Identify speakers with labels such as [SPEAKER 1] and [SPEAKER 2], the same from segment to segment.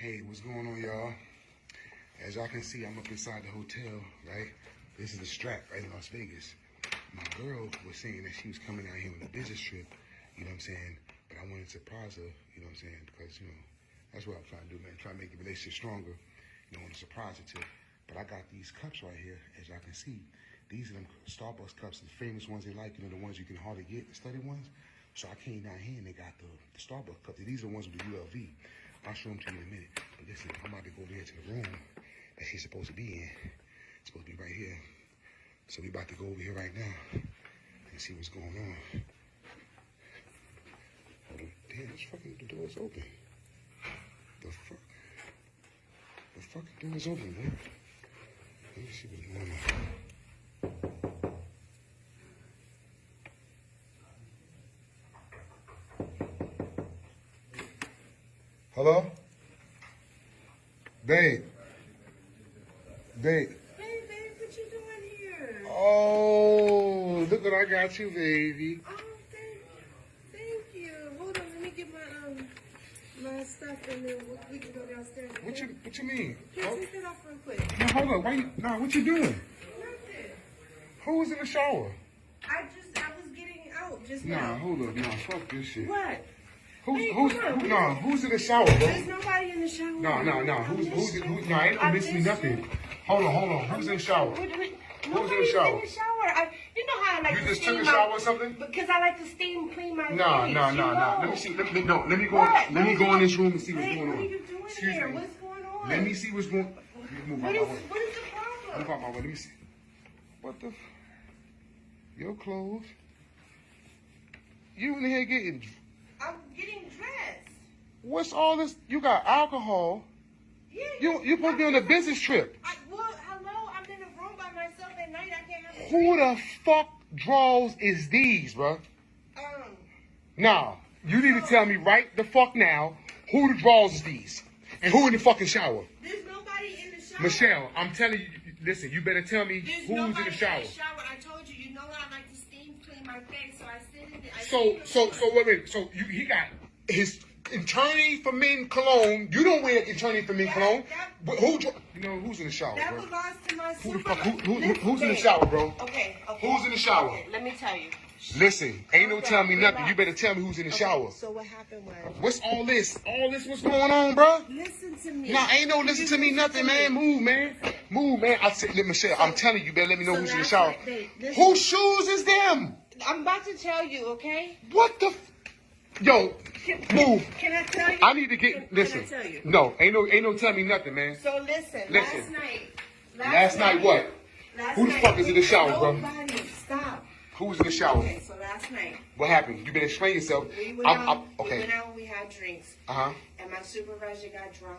[SPEAKER 1] Hey, what's going on, y'all? As y'all can see, I'm up inside the hotel, right? This is the Strap, right in Las Vegas. My girl was saying that she was coming out here on a business trip, you know what I'm saying? But I wanted to surprise her, you know what I'm saying? Because, that's what I'm trying to do, man. Try to make the relationship stronger. I want to surprise her too. But I got these cups right here, as y'all can see. These are them Starbucks cups, the famous ones they like, the ones you can hardly get, the study ones. So I came down here and they got the Starbucks cups. These are the ones with the ULV. I'll show them to you in a minute. But listen, I'm about to go over here to the room that she's supposed to be in. It's supposed to be right here. So we about to go over here right now and see what's going on. Hold on. Damn, this fucking door's open. The fuck? The fucking door's open, man. Let me see what's going on. Hello? Babe. Babe.
[SPEAKER 2] Hey, babe, what you doing here?
[SPEAKER 1] Oh, look what I got you, baby.
[SPEAKER 2] Oh, thank you. Hold on, let me get my stuff and then we can go downstairs. Okay?
[SPEAKER 1] What you mean?
[SPEAKER 2] Here, take that off real quick.
[SPEAKER 1] No, hold on. What you doing?
[SPEAKER 2] Nothing.
[SPEAKER 1] Who was in the shower?
[SPEAKER 2] I was getting out just
[SPEAKER 1] Nah,
[SPEAKER 2] now.
[SPEAKER 1] hold up. Nah, fuck this shit.
[SPEAKER 2] What?
[SPEAKER 1] Who's in the shower, bro?
[SPEAKER 2] There's nobody in the shower.
[SPEAKER 1] No. Who's ain't no miss me nothing. Hold on. Who's in the shower?
[SPEAKER 2] Who's in
[SPEAKER 1] the shower?
[SPEAKER 2] You know how I like
[SPEAKER 1] You
[SPEAKER 2] to
[SPEAKER 1] just
[SPEAKER 2] steam
[SPEAKER 1] took a shower or something?
[SPEAKER 2] Because I like to steam clean my face.
[SPEAKER 1] No.
[SPEAKER 2] You
[SPEAKER 1] Let me
[SPEAKER 2] know.
[SPEAKER 1] see. Let me go in this room and see what's
[SPEAKER 2] Hey,
[SPEAKER 1] going
[SPEAKER 2] what
[SPEAKER 1] on.
[SPEAKER 2] are you doing
[SPEAKER 1] Excuse
[SPEAKER 2] here?
[SPEAKER 1] me.
[SPEAKER 2] What's going on?
[SPEAKER 1] Let me see what's going on. Move out my way.
[SPEAKER 2] What is the problem?
[SPEAKER 1] Move out my way. Let me see. What the? Your clothes? You in here getting?
[SPEAKER 2] I'm getting dressed.
[SPEAKER 1] What's all this? You got alcohol.
[SPEAKER 2] Yeah.
[SPEAKER 1] You supposed to be on a business trip.
[SPEAKER 2] Hello, I'm in a room by myself at night. I can't have a
[SPEAKER 1] Who
[SPEAKER 2] drink.
[SPEAKER 1] the fuck drawers is these, bro? Nah, you need to tell me right the fuck now who the drawers is these and who in the fucking shower.
[SPEAKER 2] There's nobody in the shower.
[SPEAKER 1] Michelle, I'm telling you, listen, you better tell me
[SPEAKER 2] There's
[SPEAKER 1] who's
[SPEAKER 2] nobody
[SPEAKER 1] in the shower.
[SPEAKER 2] I told you, you know what? I like to steam clean my face, so I sit in there.
[SPEAKER 1] So wait a minute. So he got his attorney for men cologne. You don't wear attorney for men cologne. But who's in the shower,
[SPEAKER 2] That
[SPEAKER 1] bro?
[SPEAKER 2] belongs to my
[SPEAKER 1] Who the
[SPEAKER 2] super.
[SPEAKER 1] fuck? Who's in the shower, bro?
[SPEAKER 2] Okay.
[SPEAKER 1] Who's in the shower?
[SPEAKER 2] Okay, let me tell you.
[SPEAKER 1] Listen, ain't no telling me nothing. You better tell me who's in the shower.
[SPEAKER 2] So what happened was.
[SPEAKER 1] What's all this? What's going on, bro?
[SPEAKER 2] Listen to me.
[SPEAKER 1] Nah, ain't no listen to me nothing, man. Move, man. I said, Michelle, I'm telling you, better let me know who's in the shower. Whose shoes is them?
[SPEAKER 2] I'm about to tell you, okay?
[SPEAKER 1] What the? Yo, move.
[SPEAKER 2] Can I tell you?
[SPEAKER 1] I need to get. Listen.
[SPEAKER 2] Can I tell you?
[SPEAKER 1] No, ain't no tell me nothing, man.
[SPEAKER 2] So listen.
[SPEAKER 1] Last night what? Who the fuck is in the shower, bro?
[SPEAKER 2] Nobody. Stop.
[SPEAKER 1] Who was in the shower?
[SPEAKER 2] Okay, so last night.
[SPEAKER 1] What happened? You better explain yourself.
[SPEAKER 2] We went out
[SPEAKER 1] Okay.
[SPEAKER 2] and we had drinks. And my supervisor got drunk.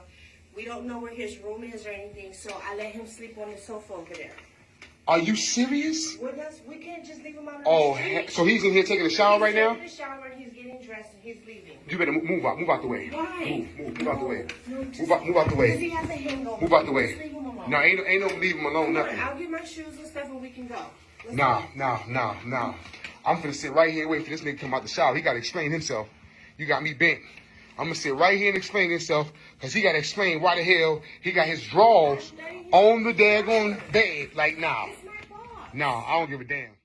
[SPEAKER 2] We don't know where his room is or anything, so I let him sleep on the sofa over there.
[SPEAKER 1] Are you serious?
[SPEAKER 2] We can't just leave him out on
[SPEAKER 1] Oh,
[SPEAKER 2] the street.
[SPEAKER 1] so he's in here taking a shower right now?
[SPEAKER 2] He's in the shower, he's getting dressed, and he's leaving.
[SPEAKER 1] You better move out the way.
[SPEAKER 2] Why?
[SPEAKER 1] Move out the way.
[SPEAKER 2] No,
[SPEAKER 1] Move out the
[SPEAKER 2] Because
[SPEAKER 1] way.
[SPEAKER 2] he has a hangover.
[SPEAKER 1] Move out the
[SPEAKER 2] Just leave
[SPEAKER 1] way.
[SPEAKER 2] him alone.
[SPEAKER 1] No, ain't no leave him alone, nothing.
[SPEAKER 2] I'll get my shoes and stuff and we can go. Let's
[SPEAKER 1] Nah.
[SPEAKER 2] go.
[SPEAKER 1] I'm finna sit right here and wait for this nigga to come out the shower. He gotta explain himself. You got me bent. I'm gonna sit right here and explain himself, cause he gotta explain why the hell he got his drawers on the daggone bed. Like, nah.
[SPEAKER 2] It's my boss.
[SPEAKER 1] Nah, I don't give a damn.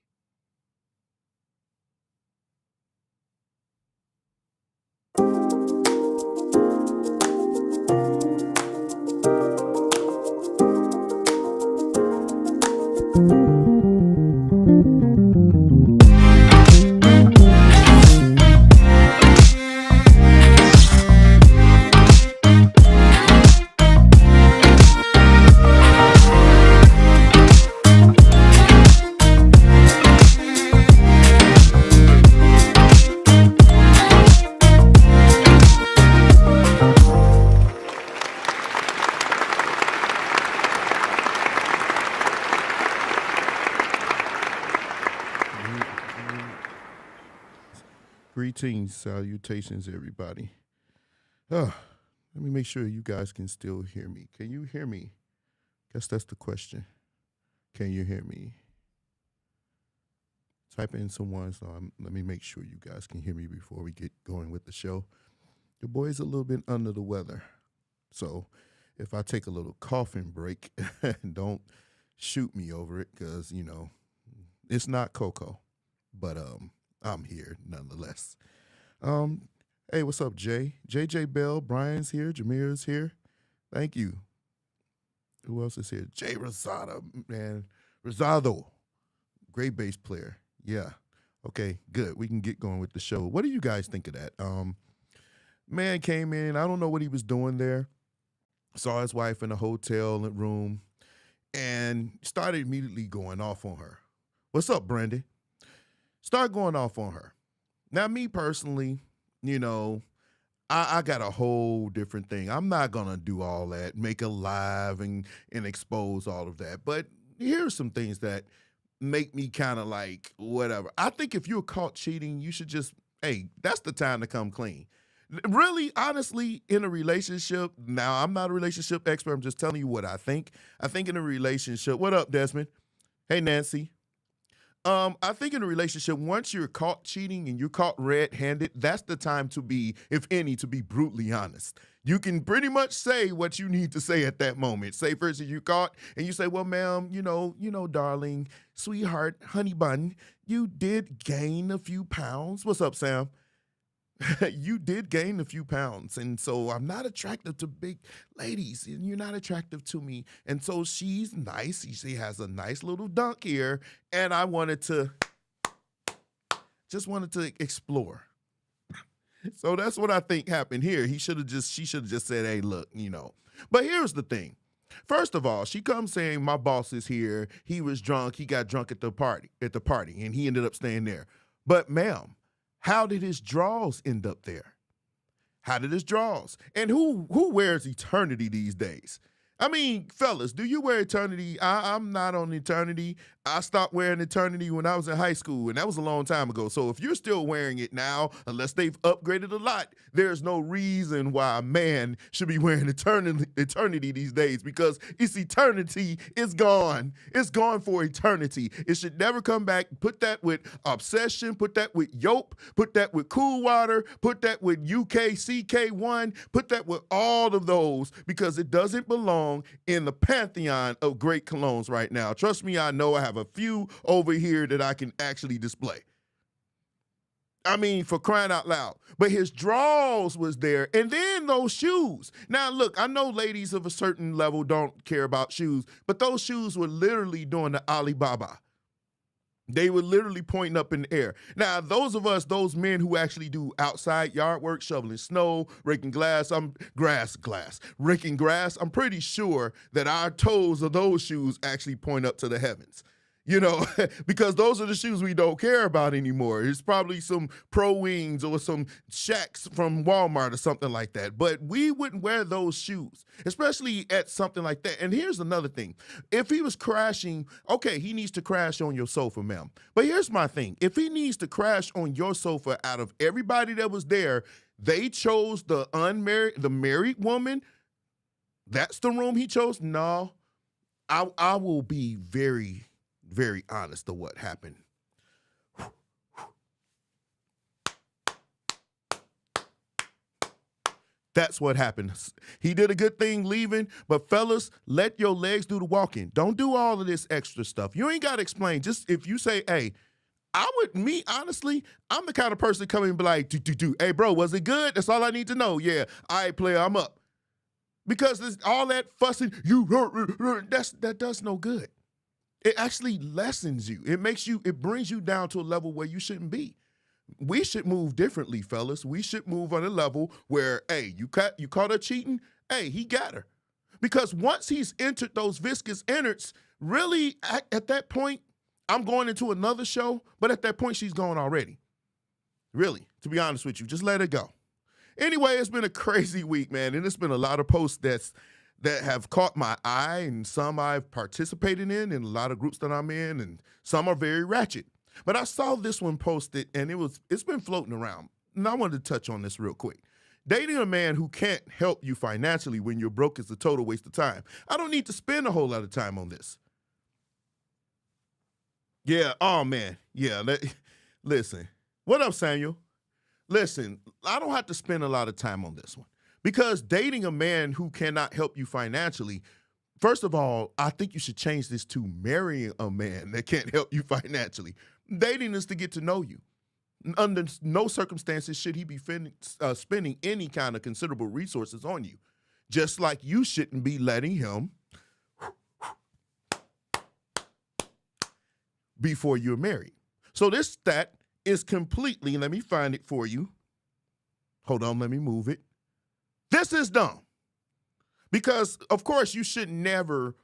[SPEAKER 3] Greetings, salutations, everybody. Let me make sure you guys can still hear me. Can you hear me? Guess that's the question. Can you hear me? Type in some ones. Let me make sure you guys can hear me before we get going with the show. The boy's a little bit under the weather. So if I take a little coughing break, don't shoot me over it because, it's not Coco. But I'm here nonetheless. Um, hey, what's up, Jay? JJ Bell, Brian's here, Jameer's here. Thank you. Who else is here? Jay Rosado, man. Rosado, great bass player. Yeah. Okay, good. We can get going with the show. What do you guys think of that? Man came in. I don't know what he was doing there. Saw his wife in a hotel room and started immediately going off on her. What's up, Brandy? Start going off on her. Now, me personally, I got a whole different thing. I'm not going to do all that, make a live and expose all of that. But here's some things that make me kind of like, whatever. I think if you're caught cheating, you should just, hey, that's the time to come clean. Really, honestly, in a relationship, now I'm not a relationship expert. I'm just telling you what I think. I think in a relationship, what up, Desmond? Hey, Nancy. I think in a relationship, once you're caught cheating and you're caught red-handed, that's the time to be, if any, to be brutally honest. You can pretty much say what you need to say at that moment. Say, for instance, you're caught and you say, well, ma'am, darling, sweetheart, honey bun, you did gain a few pounds. What's up, Sam? You did gain a few pounds, and so I'm not attractive to big ladies, and you're not attractive to me. And so she's nice. She has a nice little dunk here, and I just wanted to explore. So that's what I think happened here. She should have just said, hey, look, But here's the thing. First of all, she comes saying, my boss is here. He was drunk. He got drunk at the party, and he ended up staying there. But ma'am, how did his drawers end up there? How did his drawers? And who wears eternity these days? I mean, fellas, do you wear eternity? I'm not on eternity. I stopped wearing eternity when I was in high school, and that was a long time ago. So if you're still wearing it now, unless they've upgraded a lot, there's no reason why a man should be wearing eternity these days, because its eternity is gone. It's gone for eternity. It should never come back. Put that with Obsession. Put that with Yope. Put that with Cool Water. Put that with UKCK1. Put that with all of those, because it doesn't belong in the pantheon of great colognes right now. Trust me, I know I have a few over here that I can actually display. I mean, for crying out loud. But his drawers was there, and then those shoes. Now, look, I know ladies of a certain level don't care about shoes, but those shoes were literally doing the Alibaba. They were literally pointing up in the air. Now, those men who actually do outside yard work, shoveling snow, raking raking grass, I'm pretty sure that our toes of those shoes actually point up to the heavens. Because those are the shoes we don't care about anymore. It's probably some Pro Wings or some Shacks from Walmart or something like that. But we wouldn't wear those shoes, especially at something like that. And here's another thing. If he was crashing, okay, he needs to crash on your sofa, ma'am. But here's my thing. If he needs to crash on your sofa, out of everybody that was there, they chose the married woman. That's the room he chose? No. I will be very, very honest to what happened. That's what happened. He did a good thing leaving, but fellas, let your legs do the walking. Don't do all of this extra stuff. You ain't got to explain. Just if you say, hey, honestly, I'm the kind of person coming and be like, hey, bro, was it good? That's all I need to know. Yeah, all right, player, I'm up. Because there's all that fussing, that does no good. It actually lessens you. It brings you down to a level where you shouldn't be. We should move differently, fellas. We should move on a level where, hey, you caught her cheating? Hey, he got her. Because once he's entered those viscous innards, really, at that point, I'm going into another show, but at that point, she's gone already. Really, to be honest with you, just let it go. Anyway, it's been a crazy week, man, and it's been a lot of posts that have caught my eye, and some I've participated in a lot of groups that I'm in, and some are very ratchet. But I saw this one posted, and it's been floating around, and I wanted to touch on this real quick. Dating a man who can't help you financially when you're broke is a total waste of time. I don't need to spend a whole lot of time on this. Yeah, oh man, yeah. Listen, what up, Samuel? Listen, I don't have to spend a lot of time on this one. Because dating a man who cannot help you financially, first of all, I think you should change this to marrying a man that can't help you financially. Dating is to get to know you. Under no circumstances should he be spending any kind of considerable resources on you. Just like you shouldn't be letting him before you're married. So this stat is completely, let me find it for you. Hold on, let me move it. This is dumb. Because, of course, you should never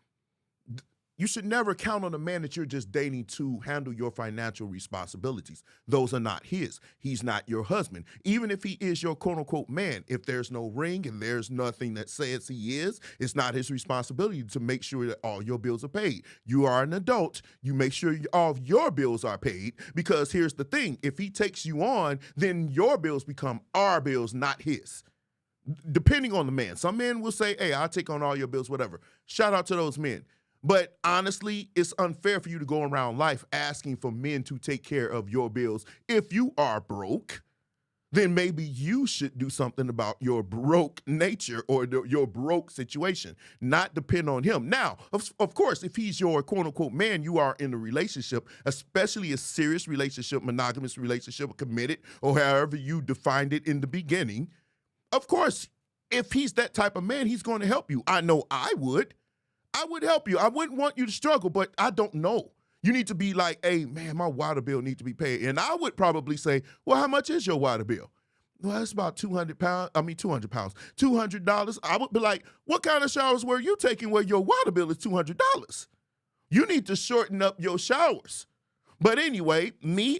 [SPEAKER 3] count on a man that you're just dating to handle your financial responsibilities. Those are not his. He's not your husband. Even if he is your quote-unquote man, if there's no ring and there's nothing that says he is, it's not his responsibility to make sure that all your bills are paid. You are an adult. You make sure all of your bills are paid, because here's the thing. If he takes you on, then your bills become our bills, not his. Depending on the man. Some men will say, hey, I'll take on all your bills, whatever. Shout out to those men. But honestly, it's unfair for you to go around life asking for men to take care of your bills. If you are broke, then maybe you should do something about your broke nature or your broke situation, not depend on him. Now, of course, if he's your quote-unquote man, you are in a relationship, especially a serious relationship, monogamous relationship, committed, or however you defined it in the beginning. Of course, if he's that type of man, he's going to help you. I know I would. I would help you. I wouldn't want you to struggle, but I don't know. You need to be like, hey, man, my water bill needs to be paid. And I would probably say, well, how much is your water bill? Well, it's about 200 pounds. $200. I would be like, what kind of showers were you taking where your water bill is $200? You need to shorten up your showers. But anyway,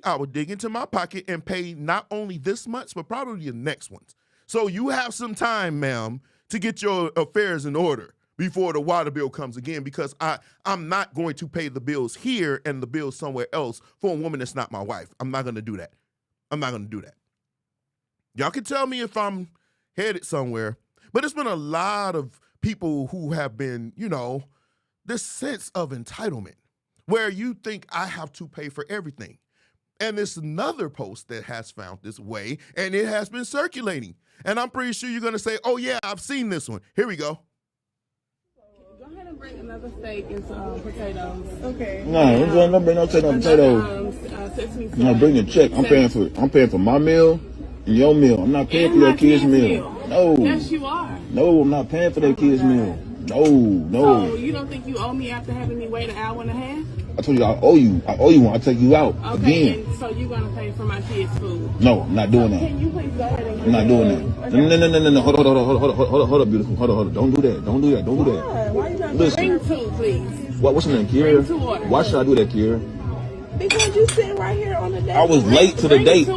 [SPEAKER 3] I would dig into my pocket and pay not only this month's, but probably the next one's. So you have some time, ma'am, to get your affairs in order before the water bill comes again, because I'm not going to pay the bills here and the bills somewhere else for a woman that's not my wife. I'm not going to do that. I'm not going to do that. Y'all can tell me if I'm headed somewhere, but there's been a lot of people who have been, this sense of entitlement where you think I have to pay for everything. And there's another post that has found this way, and it has been circulating. And I'm pretty sure you're going to say, oh, yeah, I've seen this one. Here we go.
[SPEAKER 4] Go ahead and bring another steak and some potatoes.
[SPEAKER 5] Okay.
[SPEAKER 6] No, don't bring no steak and potatoes.
[SPEAKER 4] Sesame
[SPEAKER 6] No, bring the check. I'm paying for my meal and your meal. I'm not paying for your kids' meal. No.
[SPEAKER 4] Yes, you are.
[SPEAKER 6] No, I'm not paying for their kids' meal. No.
[SPEAKER 4] So you don't think you owe me after having me wait an hour and a half?
[SPEAKER 6] I told you I owe you. I owe you when I take you out
[SPEAKER 4] Okay,
[SPEAKER 6] again.
[SPEAKER 4] and so you're gonna pay for my kids' food?
[SPEAKER 6] No, I'm not doing that.
[SPEAKER 4] Can you please go ahead and?
[SPEAKER 6] I'm not doing that.
[SPEAKER 4] Okay.
[SPEAKER 6] No. Hold up, beautiful. Hold up. Don't do that.
[SPEAKER 4] Why you not
[SPEAKER 6] Listen.
[SPEAKER 4] bring two, please?
[SPEAKER 6] What's your name, Kiera?
[SPEAKER 4] Bring 2 orders.
[SPEAKER 6] Why should I do that, Kiera?
[SPEAKER 4] Because you sitting right here on the date.
[SPEAKER 6] I was late to the date.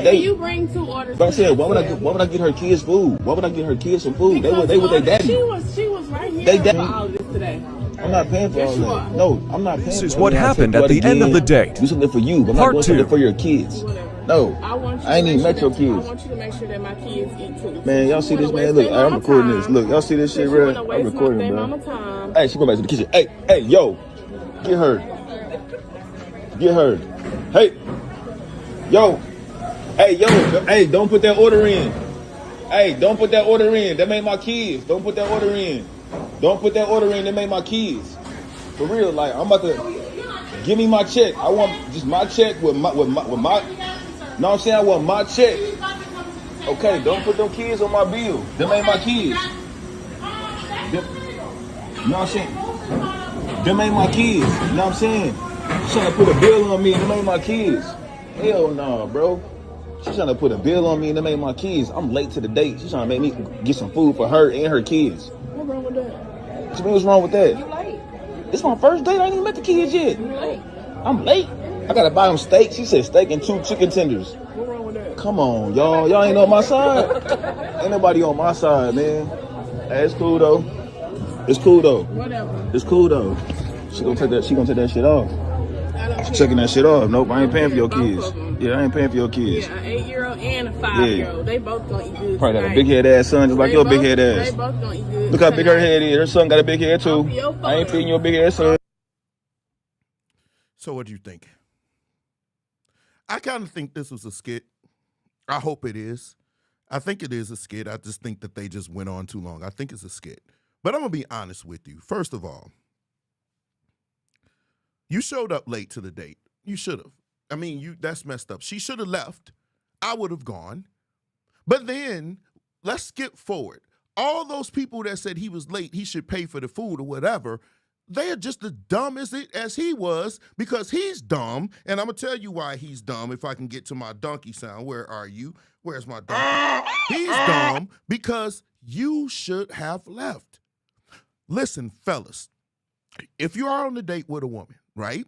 [SPEAKER 4] Can you bring 2 orders?
[SPEAKER 6] But I said, why would I get her kids food? Why would I get her kids some food? They with their daddy.
[SPEAKER 4] She was right here
[SPEAKER 6] They
[SPEAKER 4] for
[SPEAKER 6] daddy.
[SPEAKER 4] all this today.
[SPEAKER 6] I'm not paying for all
[SPEAKER 4] you
[SPEAKER 6] that.
[SPEAKER 4] are.
[SPEAKER 6] No, I'm not paying for all that.
[SPEAKER 7] This is what happened at the end of the date.
[SPEAKER 6] Do something for you, but I'm not
[SPEAKER 7] Part
[SPEAKER 6] doing
[SPEAKER 7] 2.
[SPEAKER 6] something for your kids.
[SPEAKER 4] Whatever.
[SPEAKER 6] No, I ain't even met your
[SPEAKER 4] I
[SPEAKER 6] kids.
[SPEAKER 4] want you to make sure that my kids eat too.
[SPEAKER 6] Man, y'all see this, man? Look, I'm recording this. Look, y'all see this shit, bro? I'm recording, bro. Hey, she go back to the kitchen. Hey, yo, get her. Hey, yo, hey, don't put that order in. Hey, don't put that order in. That made my kids. Don't put that order in. That made my kids. For real, like I'm about to give me my check. I want just my check with my. No, I'm saying I want my check. Okay, don't put them kids on my bill. Them ain't my kids. No, I'm saying them ain't my kids. You know what I'm saying? She's trying to put a bill on me and them ain't my kids. Hell no, bro. She's trying to put a bill on me and them ain't my kids. I'm late to the date. She's trying to make me get some food for her and her kids.
[SPEAKER 4] What's wrong with that?
[SPEAKER 6] What you mean, what's wrong with that?
[SPEAKER 4] You late.
[SPEAKER 6] It's my first date. I ain't even met the kids yet.
[SPEAKER 4] You late.
[SPEAKER 6] I'm late. I gotta buy them steak. She said steak and 2 chicken tenders.
[SPEAKER 4] What's wrong with that?
[SPEAKER 6] Come on, y'all. Y'all ain't on my side. Ain't nobody on my side, man. Hey, it's cool though.
[SPEAKER 4] Whatever.
[SPEAKER 6] It's cool though. She gonna take that shit off. She's checking that shit off. Nope, I ain't paying for your kids. Yeah, I ain't paying for your kids.
[SPEAKER 4] Yeah, an 8-year-old and a 5-year-old. They both gonna eat good.
[SPEAKER 6] Probably got a
[SPEAKER 4] tonight.
[SPEAKER 6] big head ass son just like your big head
[SPEAKER 4] They
[SPEAKER 6] ass.
[SPEAKER 4] both gonna eat good.
[SPEAKER 6] Look how big her
[SPEAKER 4] tonight.
[SPEAKER 6] head is. Her son got a big head too.
[SPEAKER 4] Off your phone.
[SPEAKER 6] I ain't feeding your big ass son.
[SPEAKER 3] So what do you think? I kind of think this was a skit. I hope it is. I think it is a skit. I just think that they just went on too long. I think it's a skit. But I'm going to be honest with you. First of all, you showed up late to the date. You should have. I mean, that's messed up. She should have left. I would have gone. But then let's skip forward. All those people that said he was late, he should pay for the food or whatever, they are just as dumb as he was because he's dumb. And I'm going to tell you why he's dumb if I can get to my donkey sound. Where are you? Where's my donkey? He's dumb because you should have left. Listen, fellas, if you are on a date with a woman, right?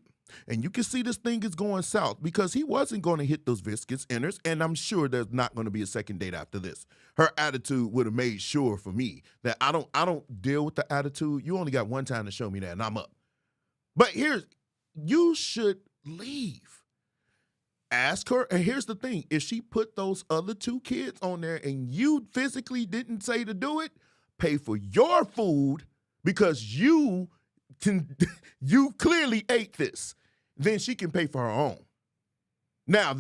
[SPEAKER 3] And you can see this thing is going south because he wasn't going to hit those viscous inners, and I'm sure there's not going to be a second date after this. Her attitude would have made sure for me that I don't deal with the attitude. You only got one time to show me that, and I'm up. But you should leave. Ask her, and here's the thing. If she put those other 2 kids on there and you physically didn't say to do it, pay for your food because you clearly ate this. Then she can pay for her own. Now,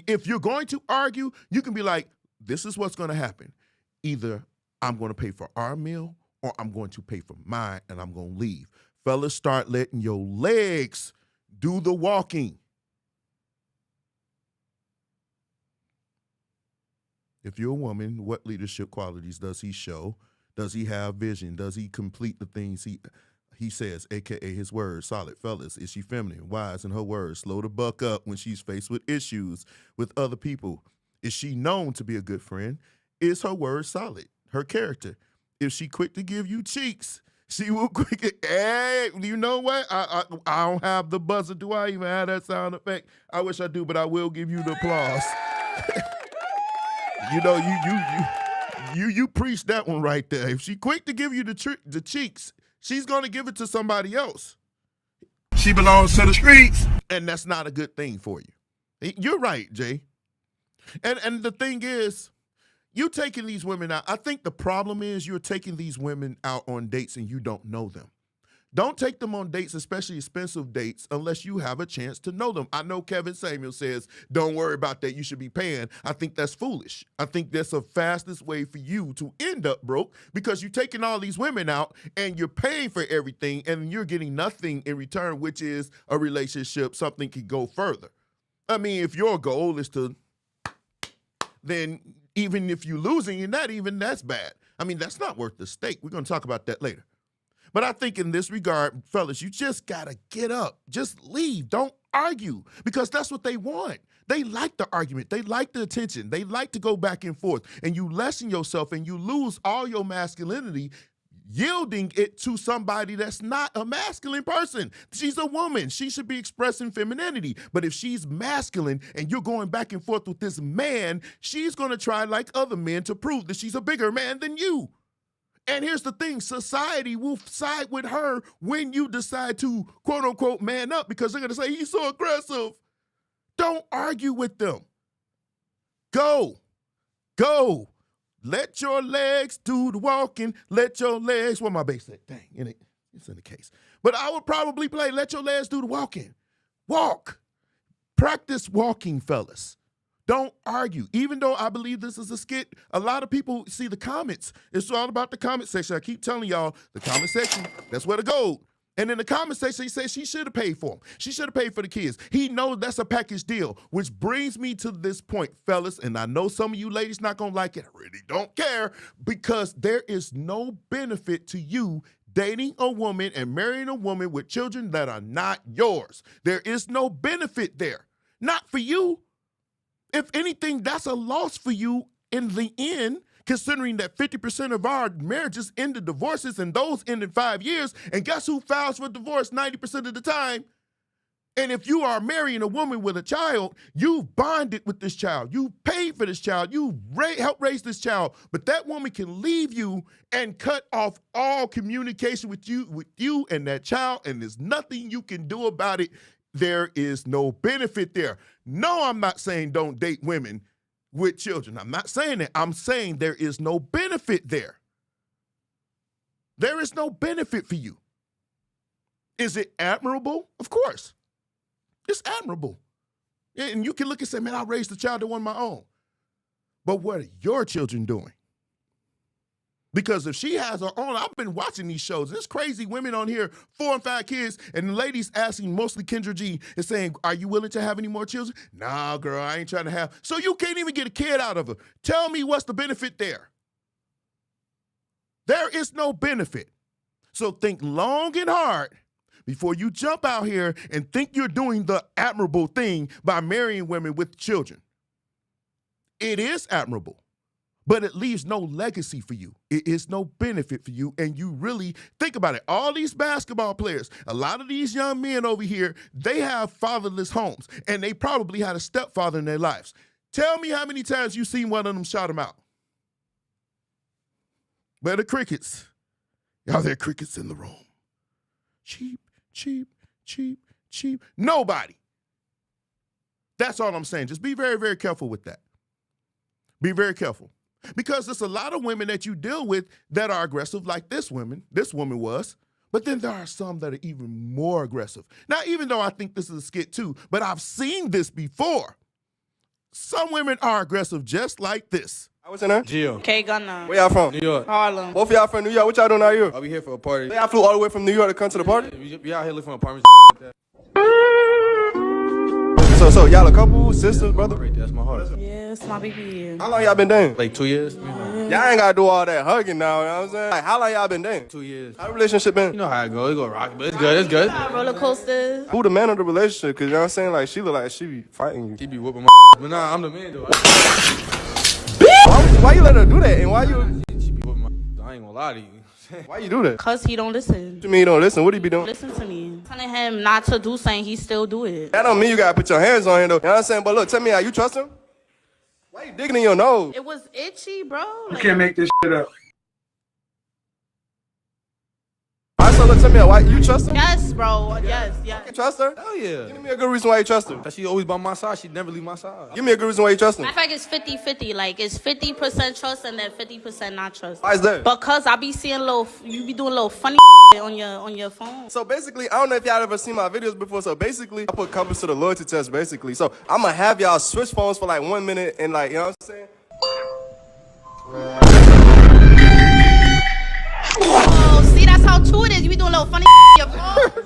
[SPEAKER 3] if you're going to argue, you can be like, this is what's going to happen. Either I'm going to pay for our meal or I'm going to pay for mine and I'm going to leave. Fellas, start letting your legs do the walking. If you're a woman, what leadership qualities does he show? Does he have vision? Does he complete the things he says, a.k.a. his words? Solid. Fellas, is she feminine, wise in her words, slow to buck up when she's faced with issues with other people? Is she known to be a good friend? Is her word solid? Her character. If she quick to give you cheeks, she will quick. Hey, you know what? I don't have the buzzer. Do I even have that sound effect? I wish I do, but I will give you the applause. You know, you preach that one right there. If she quick to give you the cheeks, she's going to give it to somebody else.
[SPEAKER 1] She belongs to the streets.
[SPEAKER 3] And that's not a good thing for you. You're right, Jay. And the thing is, you taking these women out, I think the problem is you're taking these women out on dates and you don't know them. Don't take them on dates, especially expensive dates, unless you have a chance to know them. I know Kevin Samuel says, don't worry about that, you should be paying. I think that's foolish. I think that's the fastest way for you to end up broke because you're taking all these women out and you're paying for everything and you're getting nothing in return, which is a relationship, something can go further. I mean, if your goal is to, then even if you're losing in that, even that's bad. I mean, that's not worth the stake. We're going to talk about that later. But I think in this regard, fellas, you just got to get up. Just leave. Don't argue because that's what they want. They like the argument. They like the attention. They like to go back and forth. And you lessen yourself and you lose all your masculinity, yielding it to somebody that's not a masculine person. She's a woman. She should be expressing femininity. But if she's masculine and you're going back and forth with this man, she's going to try like other men to prove that she's a bigger man than you. And here's the thing, society will side with her when you decide to, quote unquote, man up because they're going to say, he's so aggressive. Don't argue with them. Go. Let your legs do the walking. Let your legs, where my bass at? Dang, it's in the case. But I would probably play, let your legs do the walking. Walk. Practice walking, fellas. Don't argue. Even though I believe this is a skit, a lot of people see the comments. It's all about the comment section. I keep telling y'all, the comment section, that's where to go. And in the comment section, he says she should have paid for him. She should have paid for the kids. He knows that's a package deal, which brings me to this point, fellas, and I know some of you ladies not going to like it. I really don't care because there is no benefit to you dating a woman and marrying a woman with children that are not yours. There is no benefit there. Not for you. If anything, that's a loss for you in the end, considering that 50% of our marriages end in divorces and those end in 5 years. And guess who files for divorce 90% of the time? And if you are marrying a woman with a child, you've bonded with this child. You paid for this child. You helped raise this child. But that woman can leave you and cut off all communication with you and that child, and there's nothing you can do about it. There is no benefit there. No, I'm not saying don't date women with children. I'm not saying that. I'm saying there is no benefit there. There is no benefit for you. Is it admirable? Of course. It's admirable. And you can look and say, man, I raised a child that wasn't my own. But what are your children doing? Because if she has her own, I've been watching these shows. There's crazy women on here, 4 and 5 kids, and the ladies asking, mostly Kendra G, is saying, are you willing to have any more children? Nah, girl, I ain't trying to have. So you can't even get a kid out of her. Tell me what's the benefit there? There is no benefit. So think long and hard before you jump out here and think you're doing the admirable thing by marrying women with children. It is admirable. But it leaves no legacy for you. It is no benefit for you. And you really think about it. All these basketball players, a lot of these young men over here, they have fatherless homes. And they probably had a stepfather in their lives. Tell me how many times you've seen one of them shout them out. Where the crickets? Are there crickets in the room? Cheap, cheap, cheap, cheap. Nobody. That's all I'm saying. Just be very, very careful with that. Be very careful. Because there's a lot of women that you deal with that are aggressive, like this woman was. But then there are some that are even more aggressive. Now, even though I think this is a skit too, but I've seen this before. Some women are aggressive just like this.
[SPEAKER 5] What's your name?
[SPEAKER 8] Gio.
[SPEAKER 9] K Gunner.
[SPEAKER 5] Where y'all from?
[SPEAKER 8] New York.
[SPEAKER 9] Harlem.
[SPEAKER 5] Both of y'all from New York. What y'all doing out here?
[SPEAKER 8] I'll be here for a party.
[SPEAKER 5] Y'all flew all the way from New York to come to the party?
[SPEAKER 8] We out here looking for apartments like that.
[SPEAKER 5] So y'all a couple, sisters, brother?
[SPEAKER 8] Right there, that's my heart.
[SPEAKER 9] Yeah, it's my baby.
[SPEAKER 5] How long y'all been dating?
[SPEAKER 8] Like 2 years.
[SPEAKER 5] Y'all ain't gotta do all that hugging now, you know what I'm saying? Like, how long y'all been dating?
[SPEAKER 8] 2 years.
[SPEAKER 5] How the relationship been?
[SPEAKER 8] You know how it goes. It go rock, but it's good. It's good.
[SPEAKER 9] Roller coasters.
[SPEAKER 5] Who the man of the relationship? Cause you know what I'm saying? Like, she look like she be fighting you.
[SPEAKER 8] She be whooping my but nah, I'm the man though.
[SPEAKER 5] Why you let her do that? And why you
[SPEAKER 8] She be whooping my I ain't gonna lie to you.
[SPEAKER 5] why you do that?
[SPEAKER 9] Cause he don't listen.
[SPEAKER 5] What you mean you don't listen? What he be doing?
[SPEAKER 9] Listen to me. Telling him not to do something, he still do it.
[SPEAKER 5] That don't mean you gotta put your hands on him though. You know what I'm saying? But look, tell me how you trust him? Why you digging in your nose?
[SPEAKER 9] It was itchy, bro. Like,
[SPEAKER 10] Can't make this shit up.
[SPEAKER 5] Alright, so look, tell me why you trust him?
[SPEAKER 9] yes, bro. Yes, yes.
[SPEAKER 5] You trust her?
[SPEAKER 8] Hell yeah.
[SPEAKER 5] Give me a good reason why you trust her.
[SPEAKER 8] That she always by my side. She never leave my side.
[SPEAKER 5] Give me a good reason why you trust him.
[SPEAKER 9] Matter of fact, it's 50-50. Like, it's 50% trust and then 50% not trust.
[SPEAKER 5] Why is that?
[SPEAKER 9] Because I be seeing you be doing little funny on your phone.
[SPEAKER 5] So basically, I don't know if y'all ever seen my videos before. So basically, I put couples to the loyalty test, basically. So I'm gonna have y'all switch phones for like 1 minute and like, you know what I'm saying?
[SPEAKER 9] Oh, see, that's how true it is. You be doing little funny on your phone.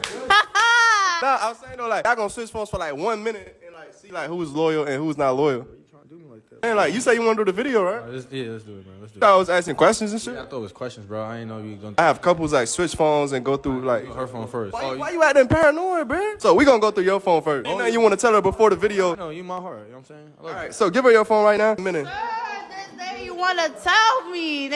[SPEAKER 5] Nah, I'm saying though, like, y'all gonna switch phones for like 1 minute and like see like who's loyal and who's not loyal. And like, you say you wanna do the video, right?
[SPEAKER 8] Let's do it, man. Let's do it.
[SPEAKER 5] I was asking questions and shit.
[SPEAKER 8] I thought it was questions, bro. I ain't know you gonna
[SPEAKER 5] I have couples like switch phones and go through like.
[SPEAKER 8] her phone first.
[SPEAKER 5] Why you acting paranoid, bro? So we gonna go through your phone first. Ain't nothing you wanna tell her before the video.
[SPEAKER 8] No, you my heart. You know what I'm saying? I love
[SPEAKER 5] All right, so give her your phone right now. A minute.
[SPEAKER 9] Then you wanna tell me?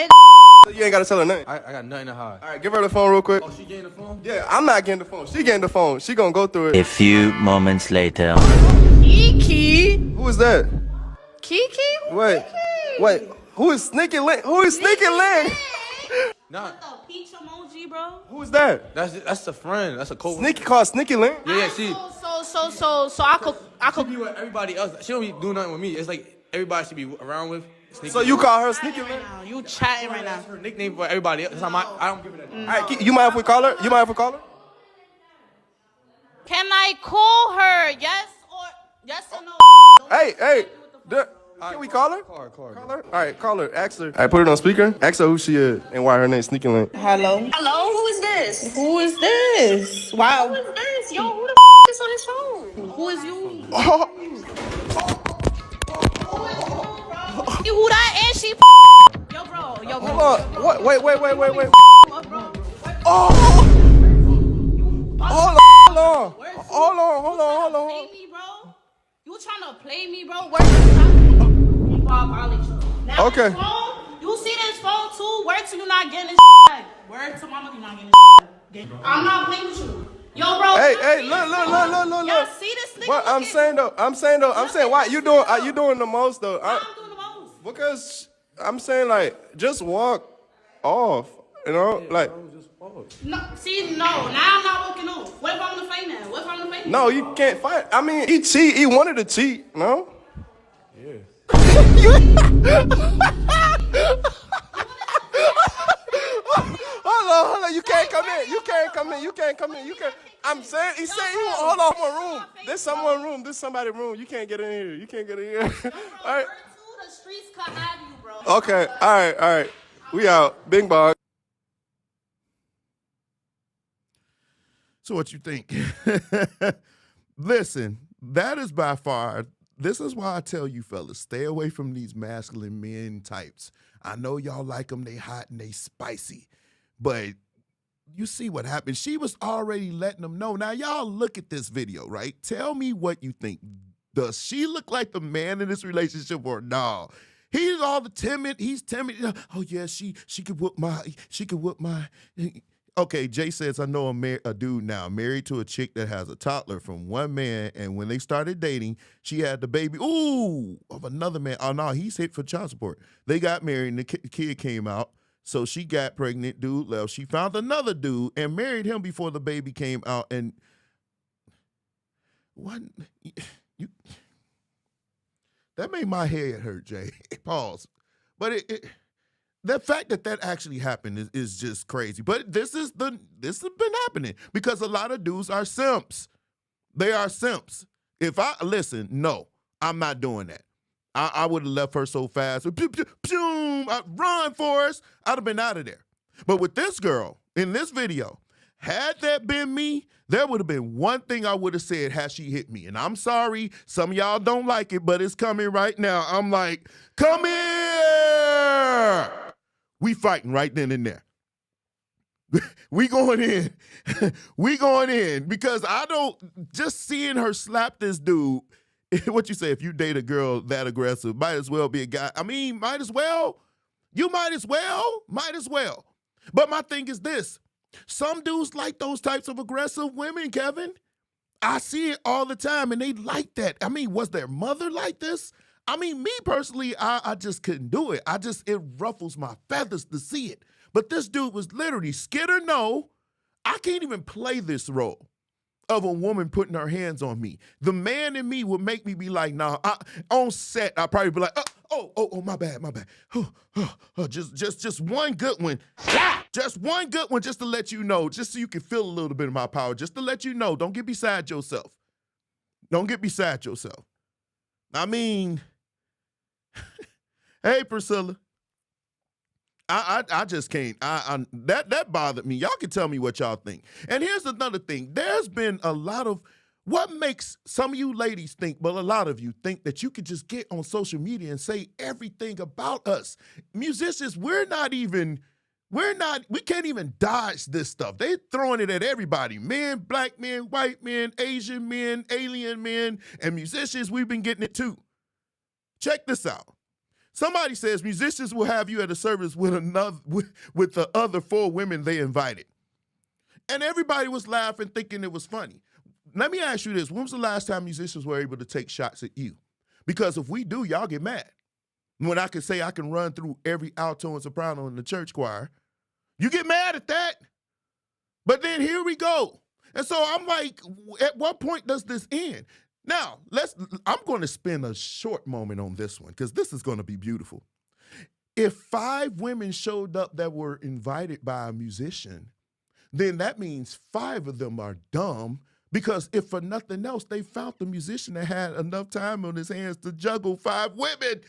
[SPEAKER 5] So you ain't gotta tell her nothing.
[SPEAKER 8] I got nothing to hide.
[SPEAKER 5] All right, give her the phone real quick.
[SPEAKER 8] Oh, she getting the phone?
[SPEAKER 5] Yeah, I'm not getting the phone. She getting the phone. She gonna go through
[SPEAKER 11] A
[SPEAKER 5] it.
[SPEAKER 11] few moments later.
[SPEAKER 9] Kiki.
[SPEAKER 5] Who is that?
[SPEAKER 9] Kiki?
[SPEAKER 5] Wait. Who is Sneaky Link? Who is Sneaky Link?
[SPEAKER 8] Nah,
[SPEAKER 9] The peach emoji, bro.
[SPEAKER 5] Who is that?
[SPEAKER 8] that's a friend. That's a co.
[SPEAKER 5] Sneaky called Sneaky Link?
[SPEAKER 8] Yeah, she
[SPEAKER 9] So I could
[SPEAKER 8] be with everybody else. She don't be doing nothing with me. It's like everybody should be around with. Sneaky.
[SPEAKER 5] So you call her Sneaky Link?
[SPEAKER 9] now. You chatting right now.
[SPEAKER 8] That's her nickname for everybody else. It's not my, I don't give it that.
[SPEAKER 5] All right, you mind if we call her? You mind if we call her?
[SPEAKER 9] Can I call her? Yes or no?
[SPEAKER 5] Hey. Can we call her?
[SPEAKER 8] Call her.
[SPEAKER 5] Call her? All right, call her. Ask her. All right, put it on speaker. Ask her who she is and why her name's Sneaky Link.
[SPEAKER 9] Hello?
[SPEAKER 12] Hello, who is this?
[SPEAKER 9] Who is this? Wow.
[SPEAKER 12] Who is this? Yo, who the is on his phone?
[SPEAKER 9] Who is you?
[SPEAKER 5] Oh,
[SPEAKER 9] Who that is? She Yo, bro.
[SPEAKER 5] hold on. What? Wait.
[SPEAKER 9] Bro.
[SPEAKER 5] Oh! Hold on.
[SPEAKER 9] Play me, bro. You trying to play me, bro? Where you now
[SPEAKER 5] Okay.
[SPEAKER 9] this phone, you see this phone too? Where till you not getting this back? Where to mama you not getting this back? I'm not playing with you. Yo, bro.
[SPEAKER 5] Hey, look.
[SPEAKER 9] Y'all see this nigga?
[SPEAKER 5] What I'm saying, why you doing the most though?
[SPEAKER 9] I'm doing the most.
[SPEAKER 5] Because I'm saying like just walk off, you know, like
[SPEAKER 9] No, see, no. Now I'm not walking off. What if I'm the fight now? What if I'm the fight?
[SPEAKER 5] no, you can't fight. I mean, he wanted to cheat, no?
[SPEAKER 8] Yeah.
[SPEAKER 5] Hold on, you can't come in. I'm saying, he said, hold on, one room. There's somebody's room. You can't get in here. All right.
[SPEAKER 9] the streets could have you, bro.
[SPEAKER 5] Okay, all right. We out. Bing bong.
[SPEAKER 3] So what you think? Listen, that is by far, this is why I tell you fellas, stay away from these masculine men types. I know y'all like them, they hot and they spicy, but you see what happened. She was already letting them know. Now y'all look at this video, right? Tell me what you think. Does she look like the man in this relationship or no? He's all the timid. He's timid. Oh yeah, she could whoop my. Okay, Jay says, I know a dude now married to a chick that has a toddler from one man, and when they started dating, she had the baby, of another man. Oh, no, he's hit for child support. They got married, and the kid came out, so she got pregnant, dude left. She found another dude and married him before the baby came out, and what? That made my head hurt, Jay. Pause. But the fact that actually happened is just crazy. But this has been happening because a lot of dudes are simps. They are simps. No, I'm not doing that. I would have left her so fast. Run, Forrest. I'd have been out of there. But with this girl in this video, had that been me, there would have been one thing I would have said had she hit me. And I'm sorry, some of y'all don't like it, but it's coming right now. I'm like, come here. We fighting right then and there. We going in. We going in because I don't, just seeing her slap this dude, what you say, if you date a girl that aggressive, might as well be a guy. I mean, might as well. You might as well. But my thing is this. Some dudes like those types of aggressive women, Kevin. I see it all the time, and they like that. I mean, was their mother like this? I mean, me personally, I just couldn't do it. It ruffles my feathers to see it. But this dude was literally, skid or no, I can't even play this role of a woman putting her hands on me. The man in me would make me be like, nah, on set, I'd probably be like, my bad. Just one good one. Just one good one just to let you know, just so you can feel a little bit of my power, just to let you know, don't get beside yourself. Don't get beside yourself. I mean, hey, Priscilla. I just can't. That bothered me. Y'all can tell me what y'all think. And here's another thing. There's been a lot of what makes some of you ladies think, but a lot of you think that you could just get on social media and say everything about us. Musicians, we can't even dodge this stuff. They're throwing it at everybody. Men, black men, white men, Asian men, alien men, and musicians, we've been getting it too. Check this out. Somebody says musicians will have you at a service with the other 4 women they invited. And everybody was laughing, thinking it was funny. Let me ask you this. When was the last time musicians were able to take shots at you? Because if we do, y'all get mad. When I can say I can run through every alto and soprano in the church choir, you get mad at that. But then here we go. And so I'm like, at what point does this end? Now, I'm going to spend a short moment on this one because this is going to be beautiful. If 5 women showed up that were invited by a musician, then that means 5 of them are dumb because if for nothing else, they found the musician that had enough time on his hands to juggle 5 women.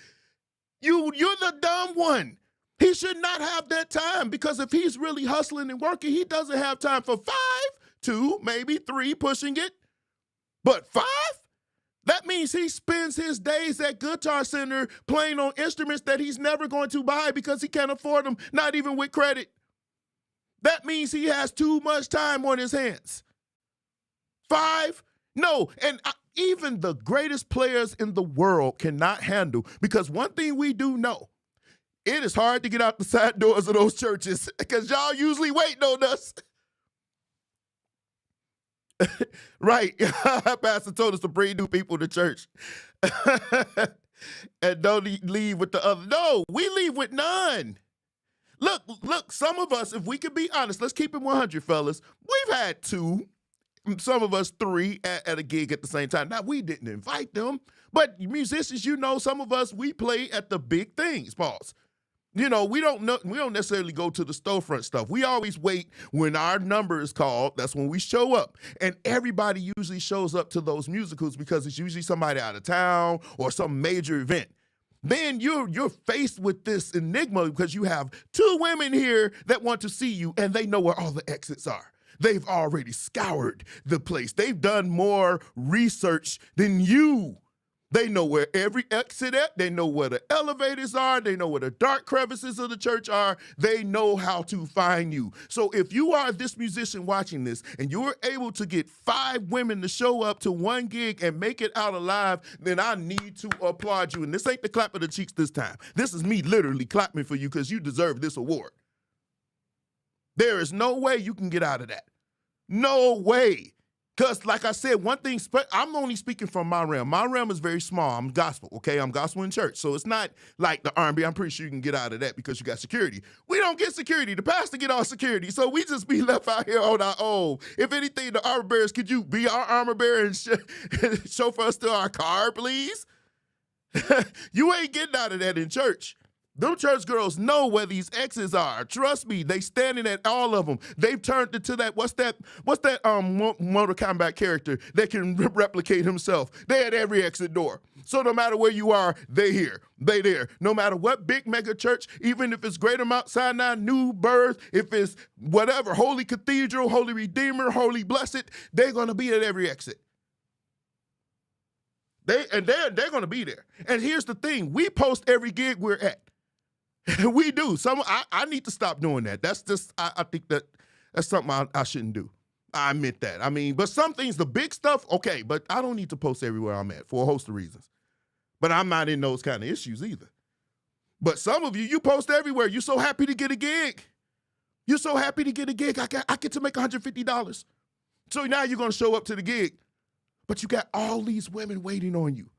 [SPEAKER 3] You're the dumb one. He should not have that time because if he's really hustling and working, he doesn't have time for 5, 2, maybe 3 pushing it. But 5? That means he spends his days at Guitar Center playing on instruments that he's never going to buy because he can't afford them, not even with credit. That means he has too much time on his hands. 5? No, and even the greatest players in the world cannot handle, because one thing we do know, it is hard to get out the side doors of those churches because y'all usually waiting on us. Right. Pastor told us to bring new people to church. And don't leave with the other. No, we leave with none. Look, some of us, if we can be honest, let's keep it 100, fellas. We've had 2, some of us 3 at a gig at the same time. Now, we didn't invite them, but musicians, some of us, we play at the big things, pause. We don't necessarily go to the storefront stuff. We always wait when our number is called. That's when we show up. And everybody usually shows up to those musicals because it's usually somebody out of town or some major event. then you're faced with this enigma because you have two women here that want to see you and they know where all the exits are. They've already scoured the place. They've done more research than you. They know where every exit at. They know where the elevators are. They know where the dark crevices of the church are. They know how to find you. So if you are this musician watching this and you're able to get 5 women to show up to one gig and make it out alive, then I need to applaud you. And this ain't the clap of the cheeks this time. This is me literally clapping for you because you deserve this award. There is no way you can get out of that. No way. Because, like I said, one thing, I'm only speaking from my realm. My realm is very small. I'm gospel, okay? I'm gospel in church. So it's not like the R&B. I'm pretty sure you can get out of that because you got security. We don't get security. The pastor get all security. So we just be left out here on our own. If anything, the armor bearers, could you be our armor bearer and chauffeur us to our car, please? You ain't getting out of that in church. Them church girls know where these exes are. Trust me, they standing at all of them. They've turned into that, what's that Mortal Kombat character that can replicate himself? They at every exit door. So no matter where you are, they here, they there. No matter what big mega church, even if it's Greater Mount Sinai, New Birth, if it's whatever, Holy Cathedral, Holy Redeemer, Holy Blessed, they're gonna be at every exit. They're gonna be there. And here's the thing, we post every gig we're at. We do. I need to stop doing that. That's just, I think that's something I shouldn't do. I admit that. I mean, but some things, the big stuff, okay, but I don't need to post everywhere I'm at for a host of reasons. But I'm not in those kind of issues either. But some of you post everywhere. You're so happy to get a gig. You're so happy to get a gig. I get to make $150. So now you're going to show up to the gig. But you got all these women waiting on you.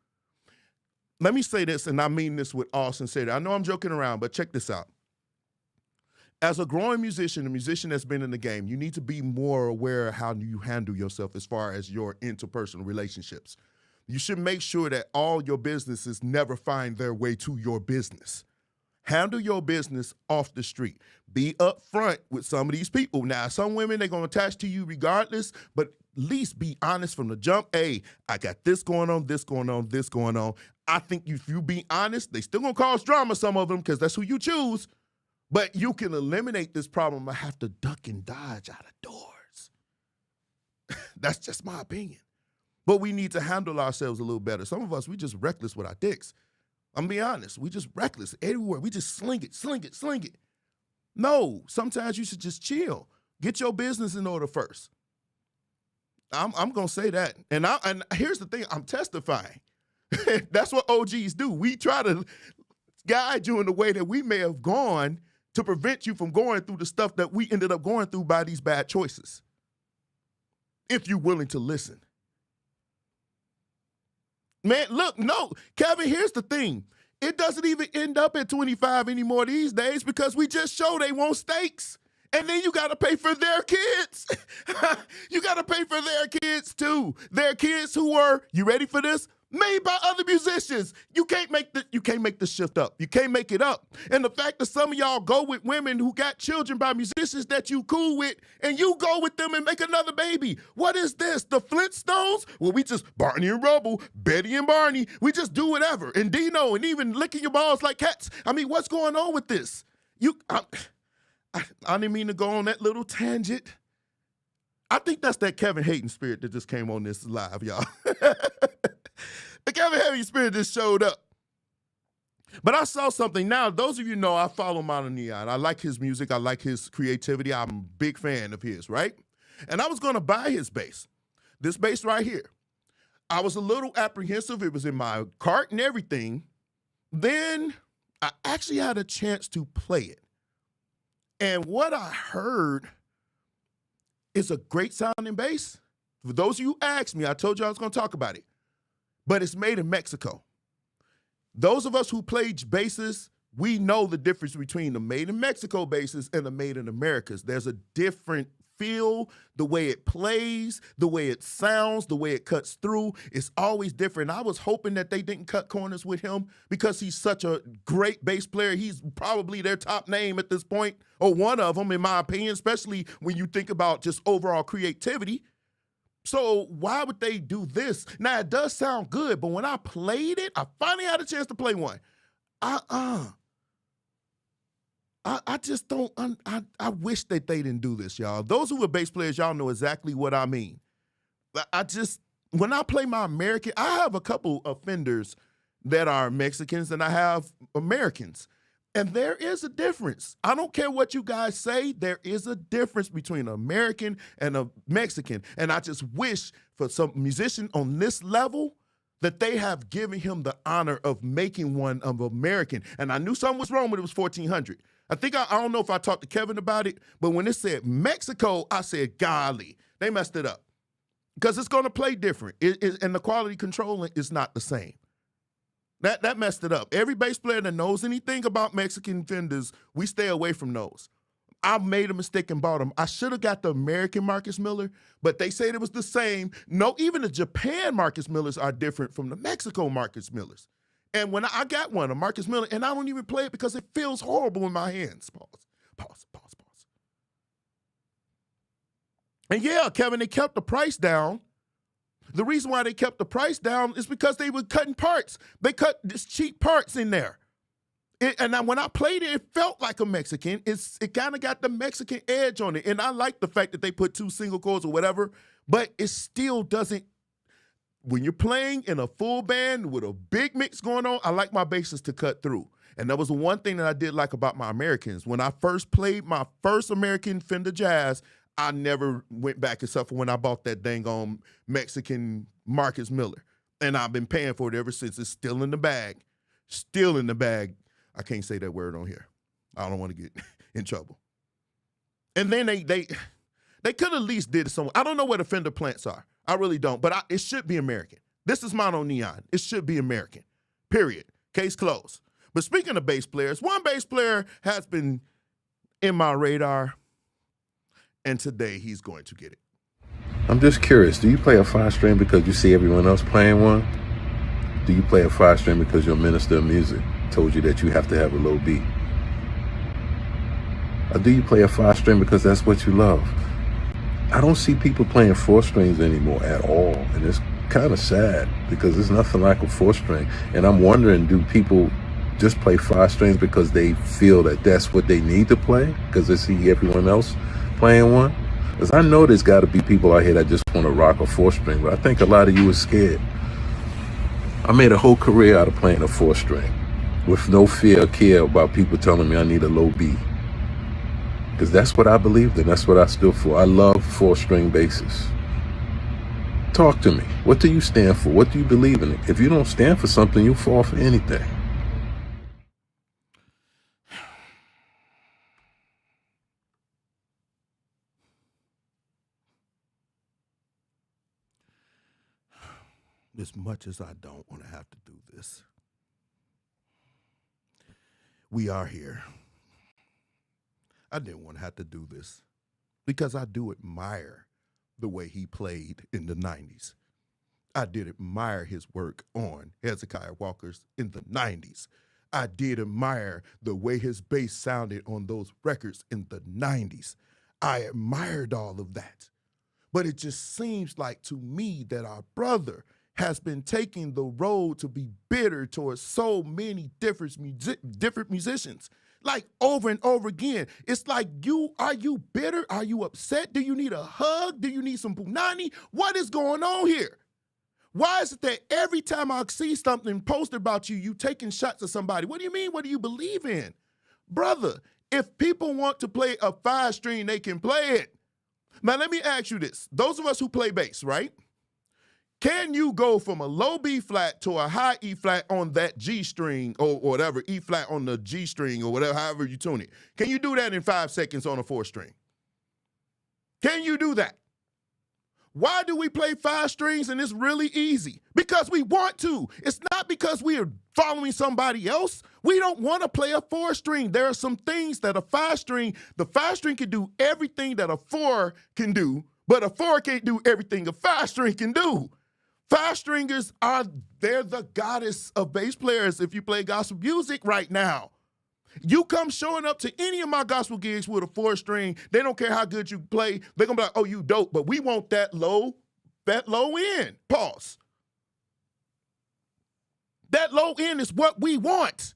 [SPEAKER 3] Let me say this, and I mean this with all sincerity. I know I'm joking around, but check this out. As a growing musician, a musician that's been in the game, you need to be more aware of how you handle yourself as far as your interpersonal relationships. You should make sure that all your businesses never find their way to your business. Handle your business off the street. Be upfront with some of these people. Now, some women, they're going to attach to you regardless, but at least be honest from the jump. Hey, I got this going on, this going on, this going on. I think if you be honest, they still going to cause drama, some of them, because that's who you choose. But you can eliminate this problem. I have to duck and dodge out of doors. That's just my opinion. But we need to handle ourselves a little better. Some of us, we just reckless with our dicks. I'm being honest. We just reckless everywhere. We just sling it. No, sometimes you should just chill. Get your business in order first. I'm going to say that. And here's the thing. I'm testifying. That's what OGs do. We try to guide you in the way that we may have gone to prevent you from going through the stuff that we ended up going through by these bad choices. If you're willing to listen. Man, look, no, Kevin, here's the thing. It doesn't even end up at 25 anymore these days because we just show they want steaks. And then you got to pay for their kids. You got to pay for their kids too. Their kids who were, you ready for this? Made by other musicians. You can't make the shift up. You can't make it up. And the fact that some of y'all go with women who got children by musicians that you cool with, and you go with them and make another baby. What is this? The Flintstones? Well, we just Barney and Rubble, Betty and Barney. We just do whatever. And Dino, and even licking your balls like cats. I mean, what's going on with this? I didn't mean to go on that little tangent. I think that's that Kevin Hayden spirit that just came on this live, y'all. The Kevin Hayden spirit just showed up. But I saw something. Now, those of you know I follow Mono Neon. I like his music. I like his creativity. I'm a big fan of his, right? And I was going to buy his bass. This bass right here. I was a little apprehensive. It was in my cart and everything. Then I actually had a chance to play it. And what I heard is a great sounding bass. For those of you who asked me, I told you I was going to talk about it. But it's made in Mexico. Those of us who played basses, we know the difference between the made in Mexico basses and the made in Americas. There's a different feel, the way it plays, the way it sounds, the way it cuts through. It's always different. I was hoping that they didn't cut corners with him because he's such a great bass player. He's probably their top name at this point, or one of them, in my opinion, especially when you think about just overall creativity. So why would they do this? Now, it does sound good, but when I played it, I finally had a chance to play one. I just don't. I wish that they didn't do this, y'all. Those who are bass players, y'all know exactly what I mean. I just, when I play my American, I have a couple offenders that are Mexicans and I have Americans. And there is a difference. I don't care what you guys say. There is a difference between an American and a Mexican. And I just wish for some musician on this level that they have given him the honor of making one of American. And I knew something was wrong when it was 1400. I think, I don't know if I talked to Kevin about it, but when it said Mexico, I said, golly, they messed it up. Because it's going to play different. And the quality control is not the same. That messed it up. Every bass player that knows anything about Mexican Fenders, we stay away from those. I made a mistake and bought them. I should have got the American Marcus Miller, but they said it was the same. No, even the Japan Marcus Millers are different from the Mexico Marcus Millers. And when I got one, a Marcus Miller, and I don't even play it because it feels horrible in my hands. Pause. And yeah, Kevin, they kept the price down. The reason why they kept the price down is because they were cutting parts. They cut this cheap parts in there. When I played it, it felt like a Mexican. It kind of got the Mexican edge on it. And I like the fact that they put 2 single chords or whatever, but it still doesn't. When you're playing in a full band with a big mix going on, I like my basses to cut through. And that was the one thing that I did like about my Americans. When I first played my first American Fender Jazz, I never went back except for when I bought that dang on Mexican Marcus Miller. And I've been paying for it ever since. It's still in the bag. Still in the bag. I can't say that word on here. I don't want to get in trouble. And then they could at least did it somewhere. I don't know where the Fender plants are. I really don't. But it should be American. This is Mono Neon. It should be American. Period. Case closed. But speaking of bass players, one bass player has been in my radar. And today he's going to get it.
[SPEAKER 10] I'm just curious, do you play a 5-string because you see everyone else playing one? Do you play a 5-string because your minister of music told you that you have to have a low B? Or do you play a 5-string because that's what you love? I don't see people playing 4-strings anymore at all. And it's kind of sad because there's nothing like a 4-string. And I'm wondering, do people just play 5-strings because they feel that that's what they need to play? Because they see everyone else playing one? Because I know there's got to be people out here that just want to rock a 4-string, but I think a lot of you are scared. I made a whole career out of playing a 4-string with no fear or care about people telling me I need a low B. Because that's what I believed in. That's what I stood for. I love 4-string basses. Talk to me. What do you stand for? What do you believe in? If you don't stand for something, you fall for anything.
[SPEAKER 3] As much as I don't want to have to do this, we are here. I didn't want to have to do this because I do admire the way he played in the 90s. I did admire his work on Hezekiah Walker's in the 90s. I did admire the way his bass sounded on those records in the 90s. I admired all of that. But it just seems like to me that our brother has been taking the road to be bitter towards so many different musicians, like over and over again. It's like, are you bitter? Are you upset? Do you need a hug? Do you need some punani? What is going on here? Why is it that every time I see something posted about you, you taking shots at somebody? What do you mean? What do you believe in? Brother, if people want to play a 5-string, they can play it. Now, let me ask you this. Those of us who play bass, right? Can you go from a low B flat to a high E flat on that G string or whatever, E flat on the G string or whatever, however you tune it? Can you do that in 5 seconds on a 4-string? Can you do that? Why do we play 5 strings and it's really easy? Because we want to. It's not because we are following somebody else. We don't want to play a 4-string. There are some things that the 5-string can do everything that a 4 can do, but a 4 can't do everything a 5-string can do. 5-stringers they're the goddess of bass players if you play gospel music right now. You come showing up to any of my gospel gigs with a 4-string, they don't care how good you play. They're going to be like, oh, you dope, but we want that low end. Pause. That low end is what we want.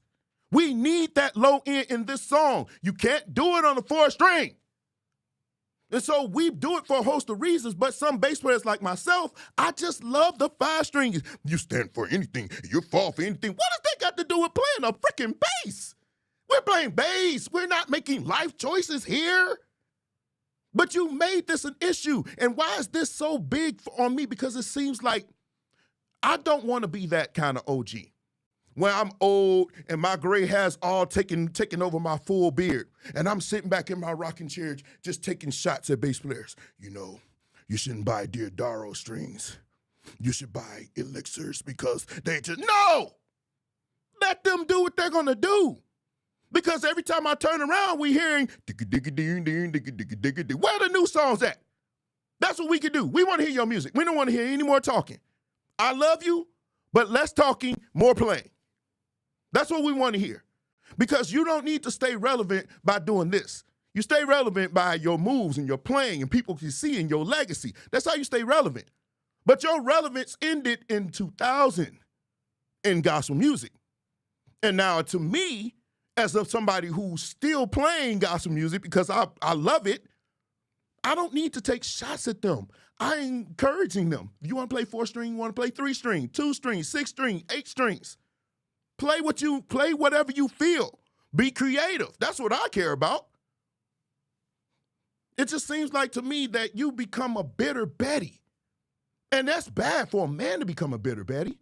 [SPEAKER 3] We need that low end in this song. You can't do it on the 4th string. And so we do it for a host of reasons, but some bass players like myself, I just love the 5 strings. You stand for anything, you fall for anything. What does that got to do with playing a freaking bass? We're playing bass. We're not making life choices here. But you made this an issue. And why is this so big on me? Because it seems like I don't want to be that kind of OG. When I'm old and my gray hair's all taking over my full beard, and I'm sitting back in my rocking chair just taking shots at bass players. You know, you shouldn't buy Deodaro strings. You should buy elixirs because they just, no! Let them do what they're gonna do. Because every time I turn around, we hearing digga-digga-ding-ding, where are the new songs at? That's what we can do. We want to hear your music. We don't want to hear any more talking. I love you, but less talking, more playing. That's what we want to hear. Because you don't need to stay relevant by doing this. You stay relevant by your moves and your playing, and people can see in your legacy. That's how you stay relevant. But your relevance ended in 2000 in gospel music. And now to me, as of somebody who's still playing gospel music because I love it, I don't need to take shots at them. I'm encouraging them. You want to play 4 string, you want to play 3 string, 2 string, 6 string, 8 strings. Play whatever you feel. Be creative. That's what I care about. It just seems like to me that you become a bitter Betty. And that's bad for a man to become a bitter Betty.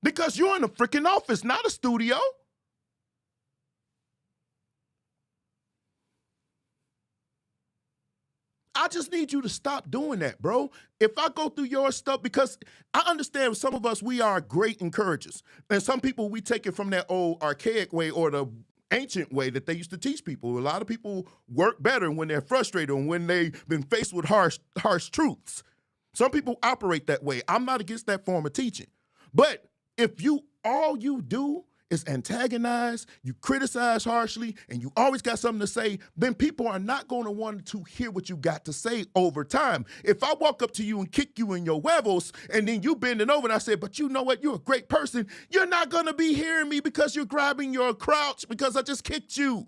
[SPEAKER 3] Because you're in a freaking office, not a studio. I just need you to stop doing that, bro. If I go through your stuff, because I understand some of us, we are great encouragers. And some people, we take it from that old archaic way or the ancient way that they used to teach people. A lot of people work better when they're frustrated and when they've been faced with harsh truths. Some people operate that way. I'm not against that form of teaching. But if all you do is antagonize, you criticize harshly, and you always got something to say, then people are not going to want to hear what you got to say over time. If I walk up to you and kick you in your huevos, and then you bending over and I say, but you know what, you're a great person, you're not going to be hearing me because you're grabbing your crouch because I just kicked you.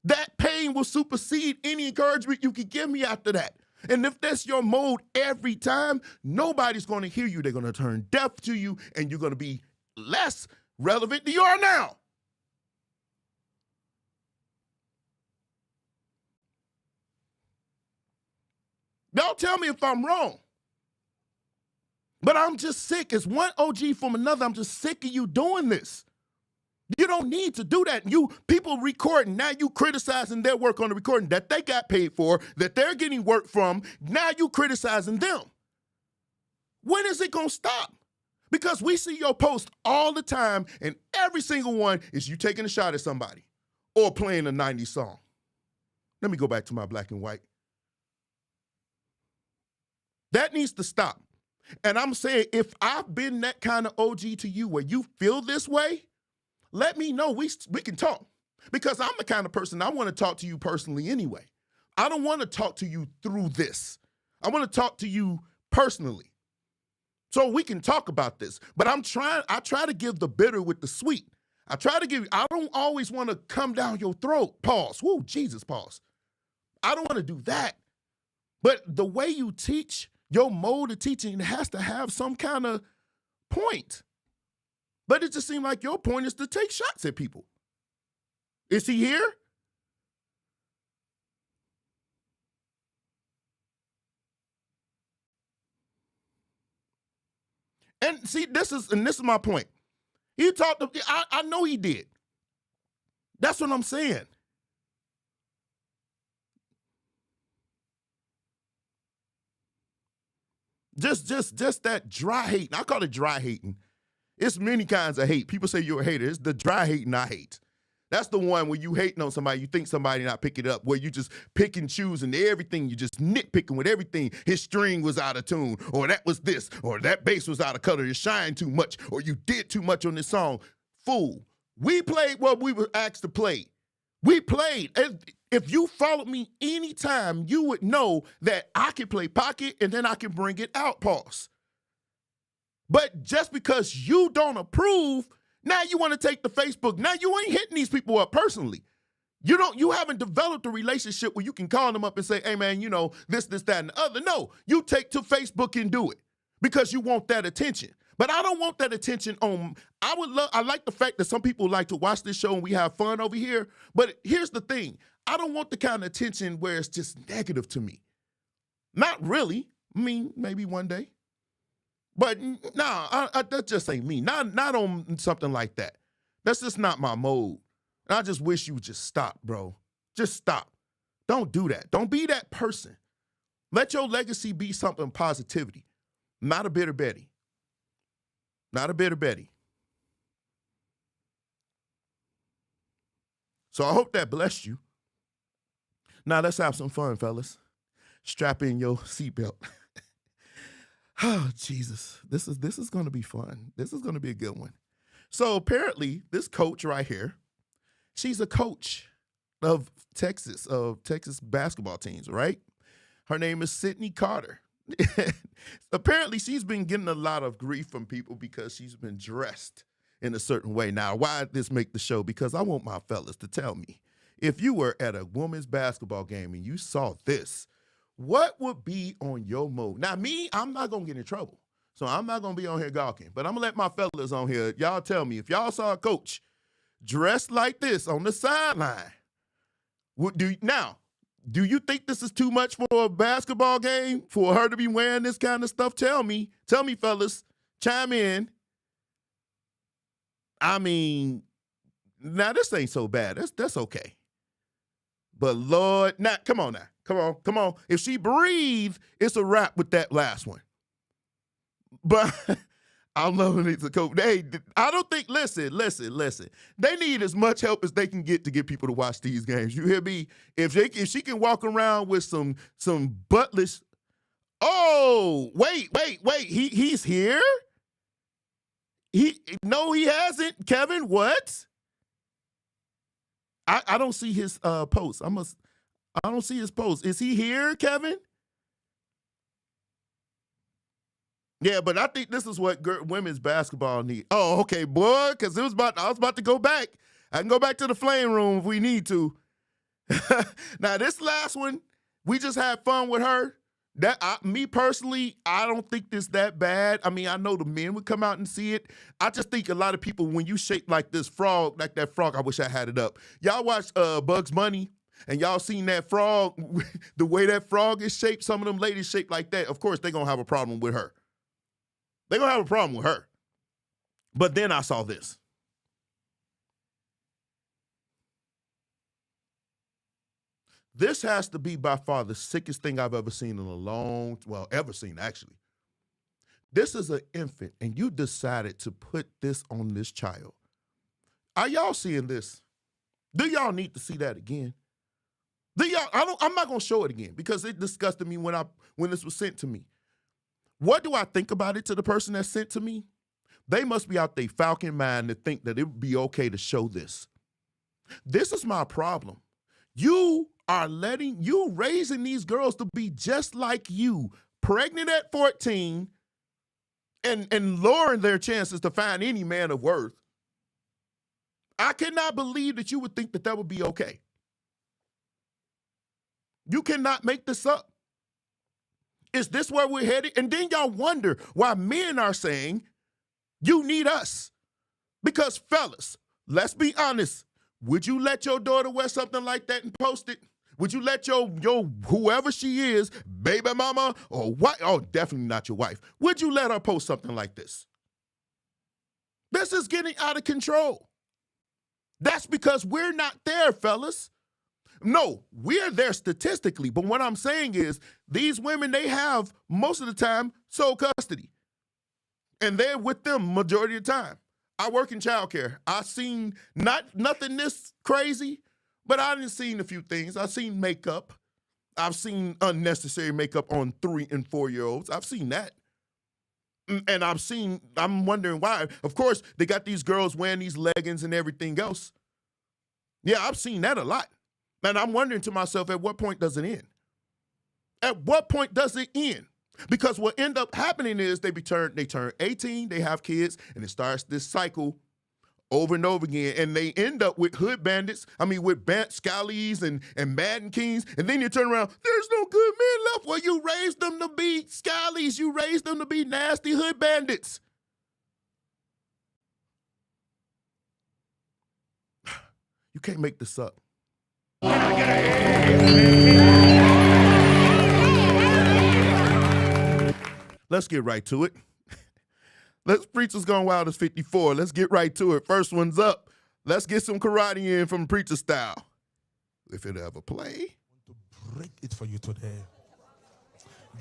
[SPEAKER 3] That pain will supersede any encouragement you can give me after that. And if that's your mode every time, nobody's going to hear you. They're going to turn deaf to you, and you're going to be less relevant than you are now. Don't tell me if I'm wrong. But I'm just sick. It's one OG from another. I'm just sick of you doing this. You don't need to do that. People recording, now you criticizing their work on the recording that they got paid for, that they're getting work from. Now you criticizing them. When is it going to stop? Because we see your post all the time, and every single one is you taking a shot at somebody or playing a 90s song. Let me go back to my black and white. That needs to stop. And I'm saying, if I've been that kind of OG to you where you feel this way, let me know. We can talk. Because I'm the kind of person, I want to talk to you personally anyway. I don't want to talk to you through this. I want to talk to you personally. So we can talk about this, but I try to give the bitter with the sweet. I don't always want to come down your throat. Pause. Woo, Jesus, pause. I don't want to do that. But the way you teach, your mode of teaching has to have some kind of point. But it just seemed like your point is to take shots at people. Is he here? And see, this is my point. He talked, I know he did. That's what I'm saying. Just that dry hating. I call it dry hating. It's many kinds of hate. People say you're a hater. It's the dry hating I hate. That's the one where you hating on somebody, you think somebody not pick it up, where you just pick and choose and everything, you just nitpicking with everything. His string was out of tune, or that was this, or that bass was out of color, it shined too much, or you did too much on this song. Fool. We played what we were asked to play. We played. If you followed me anytime, you would know that I can play pocket and then I can bring it out, pause. But just because you don't approve Now you want to take the Facebook. Now you ain't hitting these people up personally. You haven't developed a relationship where you can call them up and say, hey man, this, that, and the other. No, you take to Facebook and do it because you want that attention. But I don't want that attention on, I like the fact that some people like to watch this show and we have fun over here. But here's the thing. I don't want the kind of attention where it's just negative to me. Not really. I mean, maybe one day. But nah, that just ain't me. Not on something like that. That's just not my mode. And I just wish you would just stop, bro. Just stop. Don't do that. Don't be that person. Let your legacy be something positivity. Not a bitter Betty. Not a bitter Betty. So I hope that blessed you. Now let's have some fun, fellas. Strap in your seatbelt. Oh, Jesus. This is going to be fun. This is going to be a good one. So apparently, this coach right here, she's a coach of Texas basketball teams, right? Her name is Sydney Carter. Apparently, she's been getting a lot of grief from people because she's been dressed in a certain way. Now, why did this make the show? Because I want my fellas to tell me, if you were at a women's basketball game and you saw this, what would be on your mood? Now, me, I'm not going to get in trouble. So I'm not going to be on here gawking. But I'm going to let my fellas on here, y'all tell me, if y'all saw a coach dressed like this on the sideline, do you think this is too much for a basketball game for her to be wearing this kind of stuff? Tell me, fellas, chime in. I mean, now this ain't so bad. That's okay. But Lord, now come on. If she breathed, it's a wrap with that last one. But I'm loving it to coach. I don't think, listen. They need as much help as they can get to get people to watch these games. You hear me? If she can walk around with some buttless. Oh, wait. He's here? No, he hasn't. Kevin, what? I don't see his post. I don't see his post. Is he here, Kevin? Yeah, but I think this is what women's basketball need. Oh, okay, boy, because I was about to go back. I can go back to the flame room if we need to. Now, this last one, we just had fun with her. Me personally, I don't think this that bad. I mean, I know the men would come out and see it. I just think a lot of people, when you shape like this frog, like that frog, I wish I had it up. Y'all watch Bugs Bunny, and y'all seen that frog, the way that frog is shaped, some of them ladies shaped like that. Of course, they're going to have a problem with her. They're going to have a problem with her. But then I saw this. This has to be by far the sickest thing I've ever seen ever seen, actually. This is an infant, and you decided to put this on this child. Are y'all seeing this? Do y'all need to see that again? I'm not going to show it again because it disgusted me when this was sent to me. What do I think about it to the person that sent to me? They must be out their falcon mind to think that it would be okay to show this. This is my problem. You are raising these girls to be just like you, pregnant at 14 and lowering their chances to find any man of worth. I cannot believe that you would think that would be okay. You cannot make this up. Is this where we're headed? And then y'all wonder why men are saying, you need us. Because fellas, let's be honest. Would you let your daughter wear something like that and post it? Would you let your whoever she is, baby mama or what? Oh, definitely not your wife. Would you let her post something like this? This is getting out of control. That's because we're not there, fellas. No, we're there statistically, but what I'm saying is these women, they have most of the time sole custody, and they're with them majority of the time. I work in childcare. I've seen nothing this crazy, but I done seen a few things. I've seen makeup. I've seen unnecessary makeup on 3- and 4-year-olds. I've seen that. And I'm wondering why. Of course, they got these girls wearing these leggings and everything else. Yeah, I've seen that a lot. And I'm wondering to myself, at what point does it end? At what point does it end? Because what end up happening is they turn 18, they have kids, and it starts this cycle over and over again, and they end up with hood bandits. I mean, with scallies and Madden Kings, and then you turn around, there's no good men left. Well, you raised them to be scallies. You raised them to be nasty hood bandits. You can't make this up. Let's get right to it. Let's Preachers Gone Wild is 54. Let's get right to it. First one's up. Let's get some karate in from Preacher style. If it ever play.
[SPEAKER 11] To break it for you today.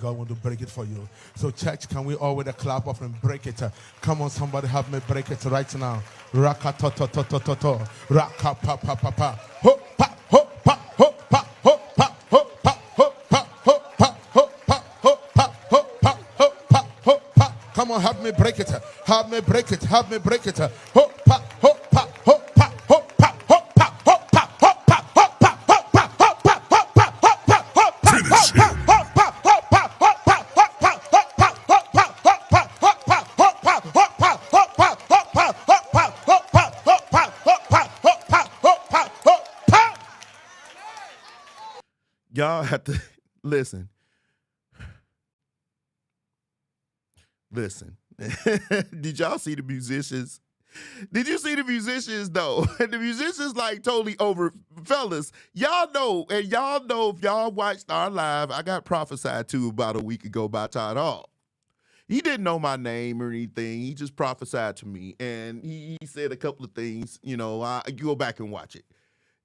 [SPEAKER 11] God want to break it for you. So church, can we all with a clap off and break it? Come on, somebody help me break it right now. Raka to to to to to to. Raka pa pa pa pa. Ho pa ho pa ho pa ho pa ho pa ho pa ho pa ho pa ho pa ho pa ho pa ho pa. Come on, help me break it. Help me break it. Help me break it. Ho pa ho pa ho pa ho pa ho pa ho pa ho pa ho pa ho pa ho pa ho pa ho pa ho pa. Finish him.
[SPEAKER 3] Y'all have to listen. Listen. Did y'all see the musicians? Did you see the musicians though? The musicians like totally over. Fellas, y'all know, and y'all know if y'all watched our live, I got prophesied to about a week ago by Todd Hall. He didn't know my name or anything. He just prophesied to me. And he said a couple of things. You know, you go back and watch it.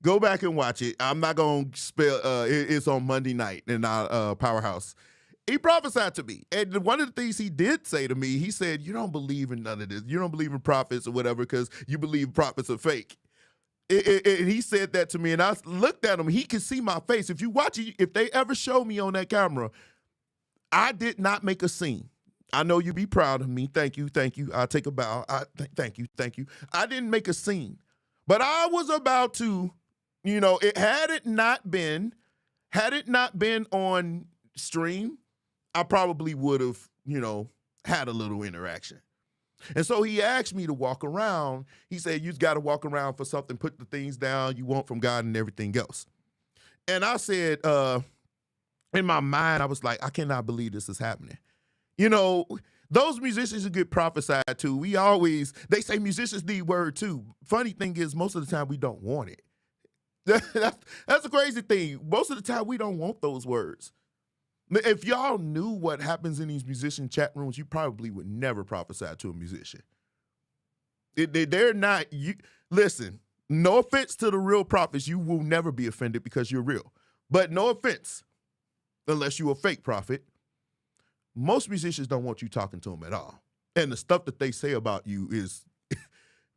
[SPEAKER 3] Go back and watch it. I'm not going to spell, it's on Monday night in our Powerhouse. He prophesied to me. And one of the things he did say to me, he said, you don't believe in none of this. You don't believe in prophets or whatever because you believe prophets are fake. And he said that to me, and I looked at him. He could see my face. If you watch it, if they ever show me on that camera, I did not make a scene. I know you be proud of me. Thank you. Thank you. I'll take a bow. Thank you. Thank you. I didn't make a scene. But I was about to, you know, had it not been on stream, I probably would have, you know, had a little interaction. And so he asked me to walk around. He said, you got to walk around for something, put the things down you want from God and everything else. And I said, in my mind, I was like, I cannot believe this is happening. You know, those musicians who get prophesied to, they say musicians need word too. Funny thing is, most of the time we don't want it. That's the crazy thing. Most of the time we don't want those words. If y'all knew what happens in these musician chat rooms, you probably would never prophesy to a musician. They're not, listen, no offense to the real prophets, you will never be offended because you're real. But no offense, unless you're a fake prophet. Most musicians don't want you talking to them at all. And the stuff that they say about you is,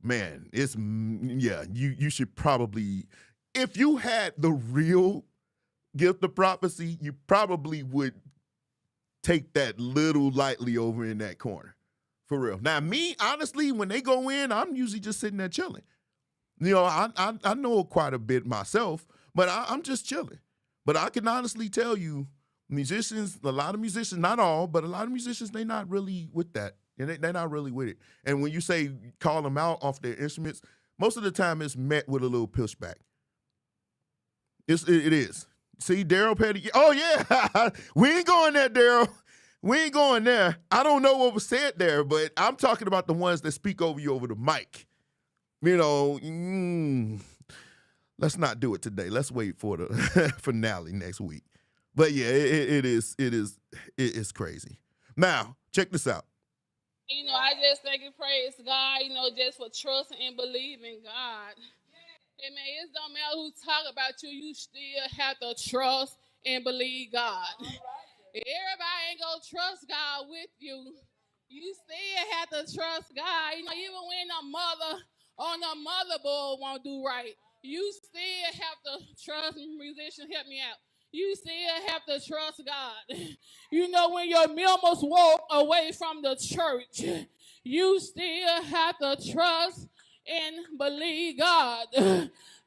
[SPEAKER 3] man, you should probably, if you had the real gift of prophecy, you probably would take that little lightly over in that corner. For real. Now, me, honestly, when they go in, I'm usually just sitting there chilling. You know, I know quite a bit myself, but I'm just chilling. But I can honestly tell you, musicians, a lot of musicians, not all, but a lot of musicians, they're not really with that. And they're not really with it. And when you say call them out off their instruments, most of the time it's met with a little pushback. It is. See, Daryl Petty. Oh, yeah. We ain't going there, Daryl. We ain't going there. I don't know what was said there, but I'm talking about the ones that speak over you over the mic. You know, let's not do it today. Let's wait for the finale next week. But yeah, it is crazy. Now, check this out.
[SPEAKER 4] You know, I just thank and praise God, you know, just for trusting and believing God. Hey, man, it don't matter who talk about you, you still have to trust and believe God. Everybody ain't gonna trust God with you. You still have to trust God. You know, even when the mother on the motherboard won't do right, you still have to trust. Musicians, help me out. You still have to trust God. You know, when your members walk away from the church, you still have to trust and believe God.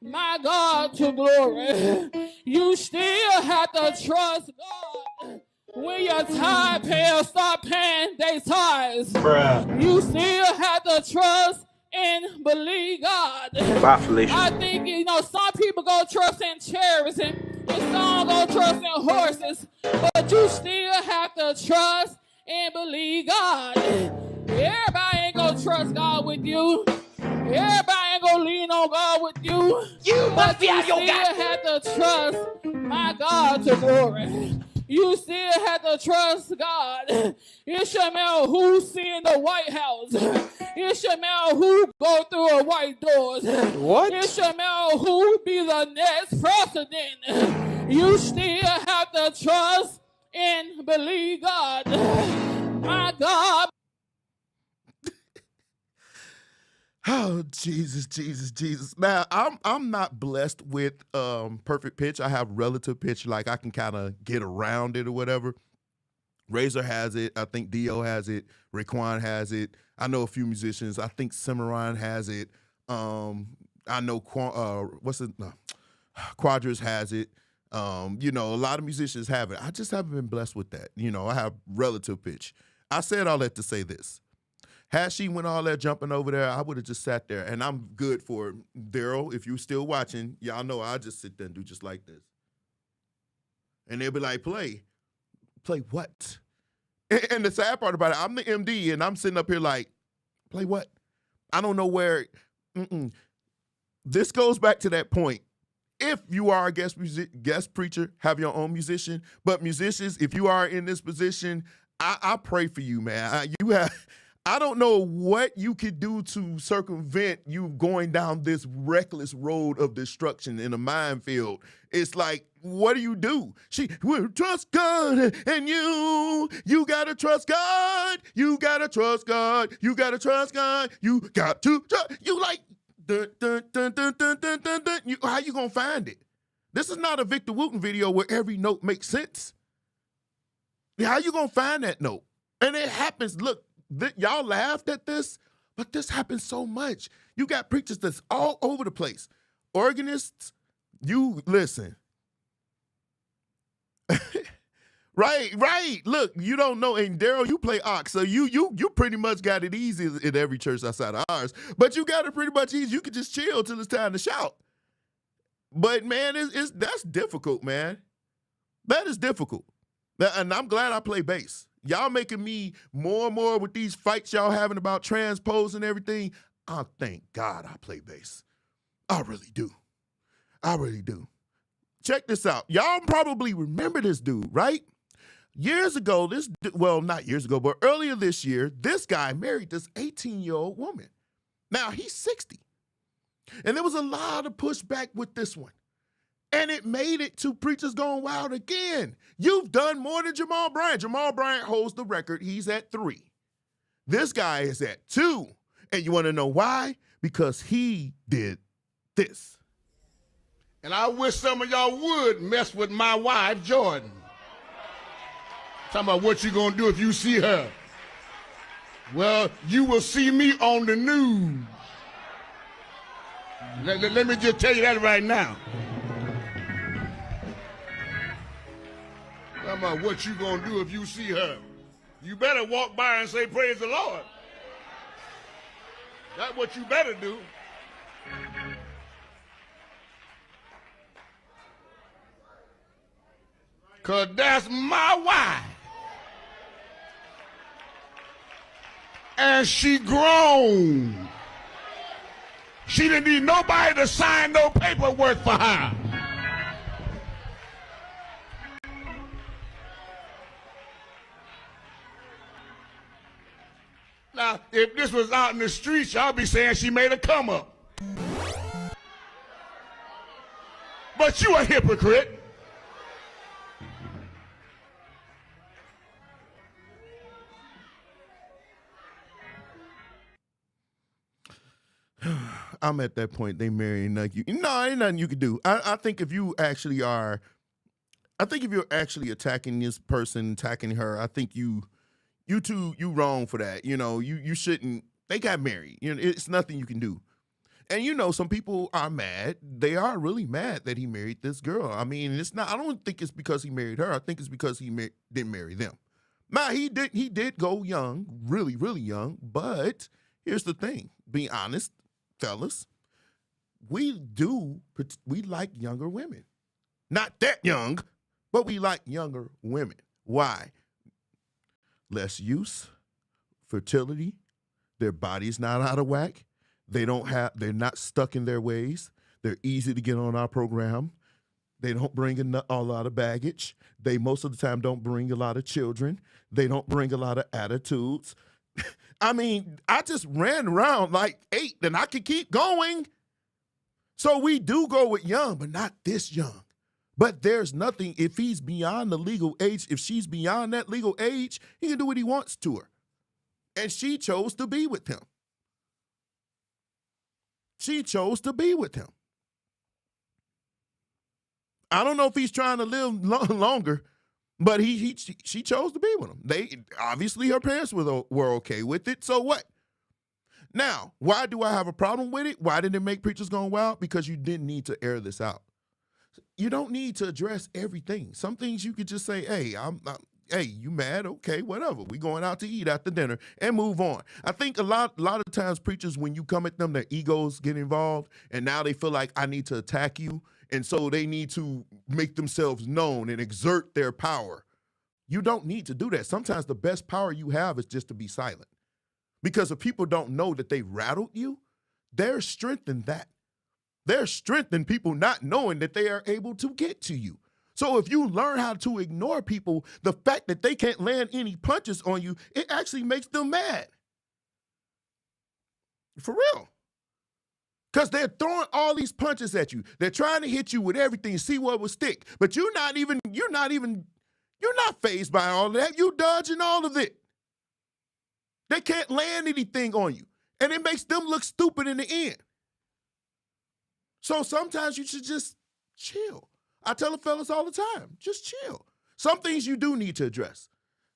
[SPEAKER 4] My God, to glory. You still have to trust God. When your tithe payers start paying their tithes, you still have to trust and believe God.
[SPEAKER 6] Bye, Felicia.
[SPEAKER 4] I think, some people go trust in chariots and some go trust in horses, but you still have to trust and believe God. Everybody ain't gonna trust God with you. Everybody ain't gonna lean on God with you. You must be out your goddamn. You still have to trust my God to glory. You still have to trust God. It should matter who's in the White House. It should matter who go through a white doors. What? It should matter who be the next president. You still have to trust and believe God. My God.
[SPEAKER 3] Oh, Jesus. Now, I'm not blessed with perfect pitch. I have relative pitch, like I can kind of get around it or whatever. Razor has it. I think Dio has it. Raekwon has it. I know a few musicians. I think Cimarron has it. I know Quadras has it. A lot of musicians have it. I just haven't been blessed with that. I have relative pitch. I said all that to say this. Had she went all that jumping over there, I would have just sat there, and I'm good for it. Daryl, if you're still watching, y'all know I'll just sit there and do just like this. And they'll be like, play what? And the sad part about it, I'm the MD, and I'm sitting up here like, play what? I don't know where. This goes back to that point. If you are a guest preacher, have your own musician. But musicians, if you are in this position, I pray for you, man. I don't know what you could do to circumvent you going down this reckless road of destruction in a minefield. It's like, what do? We trust God, and you gotta trust God. You gotta trust God. You gotta trust God. You got to trust. You like, dun, dun, dun, dun, dun, dun, dun, dun. How you gonna find it? This is not a Victor Wooten video where every note makes sense. How you gonna find that note? And it happens, look, y'all laughed at this, but this happens so much. You got preachers that's all over the place. Organists, you listen. Right. Look, you don't know, and Daryl, you play ox, so you pretty much got it easy in every church outside of ours. But you got it pretty much easy. You can just chill till it's time to shout. But man, that's difficult, man. That is difficult. And I'm glad I play bass. Y'all making me more and more with these fights y'all having about transpose and everything. I thank God I play bass. I really do. Check this out. Y'all probably remember this dude, right? Years ago, not years ago, but earlier this year, this guy married this 18-year-old woman. Now, he's 60. And there was a lot of pushback with this one. And it made it to Preachers Gone Wild again. You've done more than Jamal Bryant. Jamal Bryant holds the record. He's at 3. This guy is at 2. And you want to know why? Because he did this.
[SPEAKER 13] And I wish some of y'all would mess with my wife, Jordan. Talking about what you gonna do if you see her. Well, you will see me on the news. Let me just tell you that right now. Talking about what you gonna do if you see her. You better walk by and say, praise the Lord. That's what you better do. Because that's my wife. And she grown. She didn't need nobody to sign no paperwork for her. Now, if this was out in the streets, y'all be saying she made a come up. But you a hypocrite.
[SPEAKER 3] I'm at that point. They marrying like you. No, ain't nothing you can do. I think if you actually are, I think if you're actually attacking this person, attacking her, I think you wrong for that. You shouldn't. They got married. It's nothing you can do. And some people are mad. They are really mad that he married this girl. I mean, it's not. I don't think it's because he married her. I think it's because he didn't marry them. Now he did go young, really, really young, but Here's the thing. Be honest, fellas. We like younger women. Not that young, but we like younger women. Why? Less use, fertility, their body's not out of whack. They're not stuck in their ways. They're easy to get on our program. They don't bring a lot of baggage. They most of the time don't bring a lot of children. They don't bring a lot of attitudes. I mean, I just ran around like 8 and I could keep going. So we do go with young, but not this young. But there's nothing, if he's beyond the legal age, if she's beyond that legal age, he can do what he wants to her. And she chose to be with him. She chose to be with him. I don't know if he's trying to live longer, but she chose to be with him. Obviously her parents were okay with it. So what? Now, why do I have a problem with it? Why did it make Preachers Gone Wild? Because you didn't need to air this out. You don't need to address everything. Some things you could just say, hey, hey, you mad? Okay, whatever. We going out to eat after dinner and move on. I think a lot of times preachers, when you come at them, their egos get involved, and now they feel like I need to attack you, and so they need to make themselves known and exert their power. You don't need to do that. Sometimes the best power you have is just to be silent. Because if people don't know that they rattled you, there's strength in that. There's strength in people not knowing that they are able to get to you. So if you learn how to ignore people, the fact that they can't land any punches on you, it actually makes them mad. For real. Because they're throwing all these punches at you. They're trying to hit you with everything, see what will stick. But you're not fazed by all of that. You dodging all of it. They can't land anything on you. And it makes them look stupid in the end. So sometimes you should just chill. I tell the fellas all the time, just chill. Some things you do need to address,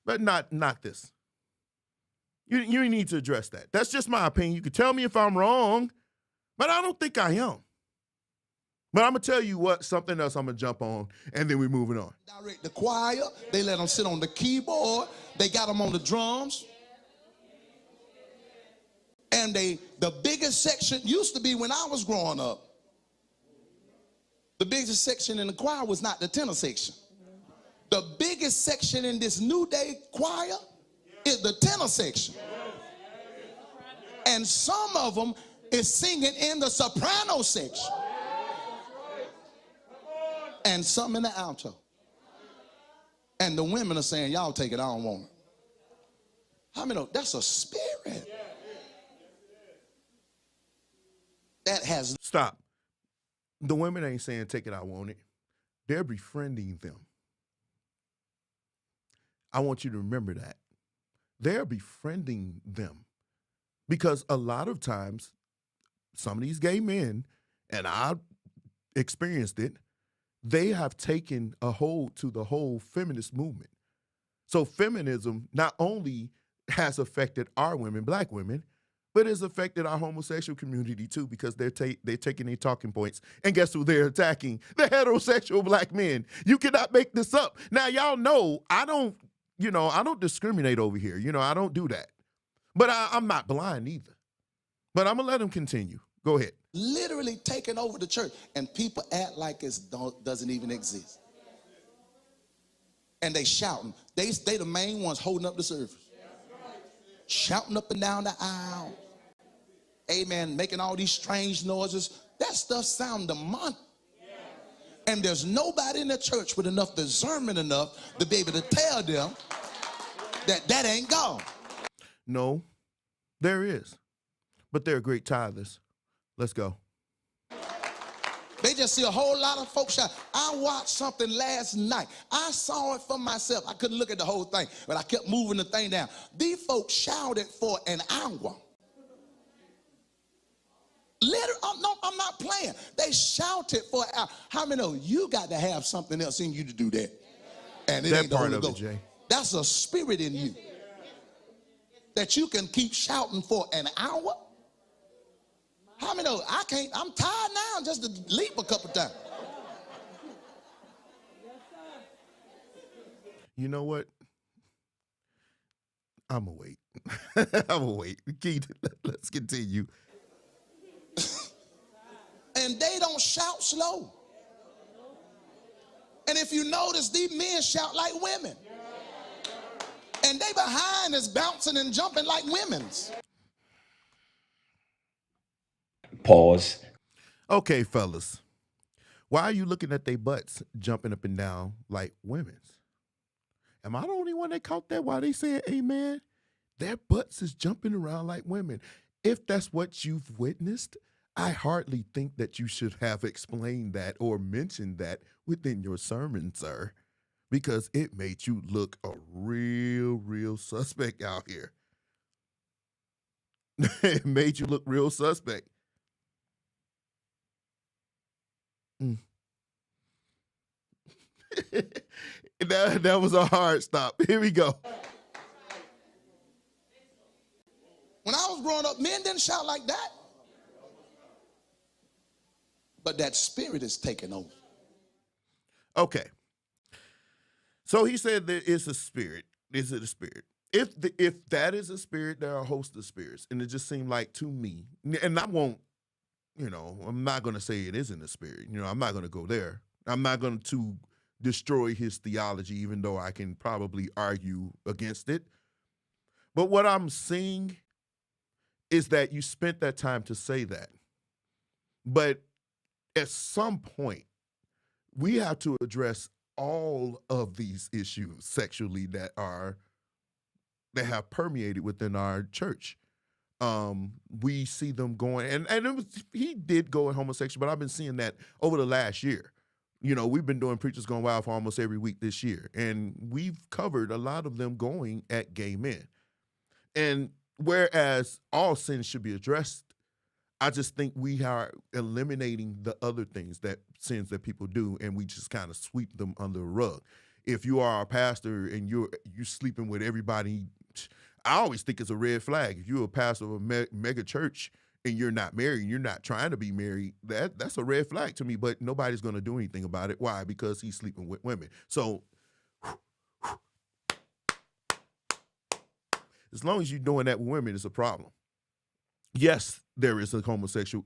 [SPEAKER 3] but not this. You need to address that. That's just my opinion. You can tell me if I'm wrong, but I don't think I am. But I'm going to tell you what, something else I'm going to jump on, and then we're moving on.
[SPEAKER 14] Direct the choir. They let them sit on the keyboard. They got them on the drums. And the biggest section used to be when I was growing up. The biggest section in the choir was not the tenor section. The biggest section in this new day choir is the tenor section. And some of them is singing in the soprano section. And some in the alto. And the women are saying, y'all take it, I don't want it. How many know that's a spirit? That has...
[SPEAKER 3] Stop. The women ain't saying take it, I want it. They're befriending them. I want you to remember that. They're befriending them. Because a lot of times, some of these gay men, and I've experienced it, they have taken a hold to the whole feminist movement. So feminism not only has affected our women, black women, but it's affected our homosexual community too, because they're taking their talking points. And guess who they're attacking? The heterosexual black men. You cannot make this up. Now, y'all know I don't discriminate over here. I don't do that. But I'm not blind either. But I'm going to let them continue. Go ahead.
[SPEAKER 14] Literally taking over the church. And people act like it doesn't even exist. And they shouting. They the main ones holding up the service. Shouting up and down the aisle. Amen. Making all these strange noises. That stuff sound demonic. And there's nobody in the church with enough discernment enough to be able to tell them that ain't God.
[SPEAKER 3] No, there is. But they're great tithers. Let's go.
[SPEAKER 14] They just see a whole lot of folks shout. I watched something last night. I saw it for myself. I couldn't look at the whole thing, but I kept moving the thing down. These folks shouted for an hour. I'm not playing. They shouted for an hour. How many know you got to have something else in you to do that? And it ain't the Holy Ghost. That's a spirit in you. That you can keep shouting for an hour. How many know I can't? I'm tired now just to leap a couple times.
[SPEAKER 3] You know what? I'm gonna wait. I'm gonna wait. Keith, let's continue.
[SPEAKER 14] And they don't shout slow. And if you notice, these men shout like women. And they behind is bouncing and jumping like women's.
[SPEAKER 6] Pause.
[SPEAKER 3] Okay, fellas. Why are you looking at their butts jumping up and down like women's? Am I the only one that caught that while they saying amen? Their butts is jumping around like women. If that's what you've witnessed, I hardly think that you should have explained that or mentioned that within your sermon, sir, because it made you look a real suspect out here. It made you look real suspect. That was a hard stop. Here we go.
[SPEAKER 14] When I was growing up, men didn't shout like that. But that spirit is taking over.
[SPEAKER 3] Okay. So he said that it's a spirit. Is it a spirit? If that is a spirit, there are a host of spirits. And it just seemed like to me, and I won't, I'm not going to say it isn't a spirit. I'm not going to go there. I'm not going to destroy his theology, even though I can probably argue against it. But what I'm seeing is that you spent that time to say that. But at some point, we have to address all of these issues sexually that have permeated within our church. We see them going, and he did go homosexual, but I've been seeing that over the last year. We've been doing Preachers Gone Wild for almost every week this year, and we've covered a lot of them going at gay men. And whereas all sins should be addressed, I just think we are eliminating the other sins that people do, and we just kind of sweep them under the rug. If you are a pastor and you're sleeping with everybody, I always think it's a red flag. If you're a pastor of a mega church and you're not married, and you're not trying to be married, that's a red flag to me, but nobody's going to do anything about it. Why? Because he's sleeping with women. So as long as you're doing that with women, it's a problem. Yes, there is a homosexual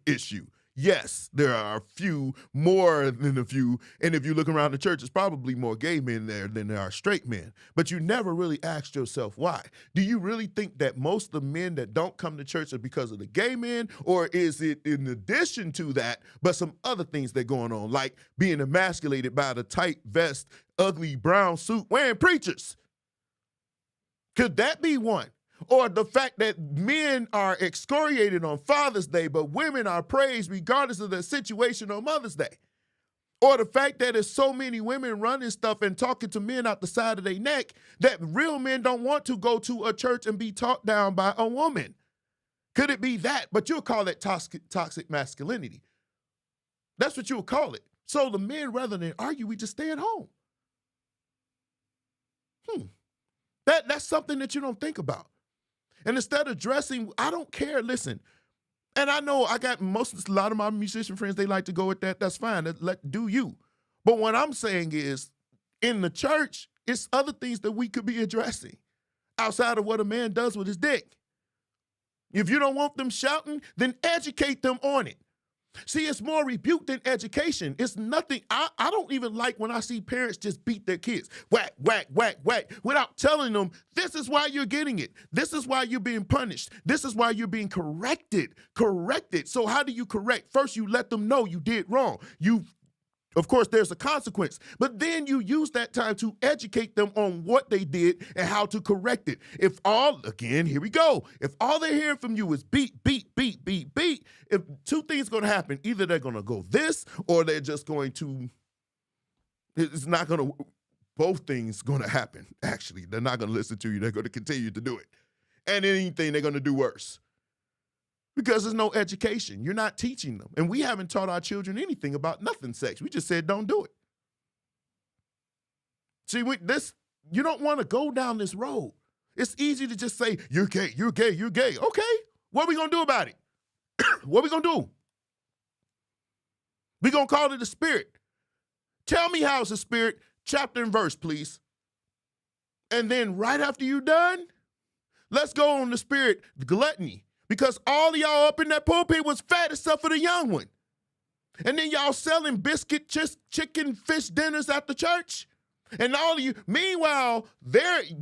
[SPEAKER 3] issue. Yes, there are a few, more than a few. And if you look around the church, there's probably more gay men there than there are straight men. But you never really asked yourself why. Do you really think that most of the men that don't come to church are because of the gay men? Or is it in addition to that, but some other things that are going on, like being emasculated by the tight vest, ugly brown suit wearing preachers? Could that be one? Or the fact that men are excoriated on Father's Day, but women are praised regardless of their situation on Mother's Day. Or the fact that there's so many women running stuff and talking to men out the side of their neck that real men don't want to go to a church and be talked down by a woman. Could it be that? But you'll call it toxic masculinity. That's what you'll call it. So the men, rather than argue, we just stay at home. That's something that you don't think about. And instead of dressing, I don't care. Listen, and I know I got a lot of my musician friends, they like to go with that. That's fine. Do you. But what I'm saying is, in the church, it's other things that we could be addressing outside of what a man does with his dick. If you don't want them shouting, then educate them on it. See, it's more rebuke than education. It's nothing. I don't even like when I see parents just beat their kids. Whack, whack, whack, whack, without telling them, this is why you're getting it. This is why you're being punished. This is why you're being corrected. So how do you correct? First, you let them know you did wrong. Of course, there's a consequence, but then you use that time to educate them on what they did and how to correct it. Here we go. If all they're hearing from you is beat, beat, beat, beat, beat, if two things are going to happen, either they're going to go this or they're just going to, both things going to happen, actually. They're not going to listen to you. They're going to continue to do it. And anything, they're going to do worse. Because there's no education. You're not teaching them. And we haven't taught our children anything about nothing sex. We just said, don't do it. See, you don't want to go down this road. It's easy to just say, you're gay, you're gay, you're gay. Okay, what are we going to do about it? What are we going to do? We're going to call it a spirit. Tell me how it's a spirit, chapter and verse, please. And then right after you're done, Let's go on the spirit, gluttony. Because all of y'all up in that pulpit was fat except for the young one. And then y'all selling biscuit, chicken, fish dinners at the church. And all of you, meanwhile,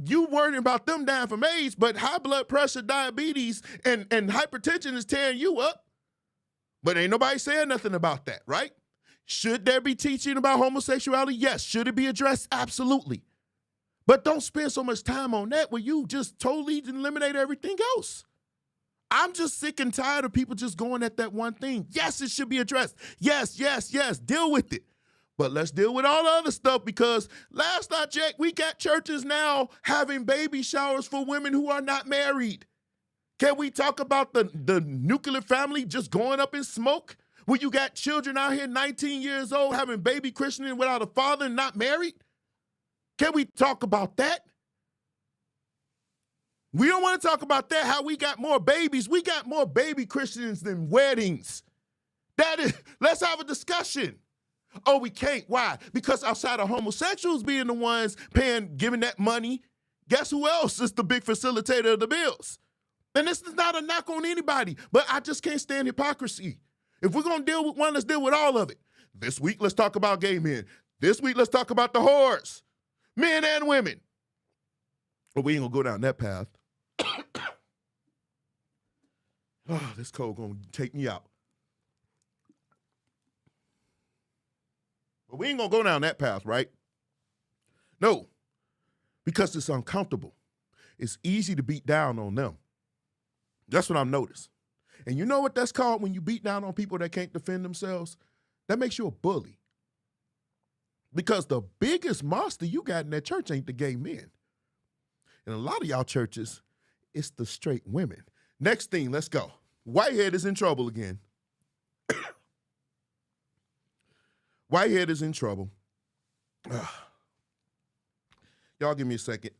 [SPEAKER 3] you worrying about them dying from AIDS, but high blood pressure, diabetes, and hypertension is tearing you up. But ain't nobody saying nothing about that, right? Should there be teaching about homosexuality? Yes. Should it be addressed? Absolutely. But don't spend so much time on that where you just totally eliminate everything else. I'm just sick and tired of people just going at that one thing. Yes, it should be addressed. Yes, deal with it. But let's deal with all the other stuff, because last I checked, we got churches now having baby showers for women who are not married. Can we talk about the nuclear family just going up in smoke? When you got children out here 19 years old having baby christening without a father and not married? Can we talk about that? We don't want to talk about that, how we got more babies. We got more baby christenings than weddings. Let's have a discussion. Oh, we can't. Why? Because outside of homosexuals being the ones giving that money, guess who else is the big facilitator of the bills? And this is not a knock on anybody, but I just can't stand hypocrisy. If we're going to deal with one, let's deal with all of it. This week, let's talk about gay men. This week, let's talk about the whores, men and women. But we ain't going to go down that path. Oh, this cold going to take me out. But we ain't going to go down that path, right? No, because it's uncomfortable. It's easy to beat down on them. That's what I've noticed. And you know what that's called when you beat down on people that can't defend themselves? That makes you a bully. Because the biggest monster you got in that church ain't the gay men. In a lot of y'all churches, it's the straight women. Next thing, let's go. Whitehead is in trouble again. Whitehead is in trouble. Y'all give me a second.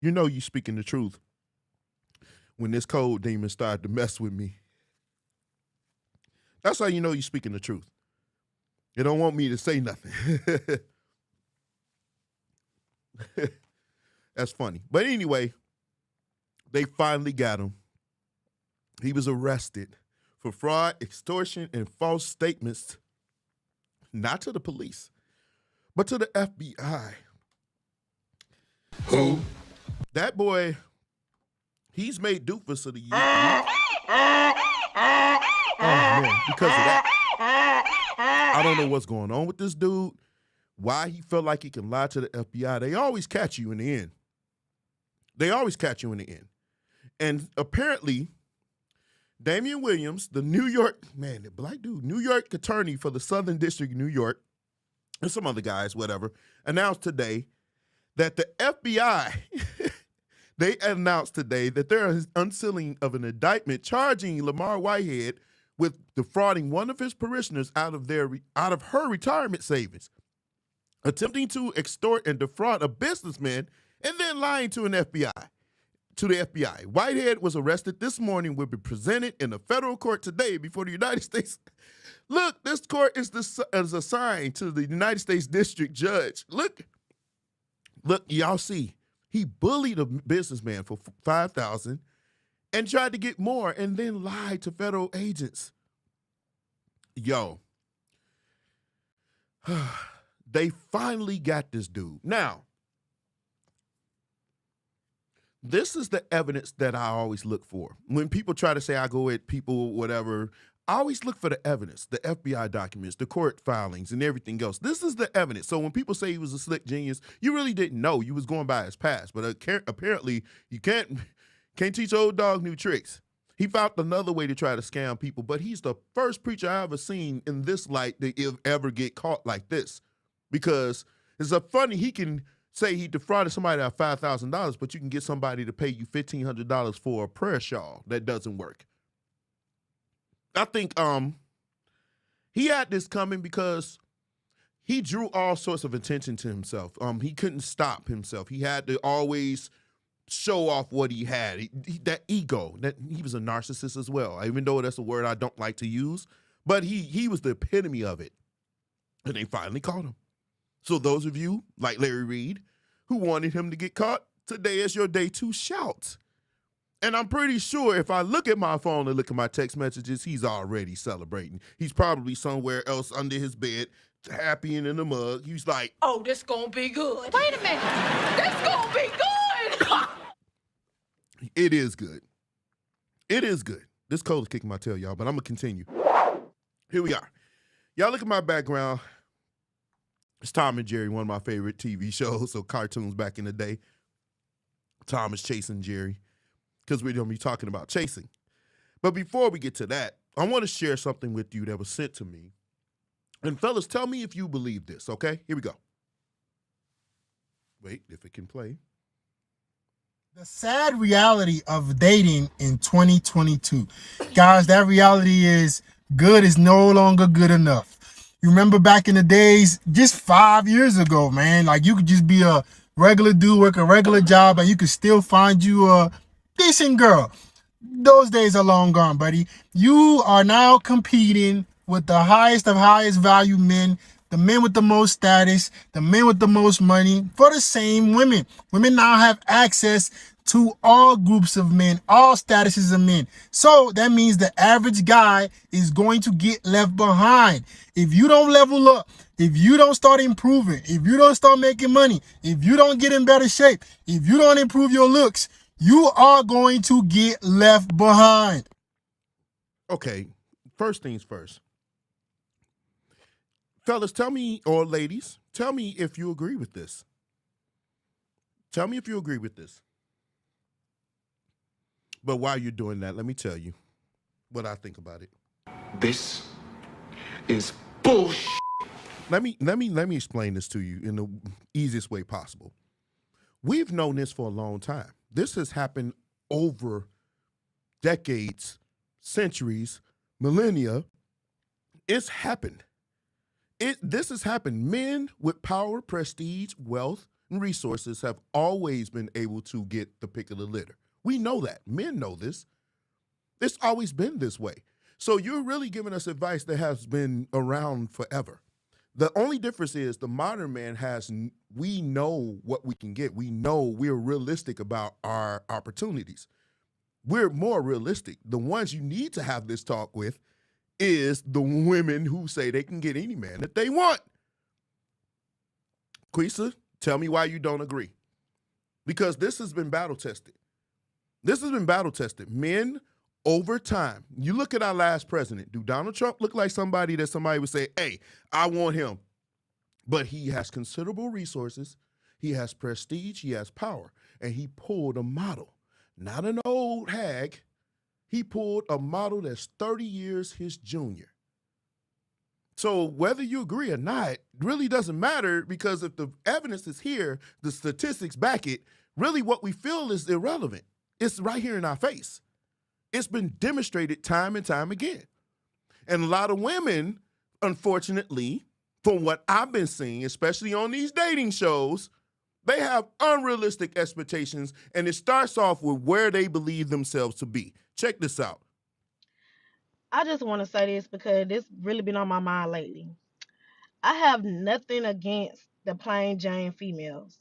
[SPEAKER 3] You know you speaking the truth when this cold demon started to mess with me. That's how you know you speaking the truth. You don't want me to say nothing. That's funny. But anyway, they finally got him. He was arrested for fraud, extortion, and false statements, not to the police, but to the FBI. Who? That boy, he's made doofus of the year. Oh, man, because of that. I don't know what's going on with this dude, why he felt like he can lie to the FBI. They always catch you in the end. And apparently, Damian Williams, the black dude, New York attorney for the Southern District of New York, and some other guys, whatever, announced today that the FBI, they announced today that they're unsealing of an indictment charging Lamar Whitehead with defrauding one of his parishioners out of her retirement savings, attempting to extort and defraud a businessman, and then lying to the FBI. Whitehead was arrested this morning, will be presented in a federal court today before the United States. Look, this court is assigned to the United States District Judge. Look, y'all see, he bullied a businessman for $5,000 and tried to get more and then lied to federal agents. Yo, they finally got this dude. Now, this is the evidence that I always look for. When people try to say I go at people, whatever, I always look for the evidence, the FBI documents, the court filings, and everything else. This is the evidence. So when people say he was a slick genius, you really didn't know. You was going by his past. But apparently, you can't teach old dog new tricks. He found another way to try to scam people, but he's the first preacher I ever seen in this light that ever get caught like this. Because it's funny, he can say he defrauded somebody out of $5,000, but you can get somebody to pay you $1,500 for a prayer shawl. That doesn't work. I think he had this coming because he drew all sorts of attention to himself. He couldn't stop himself. He had to always show off what he had. That ego. That he was a narcissist as well. Even though that's a word I don't like to use, but he was the epitome of it. And they finally caught him. So those of you like Larry Reed who wanted him to get caught, today is your day to shout. And I'm pretty sure if I look at my phone and look at my text messages, he's already celebrating. He's probably somewhere else under his bed, happy and in the mug. He's like,
[SPEAKER 15] oh, this gonna be good. Wait a minute. This gonna be good.
[SPEAKER 3] it is good. It is good. This cold is kicking my tail, y'all, but I'm going to continue. Here we are. Y'all look at my background. It's Tom and Jerry, one of my favorite TV shows, so cartoons back in the day. Tom is chasing Jerry because we're going to be talking about chasing. But before we get to that, I want to share something with you that was sent to me. And fellas, tell me if you believe this, okay? Here we go. Wait, if it can play.
[SPEAKER 16] The sad reality of dating in 2022. Guys, that reality is good is no longer good enough. You remember back in the days, just 5 years ago, man, like you could just be a regular dude, work a regular job, and you could still find you a decent girl. Those days are long gone, buddy. You are now competing with the highest of highest value men, the men with the most status, the men with the most money for the same women. Women now have access to all groups of men, all statuses of men. So that means the average guy is going to get left behind. If you don't level up, if you don't start improving, if you don't start making money, if you don't get in better shape, if you don't improve your looks, you are going to get left behind.
[SPEAKER 3] Okay, first things first. Fellas, tell me, or ladies, tell me if you agree with this. Tell me if you agree with this. But while you're doing that, let me tell you what I think about it.
[SPEAKER 17] This is bullshit.
[SPEAKER 3] Let me explain this to you in the easiest way possible. We've known this for a long time. This has happened over decades, centuries, millennia. It's happened. This has happened. Men with power, prestige, wealth, and resources have always been able to get the pick of the litter. We know that. Men know this. It's always been this way. So you're really giving us advice that has been around forever. The only difference is the modern man we know what we can get. We know we're realistic about our opportunities. We're more realistic. The ones you need to have this talk with is the women who say they can get any man that they want. Quisa, tell me why you don't agree. Because this has been battle tested. This has been battle tested. Men, over time, you look at our last president. Do Donald Trump look like somebody that somebody would say, hey, I want him? But he has considerable resources. He has prestige. He has power. And he pulled a model. Not an old hag. He pulled a model that's 30 years his junior. So whether you agree or not really doesn't matter, because if the evidence is here, the statistics back it, really what we feel is irrelevant. It's right here in our face. It's been demonstrated time and time again. And a lot of women, unfortunately, from what I've been seeing, especially on these dating shows, they have unrealistic expectations, and it starts off with where they believe themselves to be. Check this out.
[SPEAKER 9] I just want to say this because this really been on my mind lately. I have nothing against the plain Jane females.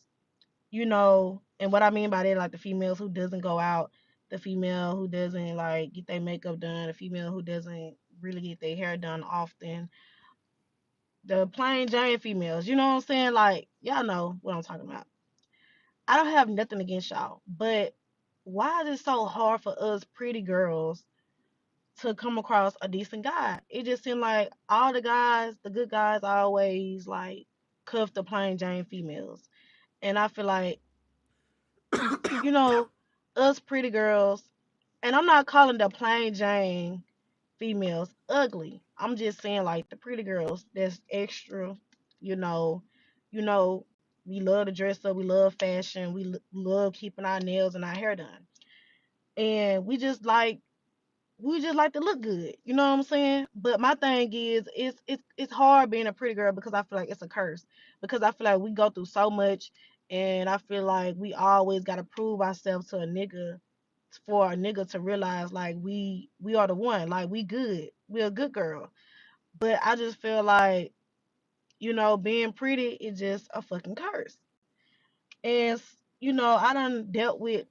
[SPEAKER 9] You know, and what I mean by that, like the females who doesn't go out, the female who doesn't like get their makeup done, the female who doesn't really get their hair done often, the plain Jane females. You know what I'm saying? Like, y'all know what I'm talking about. I don't have nothing against y'all, but why is it so hard for us pretty girls to come across a decent guy? It just seemed like all the guys, the good guys, always like cuff the plain Jane females. And I feel like, you know, us pretty girls, and I'm not calling the plain Jane females ugly. I'm just saying like the pretty girls that's extra, you know, you know, we love to dress up, we love fashion, we love keeping our nails and our hair done. And we just like we just like to look good. You know what I'm saying? But my thing is, it's hard being a pretty girl because I feel like it's a curse. Because I feel like we go through so much, and I feel like we always gotta prove ourselves to a nigga for a nigga to realize like we are the one, like we good, we're a good girl. But I just feel like, being pretty is just a fucking curse. And I done dealt with,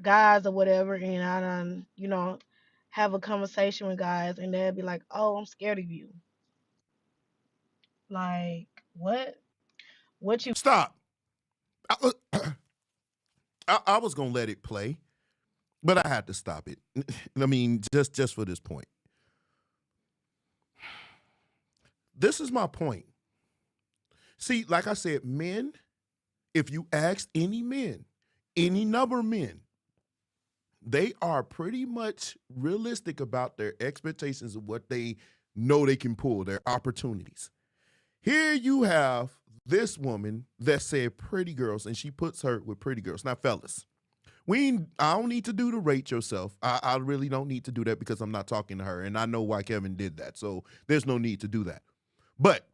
[SPEAKER 9] guys or whatever, and I done, have a conversation with guys, and they'll be like, "Oh, I'm scared of you." Like, what? What you?
[SPEAKER 3] Stop. I was gonna let it play, but I had to stop it. I mean, just for this point. This is my point. See, like I said, men, if you ask any men, any number of men, they are pretty much realistic about their expectations of what they know they can pull, their opportunities. Here you have this woman that said pretty girls, and she puts her with pretty girls. Now, fellas, I don't need to do the rate yourself. I really don't need to do that because I'm not talking to her, and I know why Kevin did that. So there's no need to do that. But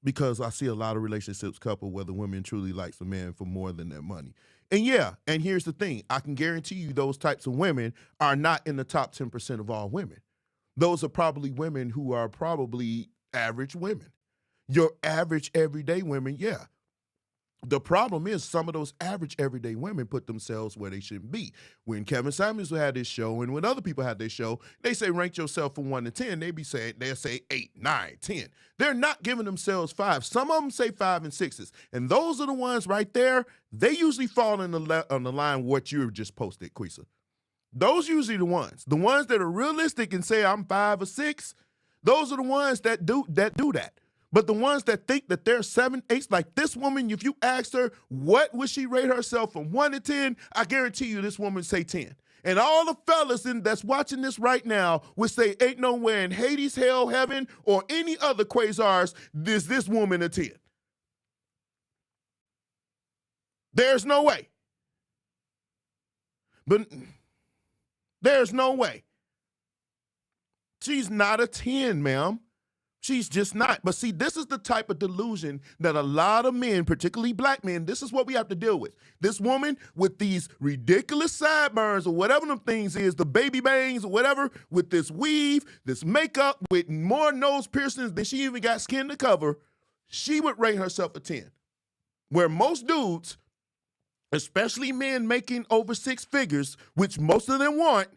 [SPEAKER 3] because I see a lot of relationships couple where the woman truly likes a man for more than their money. And yeah, and here's the thing. I can guarantee you those types of women are not in the top 10% of all women. Those are probably women who are probably average women. Your average everyday women, yeah. The problem is some of those average everyday women put themselves where they shouldn't be. When Kevin Samuels had his show and when other people had their show, they say rank yourself from 1 to 10. They'll say 8, 9, 10. They're not giving themselves 5. Some of them say 5 and 6s. And those are the ones right there, they usually fall on the line what you just posted, Quisa. Those usually the ones. The ones that are realistic and say I'm 5 or 6, those are the ones that do that. But the ones that think that they're 7, 8, like this woman, if you asked her what would she rate herself from 1 to 10, I guarantee you this woman would say 10. And all the fellas that's watching this right now would say ain't nowhere in Hades, hell, heaven, or any other quasars is this woman a 10. There's no way. But there's no way. She's not a 10, ma'am. She's just not. But see, this is the type of delusion that a lot of men, particularly black men, this is what we have to deal with. This woman with these ridiculous sideburns or whatever them things is, the baby bangs or whatever, with this weave, this makeup, with more nose piercings than she even got skin to cover, she would rate herself a 10. Where most dudes, especially men making over 6 figures, which most of them want,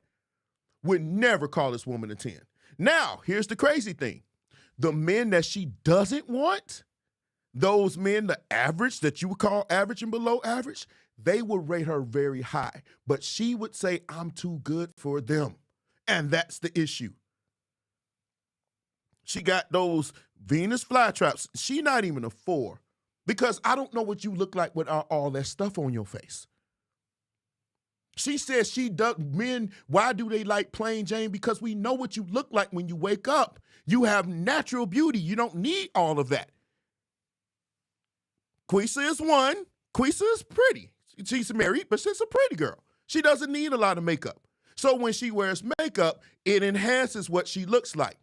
[SPEAKER 3] would never call this woman a 10. Now, here's the crazy thing. The men that she doesn't want, those men, the average that you would call average and below average, they would rate her very high. But she would say, I'm too good for them. And that's the issue. She got those Venus flytraps. She not even a 4. Because I don't know what you look like with all that stuff on your face. She says men, why do they like plain Jane? Because we know what you look like when you wake up. You have natural beauty. You don't need all of that. Quisa is one. Quisa is pretty. She's married, but she's a pretty girl. She doesn't need a lot of makeup. So when she wears makeup, it enhances what she looks like.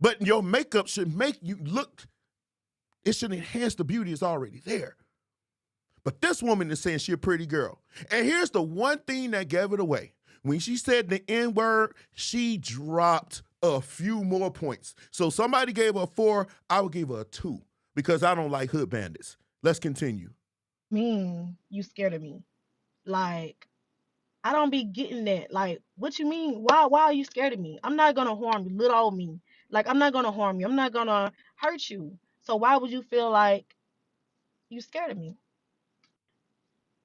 [SPEAKER 3] But your makeup should make you look, it should enhance the beauty that's already there. But this woman is saying she's a pretty girl. And here's the one thing that gave it away. When she said the N-word, she dropped a few more points. So somebody gave her a 4, I would give her a 2 because I don't like hood bandits. Let's continue.
[SPEAKER 9] You scared of me. Like, I don't be getting that. Like, what you mean? Why are you scared of me? I'm not gonna harm you, little old me. Like, I'm not gonna harm you. I'm not gonna hurt you. So why would you feel like you scared of me?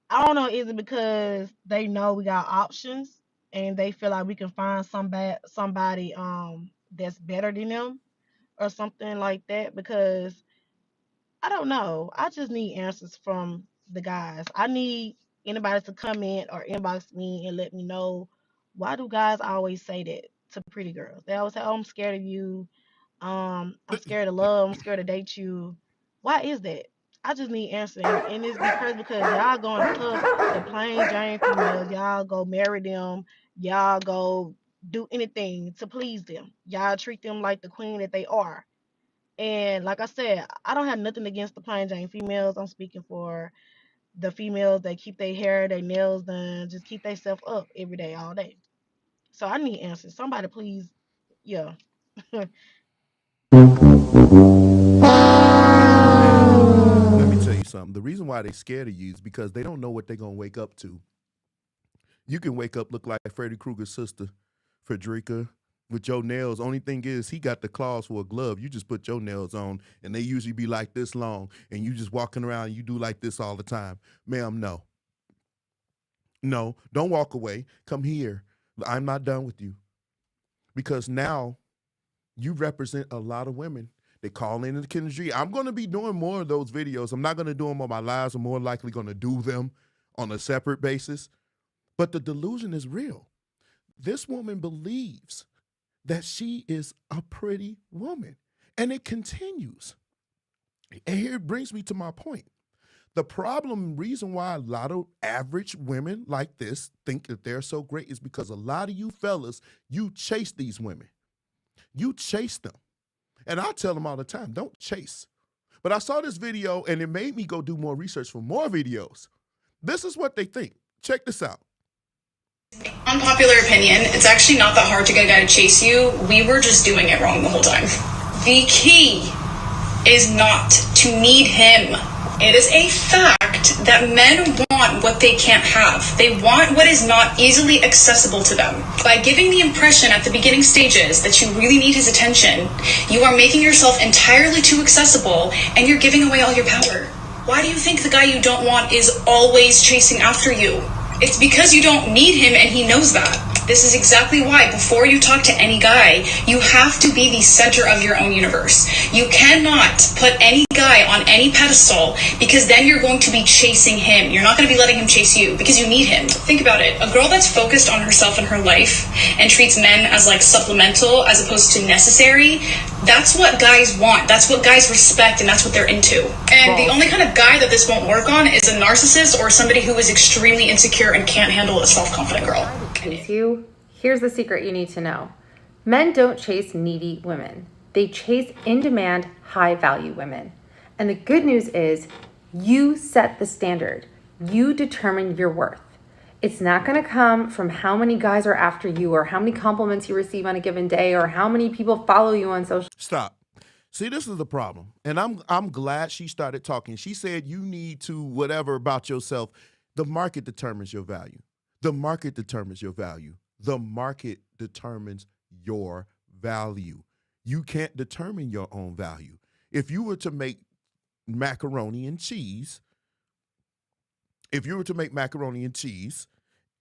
[SPEAKER 9] I don't know. Is it because they know we got options and they feel like we can find somebody that's better than them or something like that? Because I don't know. I just need answers from the guys. I need anybody to come in or inbox me and let me know, why do guys always say that to pretty girls? They always say, "Oh, I'm scared of you. I'm scared of love. I'm scared to date you." Why is that? I just need answer, and it's be crazy because y'all going to cuff the plain Jane females. Y'all go marry them. Y'all go do anything to please them. Y'all treat them like the queen that they are. And like I said, I don't have nothing against the plain Jane females. I'm speaking for the females that keep their hair, their nails done, just keep themselves up every day, all day. So I need answers. Somebody please, yeah.
[SPEAKER 3] Let me tell you something. The reason why they scared of you is because they don't know what they're gonna wake up to. You can wake up look like Freddy Krueger's sister, Frederica, with your nails. Only thing is, he got the claws for a glove. You just put your nails on, and they usually be like this long, and you just walking around. And you do like this all the time, ma'am. No, no, don't walk away. Come here. I'm not done with you because now you represent a lot of women. They call in the industry. I'm going to be doing more of those videos. I'm not going to do them on my lives. I'm more likely going to do them on a separate basis. But the delusion is real. This woman believes that she is a pretty woman, and it continues. And here it brings me to my point. The reason why a lot of average women like this think that they're so great is because a lot of you fellas, you chase these women. You chase them. And I tell them all the time, don't chase. But I saw this video, and it made me go do more research for more videos. This is what they think. Check this out.
[SPEAKER 12] Unpopular opinion, it's actually not that hard to get a guy to chase you. We were just doing it wrong the whole time. The key is not to need him. It is a fact that men want what they can't have. They want what is not easily accessible to them. By giving the impression at the beginning stages that you really need his attention, you are making yourself entirely too accessible and you're giving away all your power. Why do you think the guy you don't want is always chasing after you? It's because you don't need him and he knows that. This is exactly why before you talk to any guy, you have to be the center of your own universe. You cannot put any guy on any pedestal because then you're going to be chasing him. You're not going to be letting him chase you because you need him. Think about it. A girl that's focused on herself and her life and treats men as like supplemental as opposed to necessary, that's what guys want. That's what guys respect and that's what they're into. And the only kind of guy that this won't work on is a narcissist or somebody who is extremely insecure and can't handle a self-confident girl.
[SPEAKER 18] Chase you. Here's the secret you need to know. Men don't chase needy women. They chase in-demand, high-value women. And the good news is you set the standard. You determine your worth. It's not going to come from how many guys are after you or how many compliments you receive on a given day or how many people follow you on social.
[SPEAKER 3] Stop. See, this is the problem. And I'm glad she started talking. She said you need to whatever about yourself. The market determines your value. The market determines your value. The market determines your value. You can't determine your own value. If you were to make macaroni and cheese,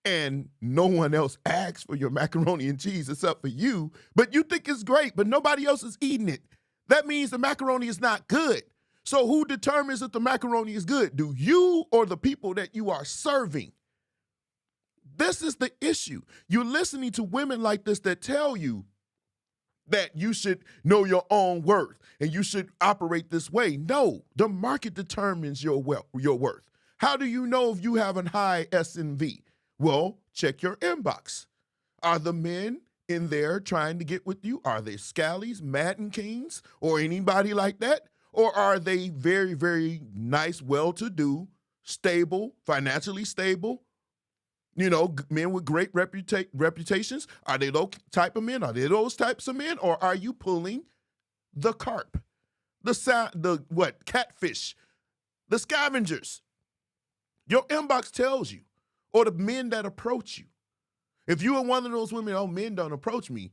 [SPEAKER 3] and no one else asks for your macaroni and cheese except for you, but you think it's great, but nobody else is eating it, that means the macaroni is not good. So who determines if the macaroni is good? Do you or the people that you are serving? This is the issue. You're listening to women like this that tell you that you should know your own worth and you should operate this way. No, the market determines your worth. How do you know if you have a high S&V? Well, check your inbox. Are the men in there trying to get with you? Are they Scallies, Madden Kings, or anybody like that? Or are they very, very nice, well-to-do, stable, financially stable, men with great reputations? Are they those type of men? Are they those types of men? Or are you pulling the carp, catfish, the scavengers? Your inbox tells you, or the men that approach you. If you are one of those women, oh, men don't approach me,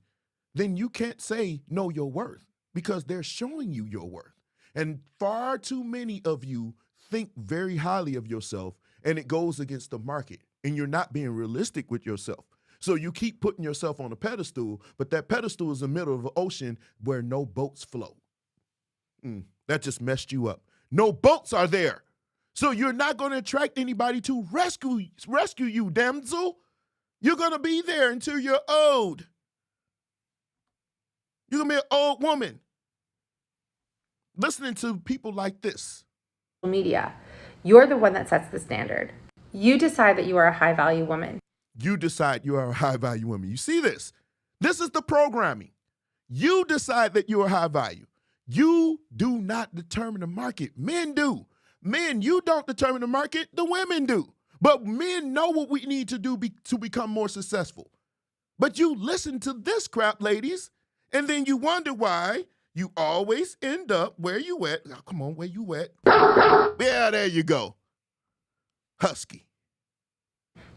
[SPEAKER 3] then you can't say know your worth because they're showing you your worth. And far too many of you think very highly of yourself, and it goes against the market, and you're not being realistic with yourself. So you keep putting yourself on a pedestal, but that pedestal is in the middle of an ocean where no boats float. That just messed you up. No boats are there. So you're not going to attract anybody to rescue you, damsel. You're going to be there until you're old. You're going to be an old woman listening to people like this.
[SPEAKER 18] media. You're the one that sets the standard. You decide that you are a high value woman.
[SPEAKER 3] You decide you are a high value woman. You see this? This is the programming. You decide that you're high value. You do not determine the market. Men do. Men, you don't determine the market. The women do. But men know what we need to do to become more successful. But you listen to this crap, ladies, and then you wonder why you always end up where you at. Oh, come on, where you at? Yeah, there you go. Husky.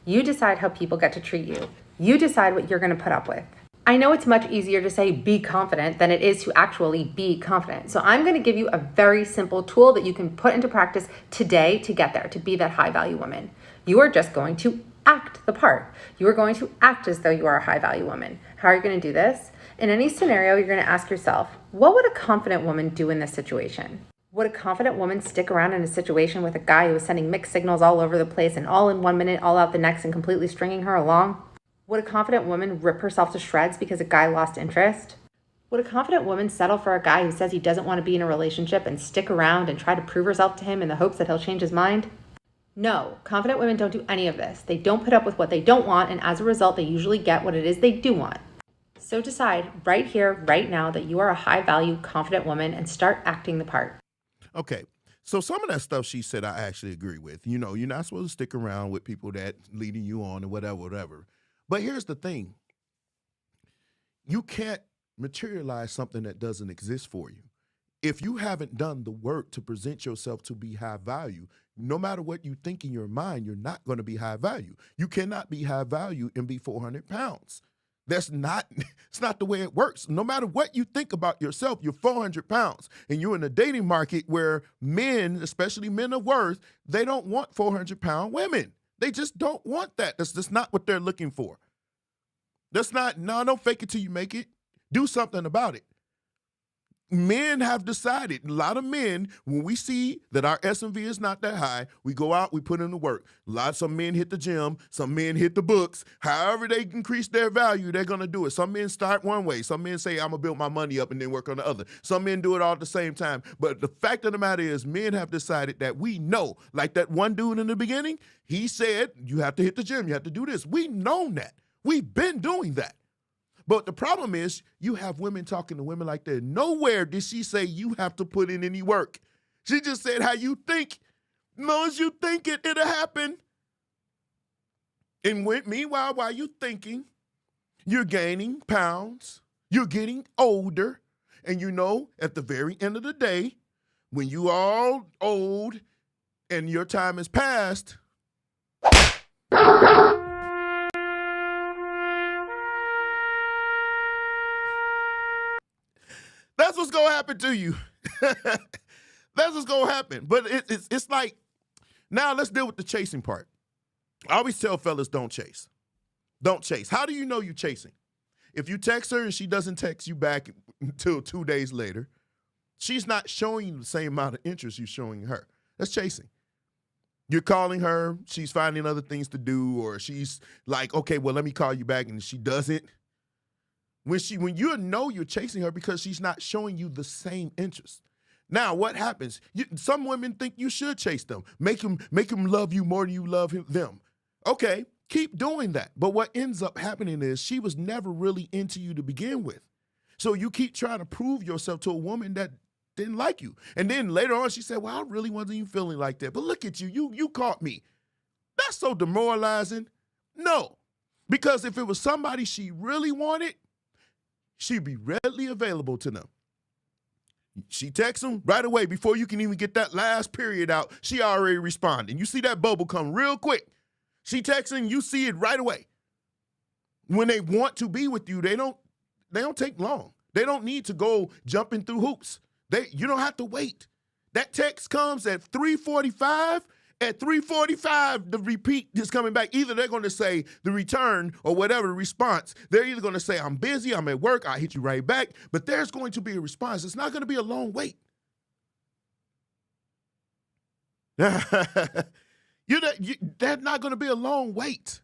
[SPEAKER 18] You decide how people get to treat you. You decide what you're going to put up with. I know it's much easier to say be confident than it is to actually be confident. So I'm going to give you a very simple tool that you can put into practice today to get there, to be that high value woman. You are just going to act the part. You are going to act as though you are a high value woman. How are you going to do this? In any scenario, you're going to ask yourself, what would a confident woman do in this situation? Would a confident woman stick around in a situation with a guy who is sending mixed signals all over the place and all in 1 minute, all out the next and completely stringing her along? Would a confident woman rip herself to shreds because a guy lost interest? Would a confident woman settle for a guy who says he doesn't want to be in a relationship and stick around and try to prove herself to him in the hopes that he'll change his mind? No, confident women don't do any of this. They don't put up with what they don't want, and as a result, they usually get what it is they do want. So decide right here, right now, that you are a high-value, confident woman and start acting the part.
[SPEAKER 3] Okay, so some of that stuff she said I actually agree with. You know, you're not supposed to stick around with people that leading you on or whatever. But here's the thing. You can't materialize something that doesn't exist for you. If you haven't done the work to present yourself to be high value, no matter what you think in your mind, you're not going to be high value. You cannot be high value and be 400 pounds. It's not the way it works. No matter what you think about yourself, you're 400 pounds. And you're in a dating market where men, especially men of worth, they don't want 400-pound women. They just don't want that. That's just not what they're looking for. Don't fake it till you make it. Do something about it. Men have decided, a lot of men, when we see that our S&V is not that high, we go out, we put in the work. Some men hit the gym, some men hit the books. However they increase their value, they're going to do it. Some men start one way. Some men say, I'm going to build my money up and then work on the other. Some men do it all at the same time. But the fact of the matter is, men have decided that we know, like that one dude in the beginning, he said, you have to hit the gym, you have to do this. We know that. We've been doing that. But the problem is you have women talking to women like that. Nowhere did she say you have to put in any work. She just said how you think. As long as you think it, it'll happen. And meanwhile, while you're thinking, you're gaining pounds, you're getting older, and you know at the very end of the day, when you all old and your time is past, that's what's going to happen to you. That's what's going to happen. But it's like, now let's deal with the chasing part. I always tell fellas, don't chase. Don't chase. How do you know you're chasing? If you text her and she doesn't text you back until 2 days later, she's not showing you the same amount of interest you're showing her. That's chasing. You're calling her, she's finding other things to do, or she's like, okay, well, let me call you back, and she doesn't. When you know you're chasing her because she's not showing you the same interest. Now, what happens? Some women think you should chase them. Make them love you more than you love them. Okay, keep doing that. But what ends up happening is she was never really into you to begin with. So you keep trying to prove yourself to a woman that didn't like you. And then later on, she said, well, I really wasn't even feeling like that. But look at you. You caught me. That's so demoralizing. No, because if it was somebody she really wanted, she'd be readily available to them. She texts them right away before you can even get that last period out. She already responded. You see that bubble come real quick. She texting, you see it right away. When they want to be with you, they don't take long. They don't need to go jumping through hoops. You don't have to wait. That text comes at 3:45. At 3:45, the repeat is coming back. Either they're going to say the return or whatever response. They're either going to say, I'm busy, I'm at work, I'll hit you right back. But there's going to be a response. It's not going to be a long wait. That's not going to be a long wait.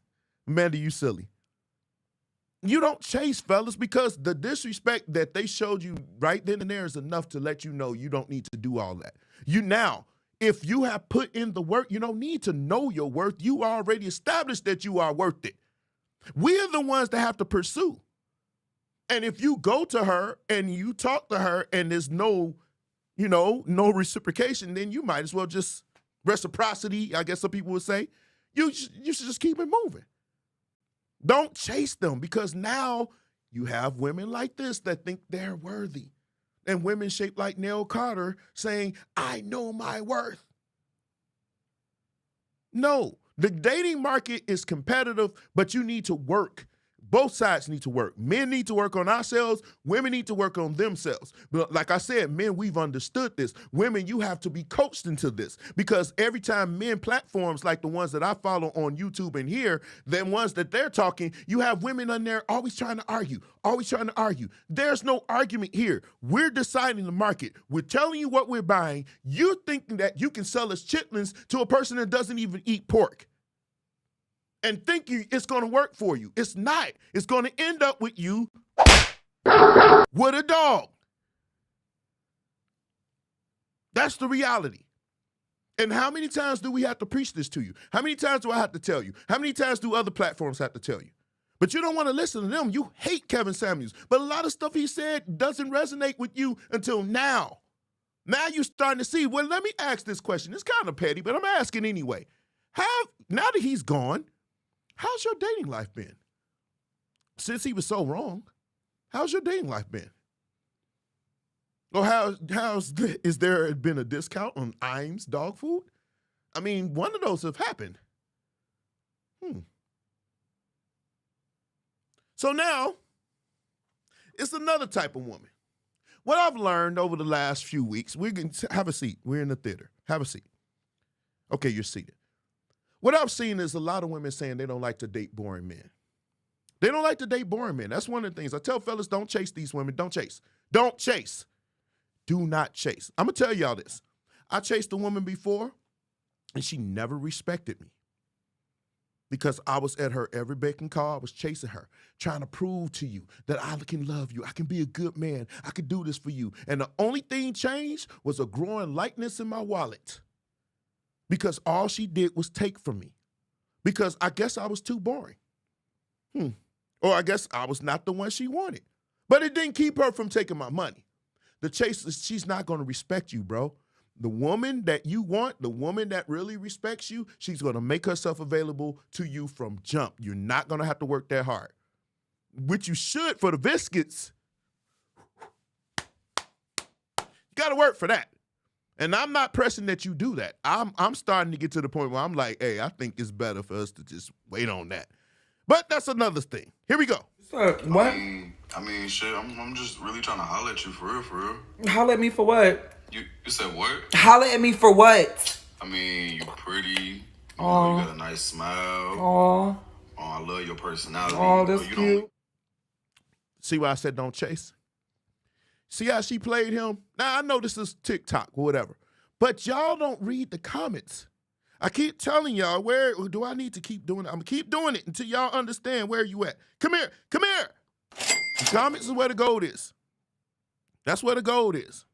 [SPEAKER 3] Amanda, you silly. You don't chase, fellas, because the disrespect that they showed you right then and there is enough to let you know you don't need to do all that. if you have put in the work, you don't need to know your worth. You already established that you are worth it. We're the ones that have to pursue. And if you go to her and you talk to her and there's no reciprocation, then you might as well just reciprocity, I guess some people would say. You should just keep it moving. Don't chase them, because now you have women like this that think they're worthy. And women shaped like Nell Carter saying, I know my worth. No, the dating market is competitive, but you need to work. Both sides need to work. Men need to work on ourselves. Women need to work on themselves. But like I said, men, we've understood this. Women, you have to be coached into this, because every time men platforms like the ones that I follow on YouTube and here, the ones that they're talking, you have women on there always trying to argue, always trying to argue. There's no argument here. We're deciding the market. We're telling you what we're buying. You're thinking that you can sell us chitlins to a person that doesn't even eat pork and think it's going to work for you. It's not. It's going to end up with you with a dog. That's the reality. And how many times do we have to preach this to you? How many times do I have to tell you? How many times do other platforms have to tell you? But you don't want to listen to them. You hate Kevin Samuels. But a lot of stuff he said doesn't resonate with you until now. Now you're starting to see, well, let me ask this question. It's kind of petty, but I'm asking anyway. Now that he's gone, how's your dating life been? Since he was so wrong, how's your dating life been? Or is there been a discount on Iams dog food? I mean, one of those have happened. So now, it's another type of woman. What I've learned over the last few weeks, we can have a seat. We're in the theater. Have a seat. Okay, you're seated. What I've seen is a lot of women saying they don't like to date boring men. They don't like to date boring men. That's one of the things. I tell fellas, don't chase these women. Don't chase. Don't chase. Do not chase. I'm going to tell y'all this. I chased a woman before, and she never respected me, because I was at her every beck and call. I was chasing her, trying to prove to you that I can love you. I can be a good man. I can do this for you. And the only thing changed was a growing lightness in my wallet, because all she did was take from me, because I guess I was too boring. Or I guess I was not the one she wanted. But it didn't keep her from taking my money. The chase is, she's not going to respect you, bro. The woman that you want, the woman that really respects you, she's going to make herself available to you from jump. You're not going to have to work that hard, which you should for the biscuits. You got to work for that. And I'm not pressing that you do that. I'm starting to get to the point where I'm like, hey, I think it's better for us to just wait on that. But that's another thing. Here we go.
[SPEAKER 19] What?
[SPEAKER 20] I mean, shit, I'm just really trying to holler at you for real.
[SPEAKER 19] Holler at me for what?
[SPEAKER 20] You said what?
[SPEAKER 19] Holler at me for what?
[SPEAKER 20] I mean, you pretty. You got a nice smile.
[SPEAKER 19] Oh,
[SPEAKER 20] I love your personality.
[SPEAKER 19] Oh, that's cute.
[SPEAKER 3] See why I said don't chase? See how she played him? Now, I know this is TikTok or whatever, but y'all don't read the comments. I keep telling y'all, where do I need to keep doing it? I'm going to keep doing it until y'all understand where you at. Come here. Come here. The comments is where the gold is. That's where the gold is.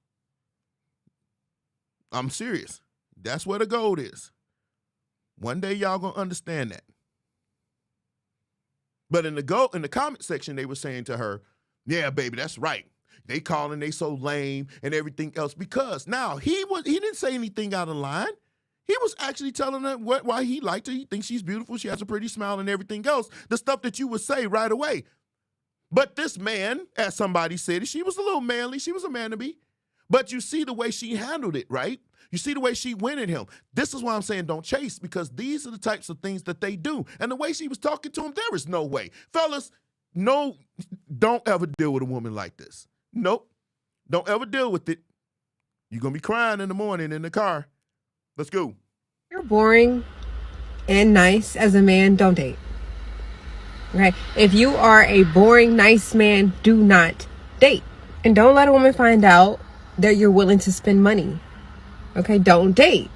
[SPEAKER 3] I'm serious. That's where the gold is. One day y'all going to understand that. But in the comment section, they were saying to her, yeah, baby, that's right. They calling, they so lame and everything else, because now he didn't say anything out of line. He was actually telling her why he liked her. He thinks she's beautiful. She has a pretty smile and everything else. The stuff that you would say right away. But this man, as somebody said, she was a little manly. She was a man to be. But you see the way she handled it, right? You see the way she went at him. This is why I'm saying don't chase, because these are the types of things that they do. And the way she was talking to him, there is no way. Fellas, no, don't ever deal with a woman like this. Nope. Don't ever deal with it. You're going to be crying in the morning in the car. Let's go.
[SPEAKER 21] You're boring and nice as a man, don't date. Okay? If you are a boring, nice man, do not date. And don't let a woman find out that you're willing to spend money. Okay? Don't date.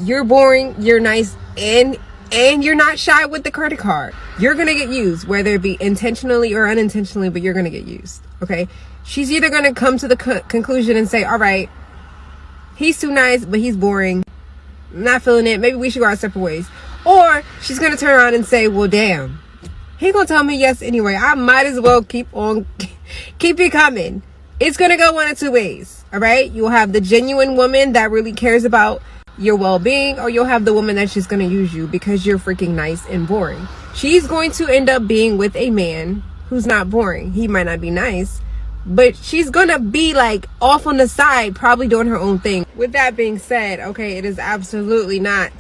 [SPEAKER 21] You're boring, you're nice, and you're not shy with the credit card. You're going to get used, whether it be intentionally or unintentionally, but you're going to get used. Okay? She's either going to come to the conclusion and say, all right, he's too nice, but he's boring. I'm not feeling it. Maybe we should go our separate ways. Or she's going to turn around and say, well, damn, he going to tell me yes anyway. I might as well keep it coming. It's going to go one of two ways. All right. You'll have the genuine woman that really cares about your well-being, or you'll have the woman that's just going to use you because you're freaking nice and boring. She's going to end up being with a man who's not boring. He might not be nice, but she's going to be like off on the side, probably doing her own thing. With that being said, okay, it is absolutely not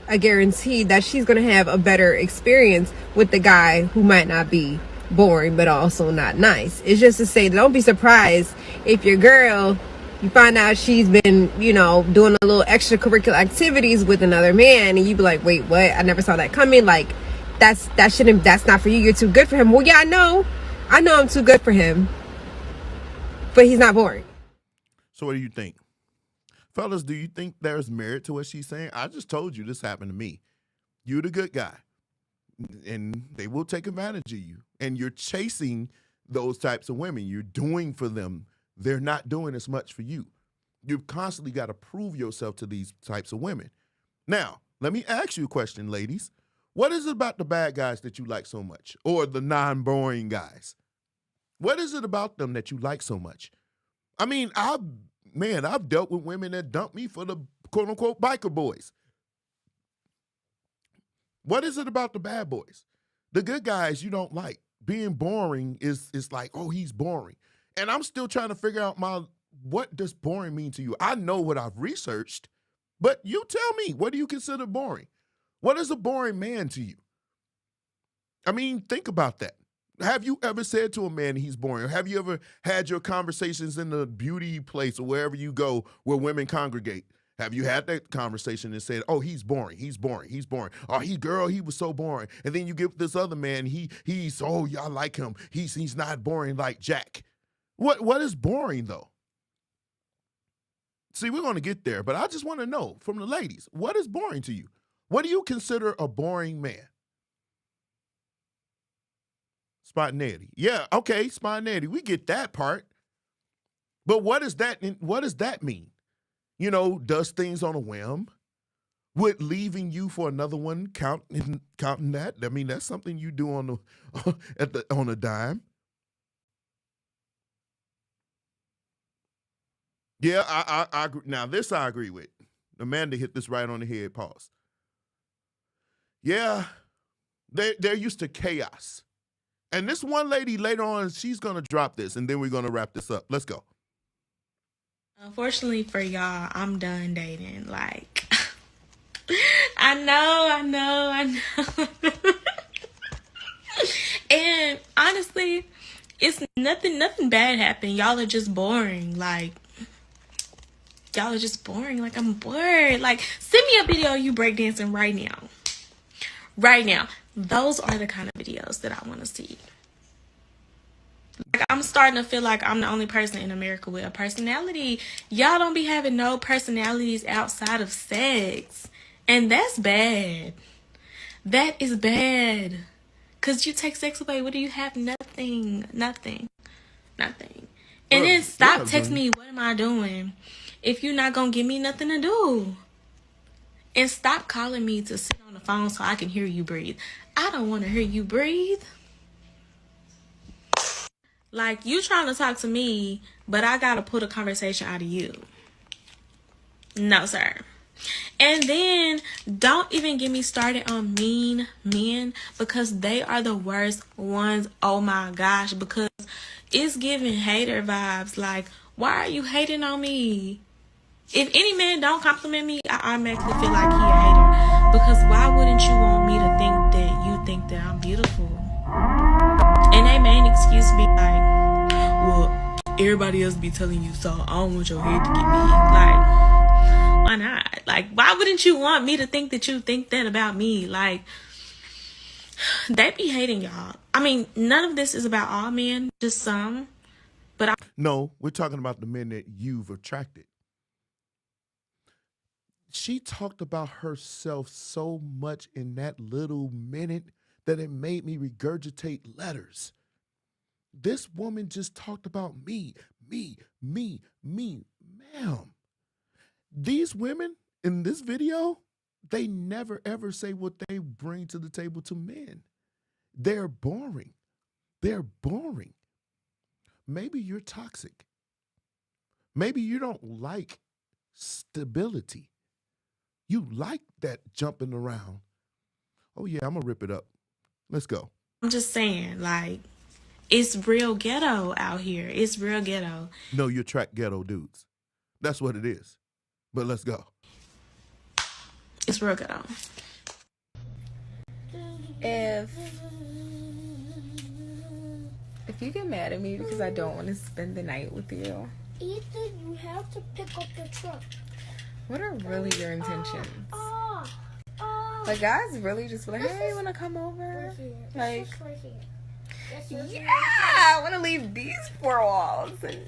[SPEAKER 21] a guarantee that she's going to have a better experience with the guy who might not be boring, but also not nice. It's just to say, don't be surprised if your girl, you find out she's been, doing a little extracurricular activities with another man, and you be like, wait, what? I never saw that coming. Like, that's not for you. You're too good for him. Well, yeah, I know I'm too good for him, but he's not boring.
[SPEAKER 3] So what do you think? Fellas, do you think there's merit to what she's saying? I just told you this happened to me. You're the good guy, and they will take advantage of you, and you're chasing those types of women. You're doing for them. They're not doing as much for you. You've constantly got to prove yourself to these types of women. Now, let me ask you a question, ladies. What is it about the bad guys that you like so much, or the non-boring guys? What is it about them that you like so much? I mean, I've dealt with women that dumped me for the quote-unquote biker boys. What is it about the bad boys? The good guys you don't like. Being boring is like, oh, he's boring. And I'm still trying to figure out what does boring mean to you? I know what I've researched, but you tell me, what do you consider boring? What is a boring man to you? I mean, think about that. Have you ever said to a man he's boring? Or have you ever had your conversations in the beauty place or wherever you go where women congregate? Have you had that conversation and said, oh, he's boring, he's boring, he's boring. Oh, he was so boring. And then you get this other man, he's oh, yeah, I like him. He's not boring like Jack. What is boring, though? See, we're going to get there, but I just want to know from the ladies, what is boring to you? What do you consider a boring man? Spontaneity. Yeah, okay, spontaneity. We get that part. But what does that mean? Does things on a whim? Would leaving you for another one counting that? I mean, that's something you do on a dime. Yeah, I agree. Now, this I agree with. Amanda hit this right on the head. Pause. Yeah, they're used to chaos. And this one lady later on, she's going to drop this, and then we're going to wrap this up. Let's go.
[SPEAKER 2] Unfortunately for y'all, I'm done dating. Like, I know. And honestly, it's nothing bad happened. Y'all are just boring. Like, y'all are just boring. Like, I'm bored. Like, send me a video of you breakdancing right now. Right now. Those are the kind of videos that I want to see. Like, I'm starting to feel like I'm the only person in America with a personality. Y'all don't be having no personalities outside of sex. And that's bad. That is bad. Because you take sex away. What do you have? Nothing. And then stop texting me, what am I doing? If you're not going to give me nothing to do. And stop calling me to sit on the phone so I can hear you breathe. I don't want to hear you breathe. Like, you trying to talk to me, but I got to pull the conversation out of you. No, sir. And then don't even get me started on mean men, because they are the worst ones. Oh my gosh, because it's giving hater vibes. Like, why are you hating on me? If any man don't compliment me, I automatically feel like he a hater. Because why wouldn't you want me to think that you think that I'm beautiful? And they main excuse be like, well, everybody else be telling you so. I don't want your head to get big. Like, why not? Like, why wouldn't you want me to think that you think that about me? Like, they be hating y'all. I mean, none of this is about all men, just some. But
[SPEAKER 3] No, we're talking about the men that you've attracted. She talked about herself so much in that little minute that it made me regurgitate letters. This woman just talked about me. Ma'am. These women in this video, they never ever say what they bring to the table to men. They're boring. They're boring. Maybe you're toxic. Maybe you don't like stability. You like that jumping around. Oh, yeah, I'm going to rip it up. Let's go.
[SPEAKER 2] I'm just saying, like, it's real ghetto out here. It's real ghetto.
[SPEAKER 3] No, you attract ghetto dudes. That's what it is. But let's go.
[SPEAKER 2] It's real ghetto.
[SPEAKER 21] If you get mad at me because I don't want to spend the night with you,
[SPEAKER 7] Ethan, you have to pick up the truck.
[SPEAKER 21] what are really your intentions? Like, guys really just be like, hey, you want to come over? Like, yeah, I want to leave these four walls and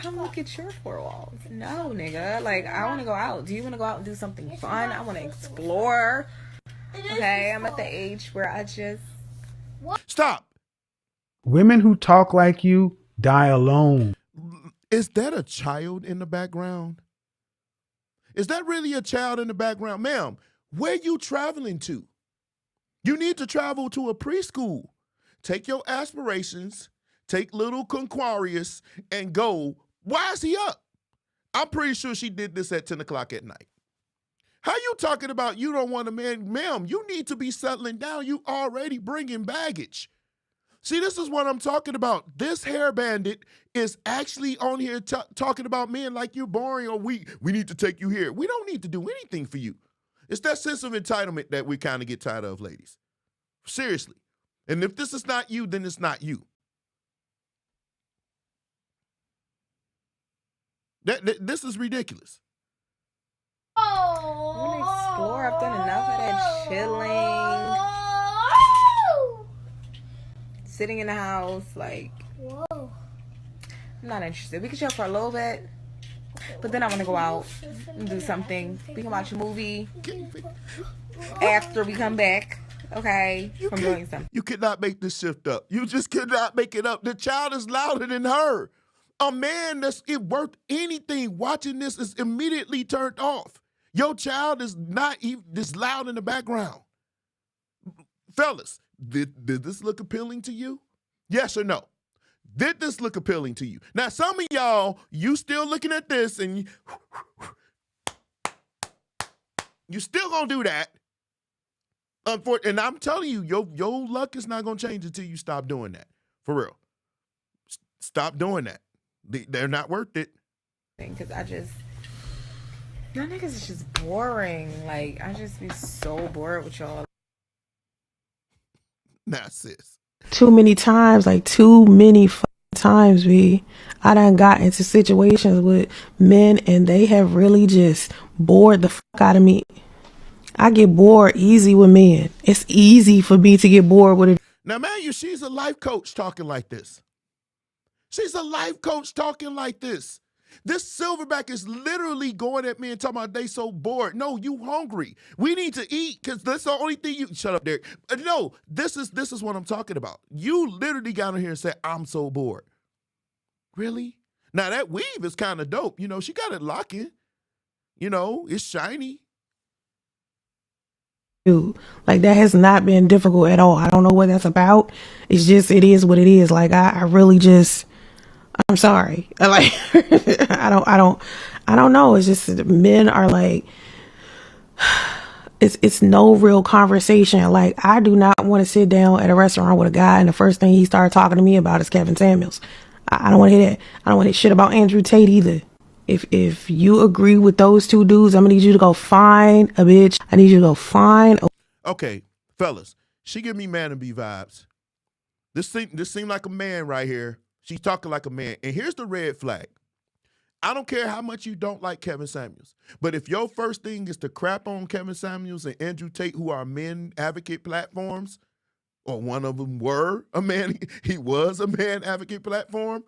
[SPEAKER 21] come look at your four walls. No, nigga. Like, I want to go out. Do you want to go out and do something fun? I want to explore. Okay, I'm at the age where I just...
[SPEAKER 3] Stop.
[SPEAKER 22] Women who talk like you die alone.
[SPEAKER 3] Is that a child in the background? Is that really a child in the background? Ma'am, where you traveling to? You need to travel to a preschool. Take your aspirations, take little Conquarius, and go. Why is he up? I'm pretty sure she did this at 10 o'clock at night. How you talking about you don't want a man? Ma'am, you need to be settling down. You already bringing baggage. See, this is what I'm talking about. This hair bandit is actually on here talking about men like you're boring or we need to take you here. We don't need to do anything for you. It's that sense of entitlement that we kind of get tired of, ladies. Seriously. And if this is not you, then it's not you. This is ridiculous.
[SPEAKER 21] I want to explore. I've done enough of that chilling. Sitting in the house, like, I'm not interested. We can chill for a little bit, but then I want to go out and do something. We can watch a movie after we come back, okay, from doing something.
[SPEAKER 3] You cannot make this shift up. You just cannot make it up. The child is louder than her. A man that's worth anything watching this is immediately turned off. Your child is not even this loud in the background. Fellas, did this look appealing to you? Yes or no? Did this look appealing to you? Now, some of y'all, you still looking at this and you still gonna do that. And I'm telling you, your luck is not gonna change until you stop doing that. For real. Stop doing that. They're not worth it.
[SPEAKER 21] Because y'all niggas is just boring. Like, I just be so bored with y'all.
[SPEAKER 3] Nah, sis.
[SPEAKER 9] Too many times, like too many times, I done got into situations with men and they have really just bored the fuck out of me. I get bored easy with men. It's easy for me to get bored with it.
[SPEAKER 3] Now, man, she's a life coach talking like this. She's a life coach talking like this. This silverback is literally going at me and talking about they so bored. No, you hungry. We need to eat because that's the only thing you... Shut up, Derek. No, this is what I'm talking about. You literally got on here and said, I'm so bored. Really? Now, that weave is kind of dope. You know, she got it locking. You know, it's shiny.
[SPEAKER 9] Dude, like that has not been difficult at all. I don't know what that's about. It's just, it is what it is. Like, I really just... I'm sorry. Like, I don't know. It's just men are like, it's no real conversation. Like, I do not want to sit down at a restaurant with a guy and the first thing he started talking to me about is Kevin Samuels. I don't want to hear that. I don't want to hear shit about Andrew Tate either. If you agree with those two dudes, I'm gonna need you to go find a bitch. I need you to go find
[SPEAKER 3] Okay, fellas, she give me man and be vibes. This seem like a man right here. She's talking like a man. And here's the red flag. I don't care how much you don't like Kevin Samuels, but if your first thing is to crap on Kevin Samuels and Andrew Tate, who are men advocate platforms, or one of them were a man, he was a man advocate platform,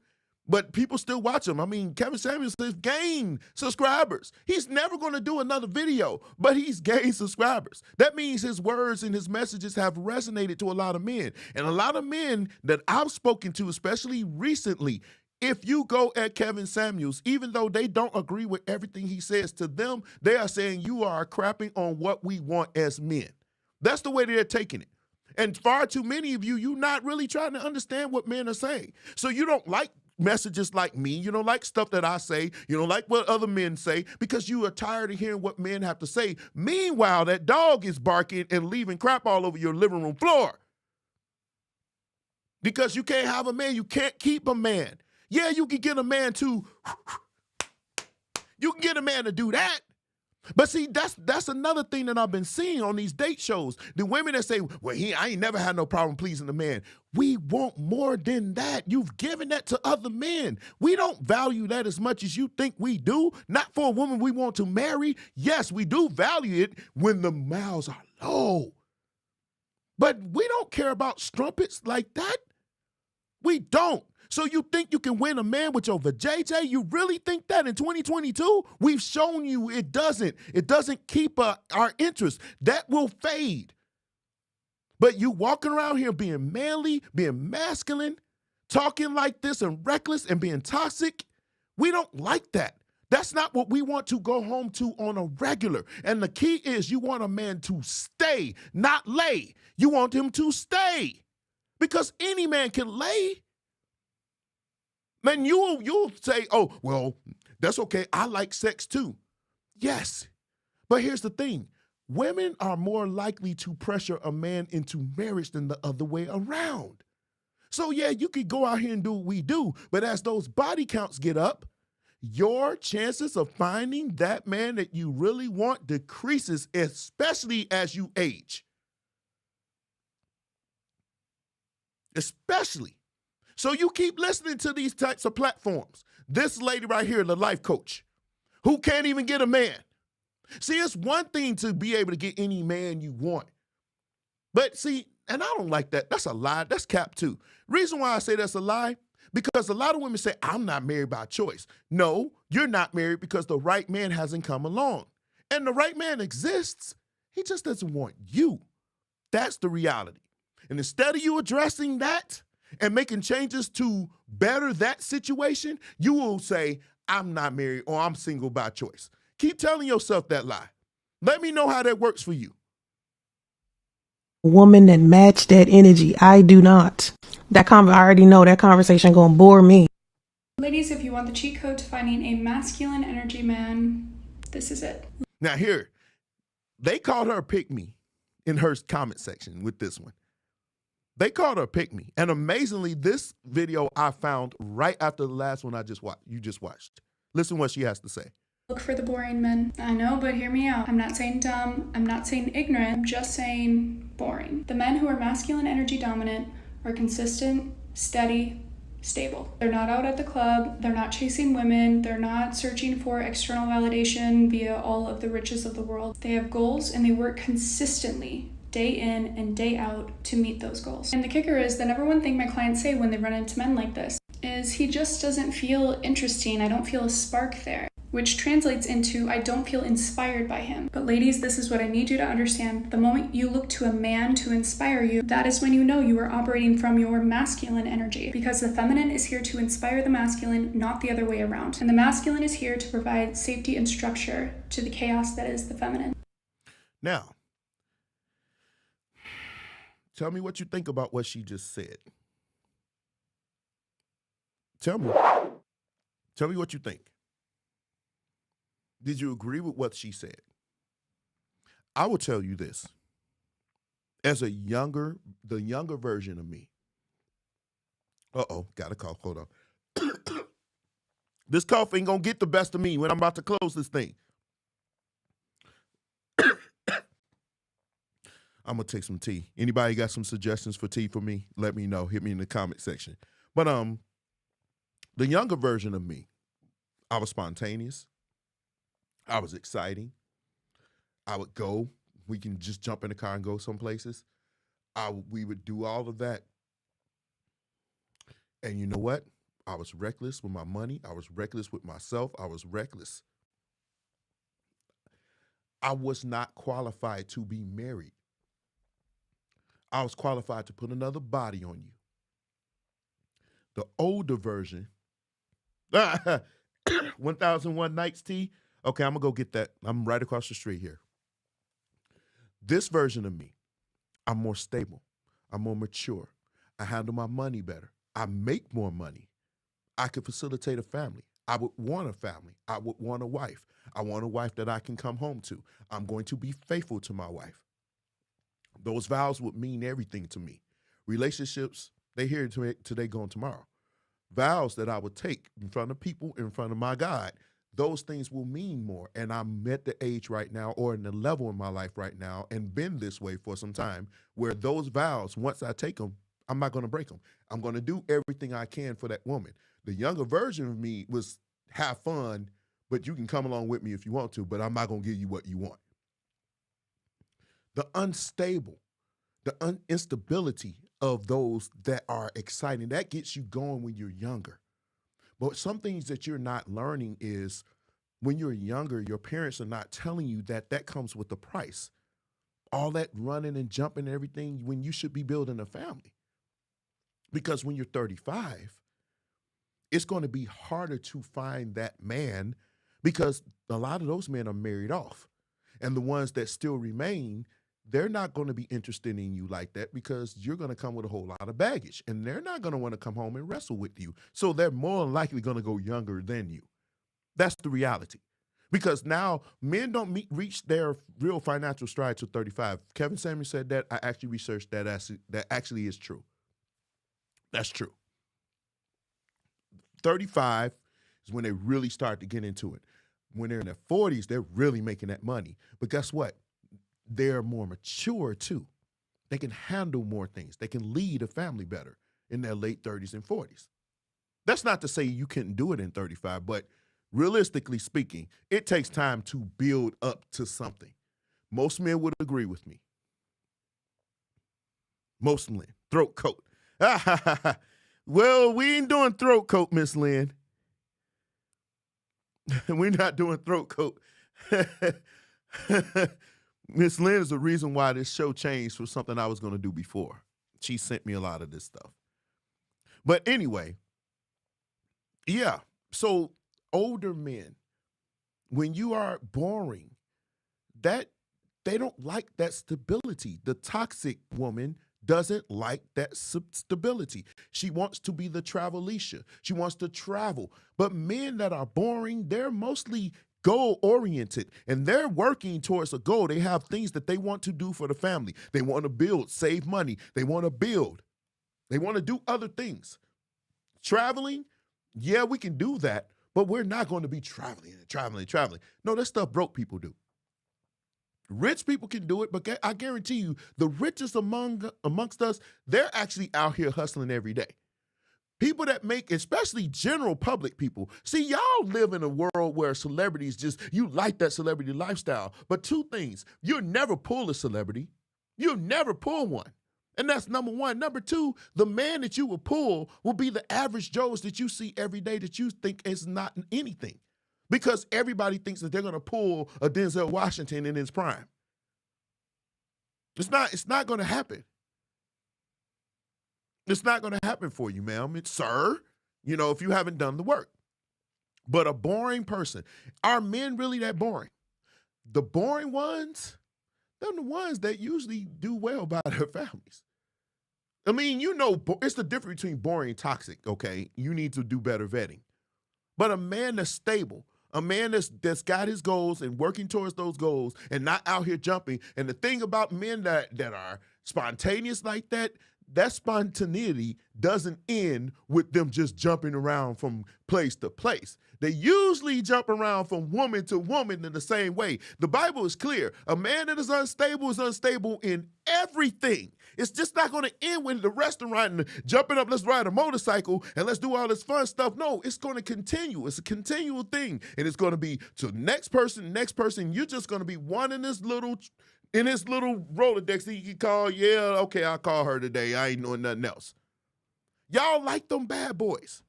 [SPEAKER 3] but people still watch him. I mean, Kevin Samuels has gained subscribers. He's never going to do another video, but he's gained subscribers. That means his words and his messages have resonated to a lot of men. And a lot of men that I've spoken to, especially recently, If you go at Kevin Samuels, even though they don't agree with everything he says, to them, they are saying you are crapping on what we want as men. That's the way they're taking it. And far too many of you, you're not really trying to understand what men are saying. So you don't like messages like me. You don't like stuff that I say. You don't like what other men say because you are tired of hearing what men have to say. Meanwhile, that dog is barking and leaving crap all over your living room floor. Because you can't have a man. You can't keep a man. Yeah, you can get a man to, you can get a man to do that. But see, that's another thing that I've been seeing on these date shows. The women that say, well, I ain't never had no problem pleasing a man. We want more than that. You've given that to other men. We don't value that as much as you think we do. Not for a woman we want to marry. Yes, we do value it when the miles are low. But we don't care about strumpets like that. We don't. So you think you can win a man with your vajayjay? You really think that in 2022? We've shown you it doesn't. It doesn't keep our interest. That will fade. But you walking around here being manly, being masculine, talking like this and reckless and being toxic, we don't like that. That's not what we want to go home to on a regular. And the key is you want a man to stay, not lay. You want him to stay. Because any man can lay. Man, you'll say, oh, well, that's okay. I like sex too. Yes. But here's the thing. Women are more likely to pressure a man into marriage than the other way around. So yeah, you could go out here and do what we do, but as those body counts get up, your chances of finding that man that you really want decreases, especially as you age. Especially. So you keep listening to these types of platforms. This lady right here, the life coach, who can't even get a man. See, it's one thing to be able to get any man you want. But see, and I don't like that. That's a lie. That's cap too. Reason why I say that's a lie, because a lot of women say, I'm not married by choice. No, you're not married because the right man hasn't come along. And the right man exists. He just doesn't want you. That's the reality. And instead of you addressing that, and making changes to better that situation, you will say, I'm not married or I'm single by choice. Keep telling yourself that lie. Let me know how that works for you.
[SPEAKER 1] Woman that match that energy. I do not. I already know that conversation gonna bore me.
[SPEAKER 8] Ladies, if you want the cheat code to finding a masculine energy man, this is it.
[SPEAKER 3] Now here, they called her a pick-me in her comment section with this one. They called her a pick-me. And amazingly, this video I found right after the last one you just watched. Listen what she has to say.
[SPEAKER 8] Look for the boring men. I know, but hear me out. I'm not saying dumb. I'm not saying ignorant. I'm just saying boring. The men who are masculine energy dominant are consistent, steady, stable. They're not out at the club. They're not chasing women. They're not searching for external validation via all of the riches of the world. They have goals and they work consistently, day in and day out, to meet those goals. And the kicker is the number one thing my clients say when they run into men like this is, he just doesn't feel interesting. I don't feel a spark there, which translates into, I don't feel inspired by him. But ladies, this is what I need you to understand. The moment you look to a man to inspire you, that is when you know you are operating from your masculine energy, because the feminine is here to inspire the masculine, not the other way around. And the masculine is here to provide safety and structure to the chaos that is the feminine.
[SPEAKER 3] Now, tell me what you think about what she just said. Tell me what you think. Did you agree with what she said? I will tell you this. As the younger version of me. Got a cough. Hold on. This cough ain't gonna get the best of me when I'm about to close this thing. I'm gonna take some tea. Anybody got some suggestions for tea for me? Let me know. Hit me in the comment section. But the younger version of me, I was spontaneous. I was exciting. I would go. We can just jump in the car and go some places. We would do all of that. And you know what? I was reckless with my money. I was reckless with myself. I was reckless. I was not qualified to be married. I was qualified to put another body on you. The older version 1001 Nights Tea. Okay, I'm gonna go get that. I'm right across the street here. This version of me, I'm more stable. I'm more mature. I handle my money better. I make more money. I could facilitate a family. I would want a family. I would want a wife. I want a wife that I can come home to. I'm going to be faithful to my wife. Those vows would mean everything to me. Relationships, they here today, gone tomorrow. Vows that I would take in front of people, in front of my God, those things will mean more. And I'm at the age right now, or in the level in my life right now, and been this way for some time, where those vows, once I take them, I'm not going to break them. I'm going to do everything I can for that woman. The younger version of me was have fun, but you can come along with me if you want to, but I'm not going to give you what you want. The unstable, the instability of those that are exciting, that gets you going when you're younger. But some things that you're not learning is when you're younger, your parents are not telling you that that comes with a price. All that running and jumping and everything when you should be building a family. Because when you're 35, it's going to be harder to find that man because a lot of those men are married off. And the ones that still remain, they're not going to be interested in you like that because you're going to come with a whole lot of baggage and they're not going to want to come home and wrestle with you. So they're more than likely going to go younger than you. That's the reality. Because now men don't reach their real financial stride till 35. Kevin Samuel said that. I actually researched that. That actually is true. That's true. 35 is when they really start to get into it. When they're in their 40s, they're really making that money. But guess what? They're more mature too. They can handle more things. They can lead a family better in their late 30s and 40s. That's not to say you couldn't do it in 35, but realistically speaking, it takes time to build up to something. Most men would agree with me. Most men. Throat coat. Well, we ain't doing throat coat, Miss Lynn. We're not doing throat coat. Miss Lynn is the reason why this show changed from something I was going to do before. She sent me a lot of this stuff. But anyway, yeah. So older men, when you are boring, that they don't like that stability. The toxic woman doesn't like that stability. She wants to be the travelisha. She wants to travel. But men that are boring, they're mostly goal-oriented, and they're working towards a goal. They have things that they want to do for the family. They want to build, save money. They want to build. They want to do other things. Traveling, yeah, we can do that, but we're not going to be traveling. No, that stuff broke people do. Rich people can do it, but I guarantee you, the richest amongst us, they're actually out here hustling every day. People that make, especially general public people, see, y'all live in a world where celebrities you like that celebrity lifestyle. But two things, you'll never pull a celebrity. You'll never pull one. And that's number one. Number two, the man that you will pull will be the average Joes that you see every day that you think is not anything. Because everybody thinks that they're going to pull a Denzel Washington in his prime. It's not going to happen. It's not going to happen for you, ma'am. Sir, if you haven't done the work. But a boring person, are men really that boring? The boring ones, they're the ones that usually do well by their families. I mean, it's the difference between boring and toxic, okay? You need to do better vetting. But a man that's stable, a man that's got his goals and working towards those goals and not out here jumping. And the thing about men that are spontaneous like that spontaneity doesn't end with them just jumping around from place to place. They usually jump around from woman to woman in the same way. The Bible is clear. A man that is unstable in everything. It's just not going to end with the restaurant and jumping up, let's ride a motorcycle and let's do all this fun stuff. No, it's going to continue. It's a continual thing. And it's going to be to next person. You're just going to be one in this little Rolodex that you can call. Yeah, okay, I'll call her today. I ain't doing nothing else. Y'all like them bad boys.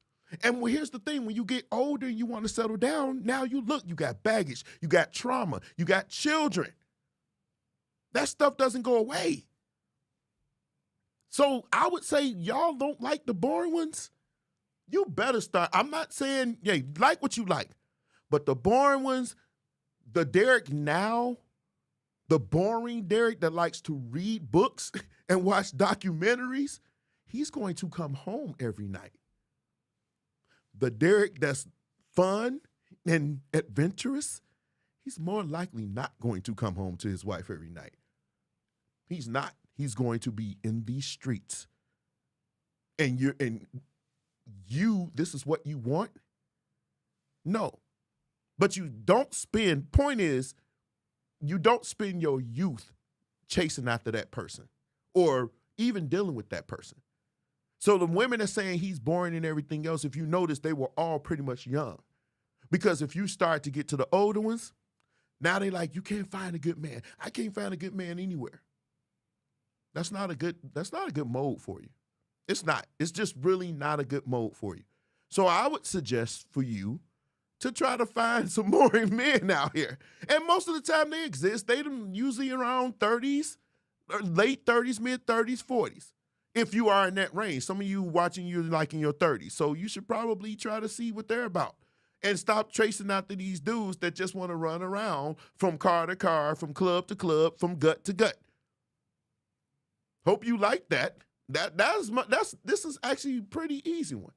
[SPEAKER 3] And here's the thing, when you get older and you want to settle down, now you got baggage, you got trauma, you got children. That stuff doesn't go away. So I would say y'all don't like the boring ones. You better start. I'm not saying, yeah, like what you like, but the boring ones, the Derek now, the boring Derek that likes to read books and watch documentaries, he's going to come home every night. The Derek that's fun and adventurous, he's more likely not going to come home to his wife every night. He's not. He's going to be in these streets. And you, this is what you want? No. But you don't spend, point is, you don't spend your youth chasing after that person or even dealing with that person. So the women are saying he's boring and everything else, if you notice, they were all pretty much young. Because if you start to get to the older ones, now they like, you can't find a good man. I can't find a good man anywhere. That's not a good mode for you. It's not. It's just really not a good mode for you. So I would suggest for you to try to find some boring men out here. And most of the time they exist. They usually around 30s, or late 30s, mid 30s, 40s. If you are in that range. Some of you watching, you're like in your 30s. So you should probably try to see what they're about. And stop chasing after these dudes that just want to run around from car to car, from club to club, from gut to gut. Hope you like that. This is actually a pretty easy one.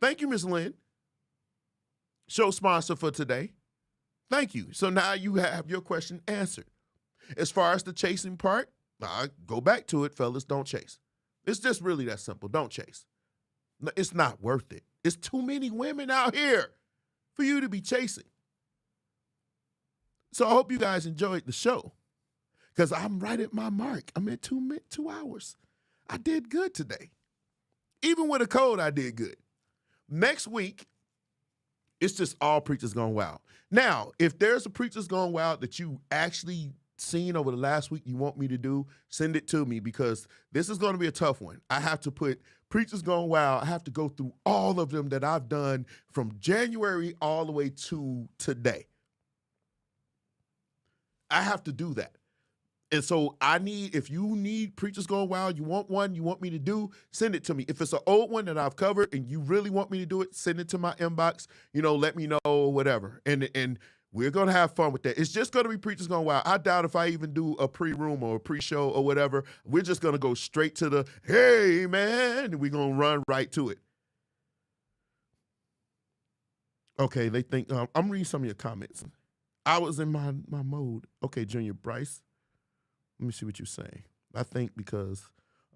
[SPEAKER 3] Thank you, Miss Lynn. Show sponsor for today. Thank you. So now you have your question answered. As far as the chasing part, I go back to it, fellas, don't chase. It's just really that simple. Don't chase. It's not worth it. It's too many women out here for you to be chasing. So I hope you guys enjoyed the show because I'm right at my mark. I'm at 2 hours. I did good today. Even with a cold, I did good. Next week, it's just all Preachers Gone Wild. Now, if there's a Preachers Gone Wild that you actually seen over the last week you want me to do, send it to me because this is going to be a tough one. I have to put Preachers Gone Wild. I have to go through all of them that I've done from January all the way to today. I have to do that. And so if you need Preachers Gone Wild, you want one, you want me to do, send it to me. If it's an old one that I've covered and you really want me to do it, send it to my inbox, let me know or whatever. And we're going to have fun with that. It's just going to be Preachers Gone Wild. I doubt if I even do a pre-room or a pre-show or whatever. We're just going to go straight to the, hey, man, and we're going to run right to it. Okay, they think, I'm reading some of your comments. I was in my mode. Okay, Junior Bryce. Let me see what you're saying. I think because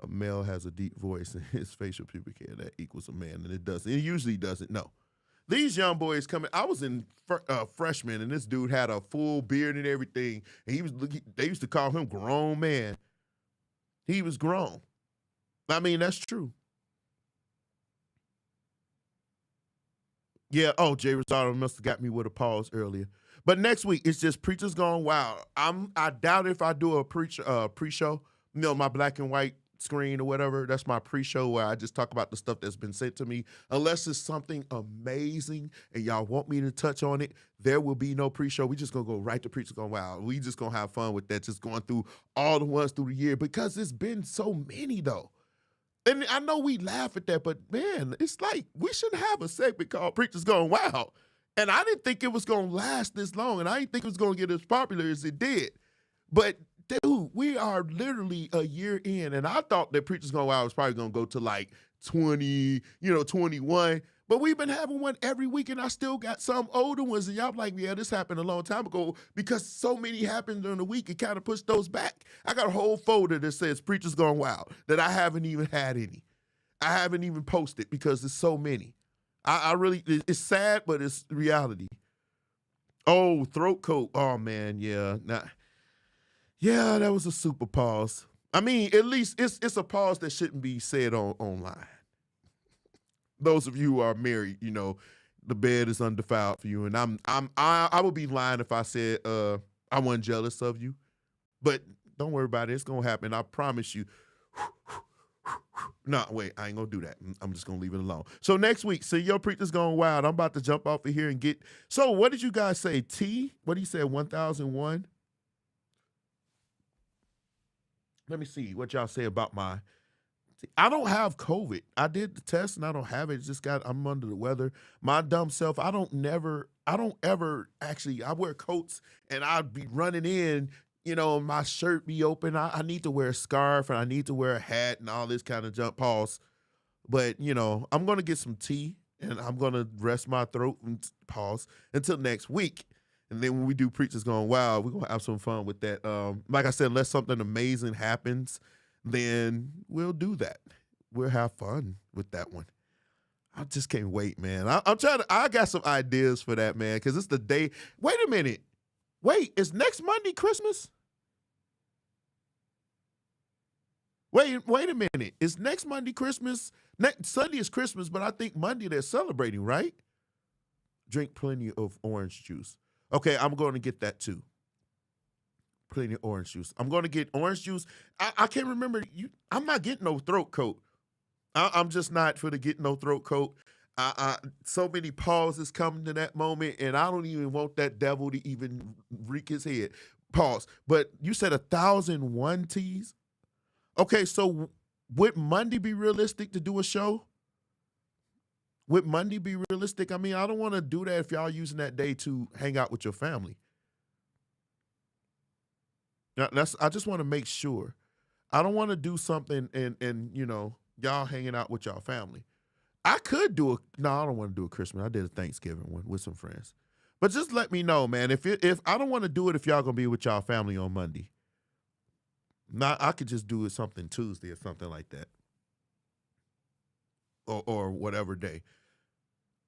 [SPEAKER 3] a male has a deep voice and his facial pubic hair, that equals a man, and it doesn't. It usually doesn't. No. These young boys coming. I was in freshman, and this dude had a full beard and everything, and they used to call him grown man. He was grown. I mean, that's true. Yeah, Jay Rosado must have got me with a pause earlier. But next week, it's just Preachers Gone Wild. I doubt if I do a pre-show, my black and white screen or whatever, that's my pre-show where I just talk about the stuff that's been sent to me. Unless it's something amazing and y'all want me to touch on it, there will be no pre-show. We just going to go right to Preachers Gone Wild. We just going to have fun with that, just going through all the ones through the year because it's been so many, though. And I know we laugh at that, but, man, it's like we should have a segment called Preachers Gone Wild. And I didn't think it was going to last this long, and I didn't think it was going to get as popular as it did. But, dude, we are literally a year in, and I thought that Preachers Gone Wild was probably going to go to like 20, 21. But we've been having one every week, and I still got some older ones. And y'all like, yeah, this happened a long time ago because so many happened during the week. It kind of pushed those back. I got a whole folder that says Preachers Gone Wild that I haven't even had any. I haven't even posted because there's so many. I really, it's sad, but it's reality. Oh, throat coat. Oh, man, yeah. Yeah, that was a super pause. I mean, at least it's a pause that shouldn't be said online. Those of you who are married, the bed is undefiled for you, and I would be lying if I said I wasn't jealous of you. But don't worry about it; it's gonna happen. I promise you. No, wait, I ain't gonna do that. I'm just gonna leave it alone. So next week, see your Preachers Gone Wild. I'm about to jump off of here and get. So what did you guys say? What do you say? 1001. Let me see what y'all say about my I don't have COVID. I did the test and I don't have it. I'm under the weather. My dumb self, I don't ever actually, I wear coats and I'd be running in, my shirt be open. I need to wear a scarf and I need to wear a hat and all this kind of junk. Pause. But, I'm going to get some tea and I'm going to rest my throat and pause until next week. And then when we do Preachers Gone Wild, we're going to have some fun with that. Like I said, unless something amazing happens, then we'll do that. We'll have fun with that one. I just can't wait, man. I got some ideas for that, man, because it's the day. Wait a minute. Wait, is next Monday Christmas? Wait a minute. Is next Monday Christmas? Next Sunday is Christmas, but I think Monday they're celebrating, right? Drink plenty of orange juice. Okay, I'm going to get that too. Plenty of orange juice. I'm going to get orange juice. I can't remember. I'm not getting no throat coat. I'm just not for the get no throat coat. So many pauses coming to that moment, and I don't even want that devil to even wreak his head. Pause. But you said 1,001 teas? Okay, so would Monday be realistic to do a show? Would Monday be realistic? I mean, I don't want to do that if y'all using that day to hang out with your family. Now, I just want to make sure. I don't want to do something and y'all hanging out with y'all family. I could do I don't want to do a Christmas. I did a Thanksgiving one with some friends. But just let me know, man. If I don't want to do it if y'all going to be with y'all family on Monday. I could just do it something Tuesday or something like that. Or whatever day.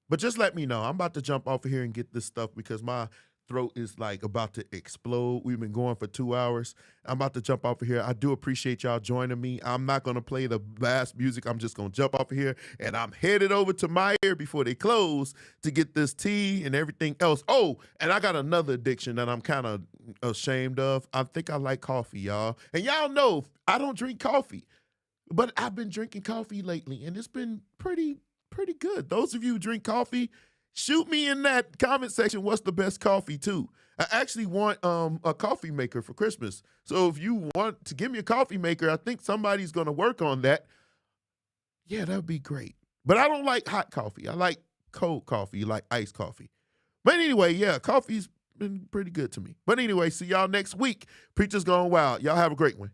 [SPEAKER 3] But just let me know. I'm about to jump off of here and get this stuff because my throat is like about to explode. We've been going for 2 hours. I'm about to jump off of here. I do appreciate y'all joining me. I'm not going to play the last music. I'm just going to jump off of here, and I'm headed over to Meyer before they close to get this tea and everything else. Oh, and I got another addiction that I'm kind of ashamed of. I think I like coffee, y'all. And y'all know I don't drink coffee, but I've been drinking coffee lately, and it's been pretty good. Those of you who drink coffee, shoot me in that comment section what's the best coffee too. I actually want a coffee maker for Christmas. So if you want to give me a coffee maker, I think somebody's going to work on that. Yeah, that would be great. But I don't like hot coffee. I like cold coffee, like iced coffee. But anyway, yeah, coffee's been pretty good to me. But anyway, see y'all next week. Preachers Gone Wild. Y'all have a great one.